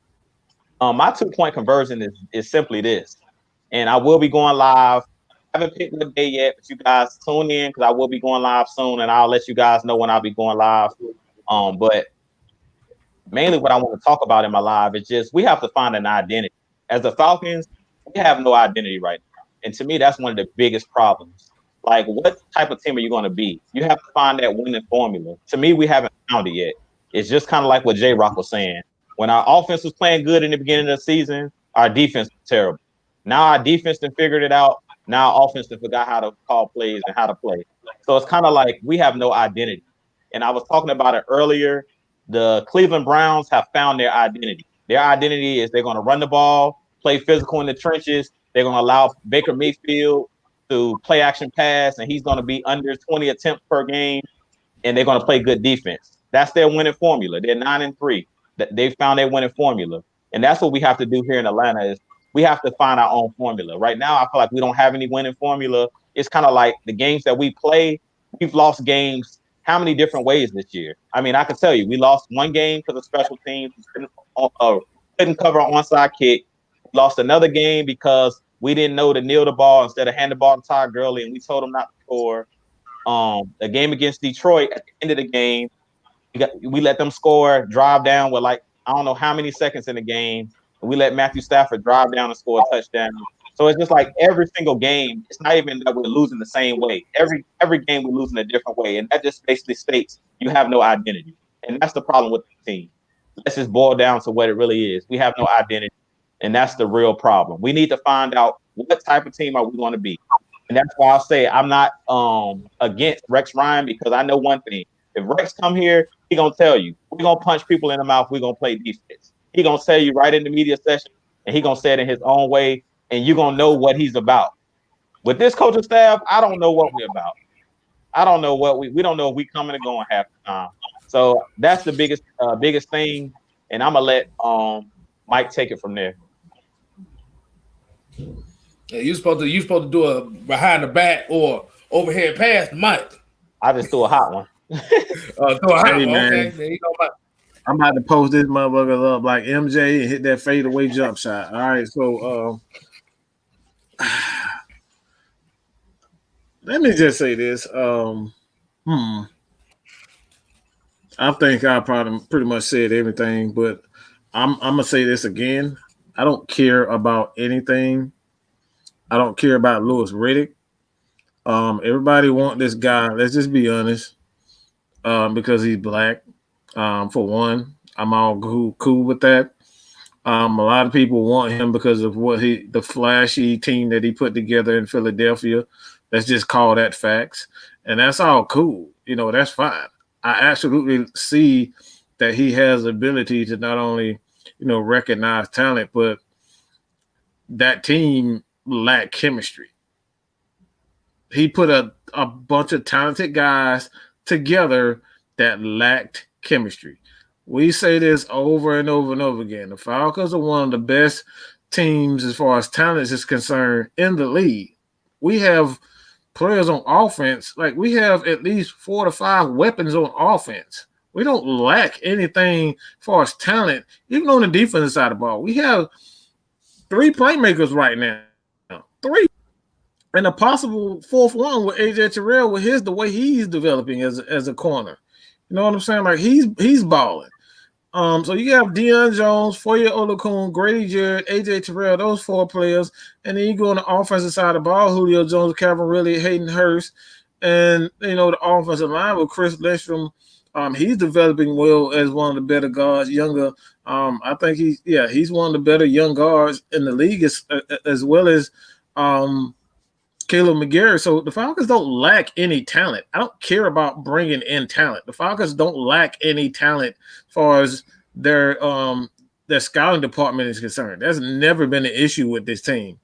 my 2-point conversion is simply this. And I will be going live. I haven't picked the day yet, but you guys tune in because I will be going live soon, and I'll let you guys know when I'll be going live. But mainly what I want to talk about in my live is just we have to find an identity. As the Falcons, we have no identity right now. And to me, that's one of the biggest problems. Like, what type of team are you going to be? You have to find that winning formula. To me, we haven't found it yet. It's just kind of like what JRock was saying. When our offense was playing good in the beginning of the season, our defense was terrible. Now our defense then figured it out. Now our offense then forgot how to call plays and how to play. So it's kind of like we have no identity. And I was talking about it earlier. The Cleveland Browns have found their identity. Their identity is they're going to run the ball, play physical in the trenches. They're going to allow Baker Mayfield to play action pass, and he's going to be under 20 attempts per game, and they're going to play good defense. That's their winning formula. They're 9-3. They found their winning formula, and that's what we have to do here in Atlanta is we have to find our own formula. Right now, I feel like we don't have any winning formula. It's kind of like the games that we play, we've lost games how many different ways this year? I mean, I can tell you, we lost one game because of special teams. Couldn't cover an onside kick. We lost another game because we didn't know to kneel the ball instead of hand the ball to Todd Gurley, and we told him not to score. The game against Detroit, at the end of the game, we let them score, drive down with like, I don't know how many seconds in the game. And we let Matthew Stafford drive down and score a touchdown. So it's just like every single game, it's not even that we're losing the same way. Every game we're losing a different way. And that just basically states you have no identity. And that's the problem with the team. Let's just boil down to what it really is. We have no identity. And that's the real problem. We need to find out what type of team are we going to be. And that's why I'll say I'm not against Rex Ryan, because I know one thing. If Rex come here, he going to tell you, we're going to punch people in the mouth. We're going to play defense. He going to tell you right in the media session, and he going to say it in his own way, and you're going to know what he's about. With this coaching staff, I don't know what we're about. I don't know what we don't know if we coming and going half the time. So that's the biggest thing, and I'm going to let Mike take it from there. Yeah, you supposed to do a behind the back or overhead pass to Mike. I just threw a hot one. Throw a hot one. Man. Okay, there you go, Mike. I'm about to post this motherfucker up like MJ and hit that fadeaway jump shot. All right, so let me just say this. I think I probably pretty much said everything, but I'm gonna say this again. I don't care about anything. I don't care about Louis Riddick. Everybody want this guy. Let's just be honest. Because he's black. For one, I'm all cool with that. A lot of people want him because of the flashy team that he put together in Philadelphia. Let's just call that facts. And that's all cool. You know, that's fine. I absolutely see that he has the ability to not only, recognize talent, but that team lacked chemistry. He put a bunch of talented guys together that lacked chemistry. We say this over and over and over again. The Falcons are one of the best teams as far as talent is concerned in the league. We have players on offense, like we have at least 4 to 5 weapons on offense. We don't lack anything as far as talent, even on the defensive side of the ball. We have 3 playmakers right now. 3. And a possible 4th one with AJ Terrell with the way he's developing as a corner. You know what I'm saying? Like he's balling. So you have Deion Jones, Foye Oluokun, Grady Jarrett, AJ Terrell, those 4 players, and then you go on the offensive side of the ball, Julio Jones, Calvin Ridley, Hayden Hurst, and the offensive line with Chris Lindstrom. He's developing well as one of the better guards, younger. I think he's one of the better young guards in the league as well as Caleb McGarry. So the Falcons don't lack any talent. I don't care about bringing in talent. The Falcons don't lack any talent as far as their scouting department is concerned. That's never been an issue with this team.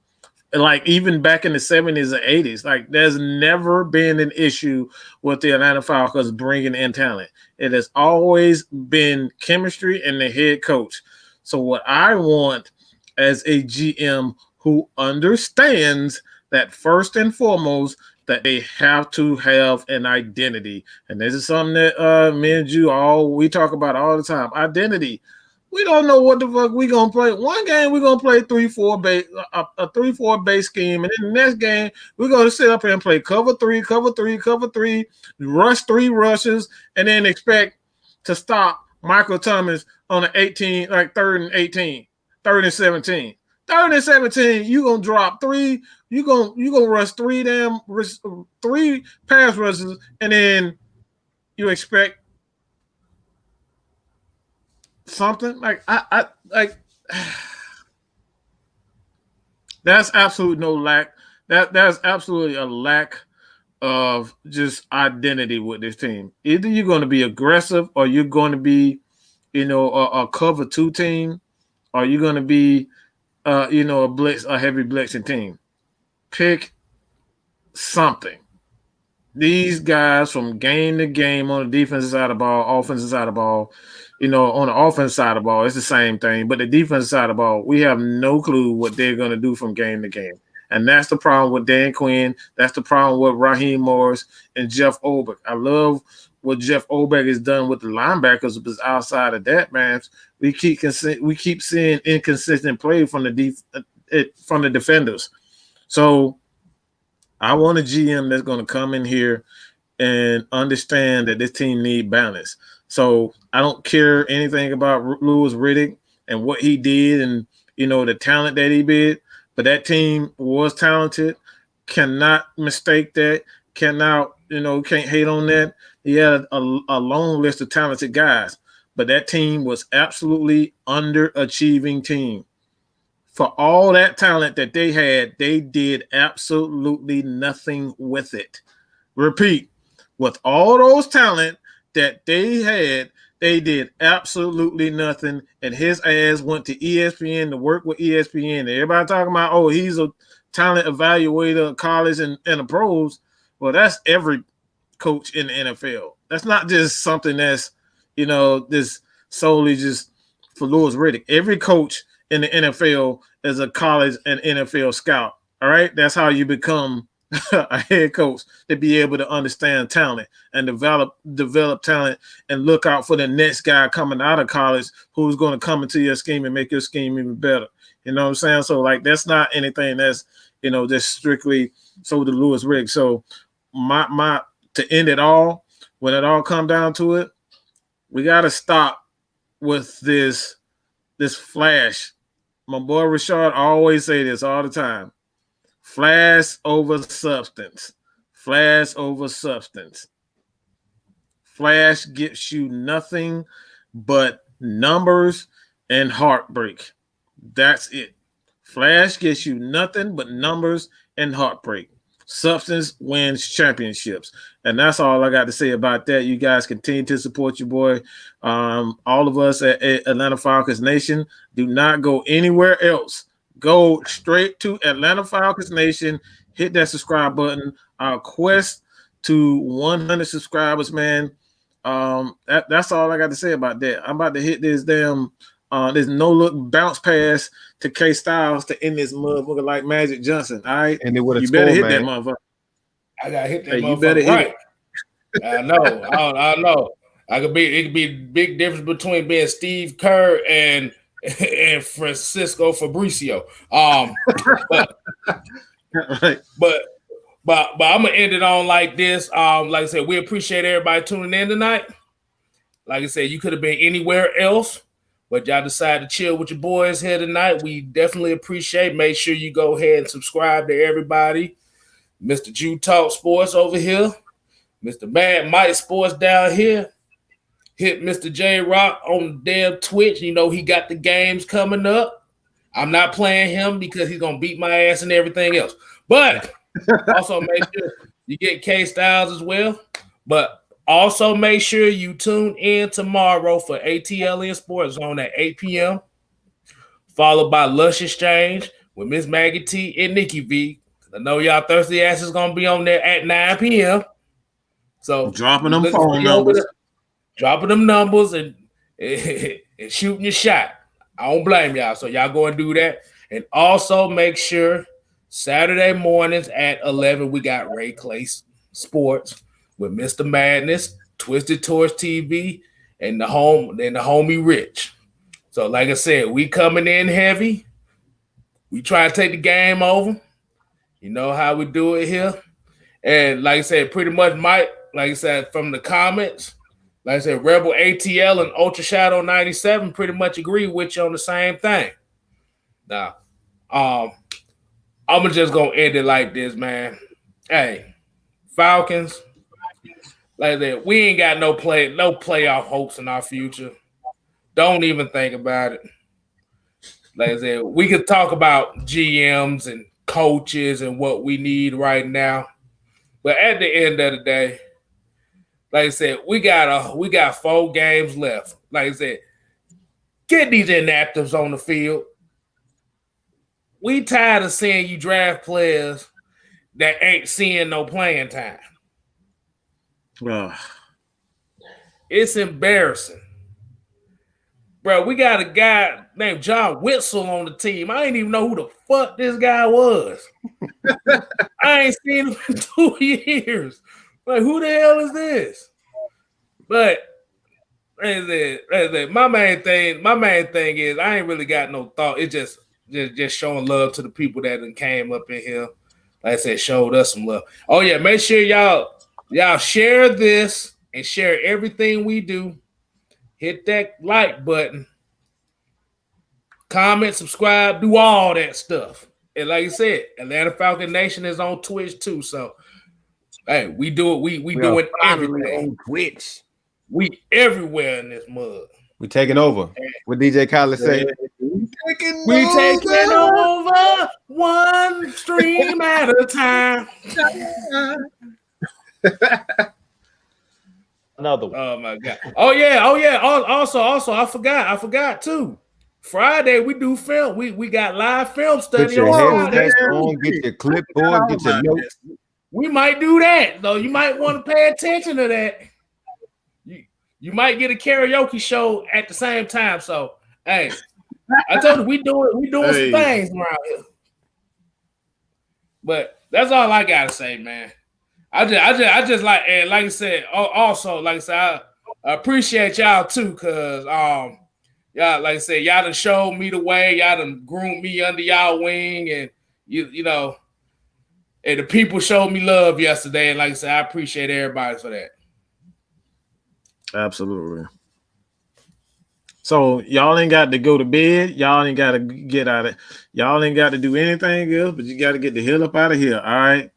Like even back in the 70s and 80s, like there's never been an issue with the Atlanta Falcons bringing in talent. It has always been chemistry and the head coach. So what I want as a GM who understands that first and foremost that they have to have an identity. And this is something that me and you we talk about all the time. Identity. We don't know what the fuck we gonna play. One game we're gonna play 3-4 base, a 3-4 base scheme, and then the next game we're gonna sit up here and play cover 3, rush 3 rushes, and then expect to stop Michael Thomas on an 18, like 3rd and 18, 3rd and 17. 3rd and 17, you gonna drop 3. You gonna rush 3 pass rushes, and then you expect something like I like. That's absolute no lack. That's absolutely a lack of just identity with this team. Either you're going to be aggressive, or you're going to be, a cover 2 team, or you're going to be, a heavy blitzing team. Pick something. These guys from game to game on the defensive side of the ball, offensive side of the ball, on the offensive side of the ball, it's the same thing. But the defensive side of the ball, we have no clue what they're going to do from game to game. And that's the problem with Dan Quinn. That's the problem with Raheem Morris and Jeff Olbeck. I love what Jeff Olbeck has done with the linebackers, but outside of that, man, we keep seeing inconsistent play from the defenders. So I want a GM that's going to come in here and understand that this team needs balance. So I don't care anything about Louis Riddick and what he did and, the talent that he did. But that team was talented. Cannot mistake that. Can't hate on that. He had a long list of talented guys. But that team was absolutely underachieving team. For all that talent that they had, they did absolutely nothing with it. Repeat, with all those talent that they had, they did absolutely nothing, and his ass went to ESPN to work with ESPN. Everybody talking about, he's a talent evaluator, college and the pros. Well, that's every coach in the NFL. That's not just something that's, this solely just for Louis Riddick. Every coach in the NFL is a college and NFL scout. All right, that's how you become a head coach, to be able to understand talent and develop talent and look out for the next guy coming out of college who's going to come into your scheme and make your scheme even better. You know what I'm saying? So that's not anything that's, just strictly so the Louis Riddick. So my to end it all, when it all come down to it, we got to stop with this flash. My boy Rashard always say this all the time. Flash over substance. Flash over substance. Flash gets you nothing but numbers and heartbreak. That's it. Flash gets you nothing but numbers and heartbreak. Substance wins championships. And that's all I got to say about that. You guys continue to support your boy. All of us at Atlanta Falcons Nation. Do not go anywhere else. Go straight to Atlanta Falcons Nation. Hit that subscribe button. Our quest to 100 subscribers, man. That's all I got to say about that. I'm about to hit this damn this no-look bounce pass to KStlyz to end this motherfucker like Magic Johnson. All right, and you better hit that motherfucker. I gotta hit that motherfucker. You better hit it. I know. It could be a big difference between being Steve Kerr and Francisco Fabricio. But I'm gonna end it on like this. Like I said, we appreciate everybody tuning in tonight. Like I said, you could have been anywhere else, but y'all decided to chill with your boys here tonight. We definitely appreciate. Make sure you go ahead and subscribe to everybody. Mr. Jew Talk Sports over here, Mr. Mad Mike Sports down here. Hit Mr. JRock on the damn Twitch. He got the games coming up. I'm not playing him because he's gonna beat my ass and everything else. But also make sure you get KStlyz as well. But also make sure you tune in tomorrow for ATLN Sports Zone at 8 p.m. Followed by Lush Exchange with Miss Maggie T and Nikki V. I know y'all thirsty asses gonna be on there at 9 p.m. So dropping them phone numbers. Dropping them numbers and shooting your shot. I don't blame y'all. So y'all go and do that. And also make sure Saturday mornings at 11, we got Ray Clay Sports with Mr. Madness, Twisted Torch TV, and the homie Rich. So like I said, we coming in heavy. We try to take the game over. You know how we do it here. And like I said, pretty much Mike, like I said, from the comments, like I said, Rebel ATL and Ultra Shadow 97 pretty much agree with you on the same thing. Now, I'm just gonna end it like this, man. Hey, Falcons, like that, we ain't got no playoff hopes in our future. Don't even think about it. Like I said, we could talk about GMs and coaches and what we need right now, but at the end of the day, like I said, we got 4 games left. Like I said, get these inactives on the field. We tired of seeing you draft players that ain't seeing no playing time. It's embarrassing. Bro, we got a guy named John Witzel on the team. I didn't even know who the fuck this guy was. I ain't seen him in 2 years. Like, who the hell is this? But my main thing is I ain't really got no thought. It's just showing love to the people that came up in here. Like I said, showed us some love. Oh yeah, make sure y'all share this and share everything we do. Hit that like button, comment, subscribe, do all that stuff. And like I said, Atlanta Falcon Nation is on Twitch too. So hey, we do it. We doing everything on Twitch. We everywhere in this mud. We taking over. What DJ KStlyz say? We taking over one stream at a time. Another one. Oh my god. Oh yeah. Also, I forgot too. Friday we do film. We got live film study. Put your headsets on, get your clipboard, get your notes. We might do that though. You might want to pay attention to that. You might get a karaoke show at the same time. So hey, I told you we doing some things around here. But that's all I gotta say, man. I just like, and like I said, also like I said, I appreciate y'all too, cause y'all, like I said, y'all done showed me the way, y'all done groomed me under y'all wing, and you know, and the people showed me love yesterday, and like I said, I appreciate everybody for that. Absolutely. So y'all ain't got to go to bed. Y'all ain't got to get out of. Y'all ain't got to do anything else, but you got to get the hell up out of here. All right.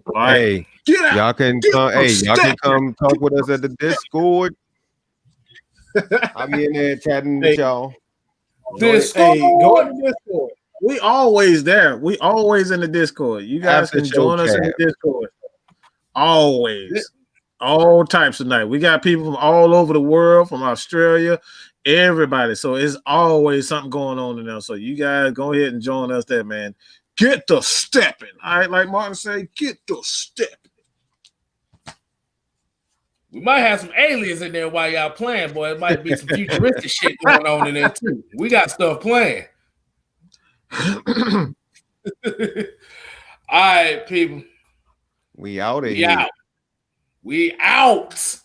All right. Hey, y'all can come. Hey, y'all can come talk with us at the Discord. I'll be in there chatting with y'all. Discord. Hey, go to the Discord. We always there. We always in the Discord. You guys can join us in the Discord. Always. All types of night. We got people from all over the world, from Australia, everybody. So it's always something going on in there. So you guys go ahead and join us there, man. Get the stepping. All right, like Martin say, get the stepping. We might have some aliens in there while y'all playing, boy. It might be some futuristic shit going on in there too. We got stuff playing. All right, people. We out of here. We out.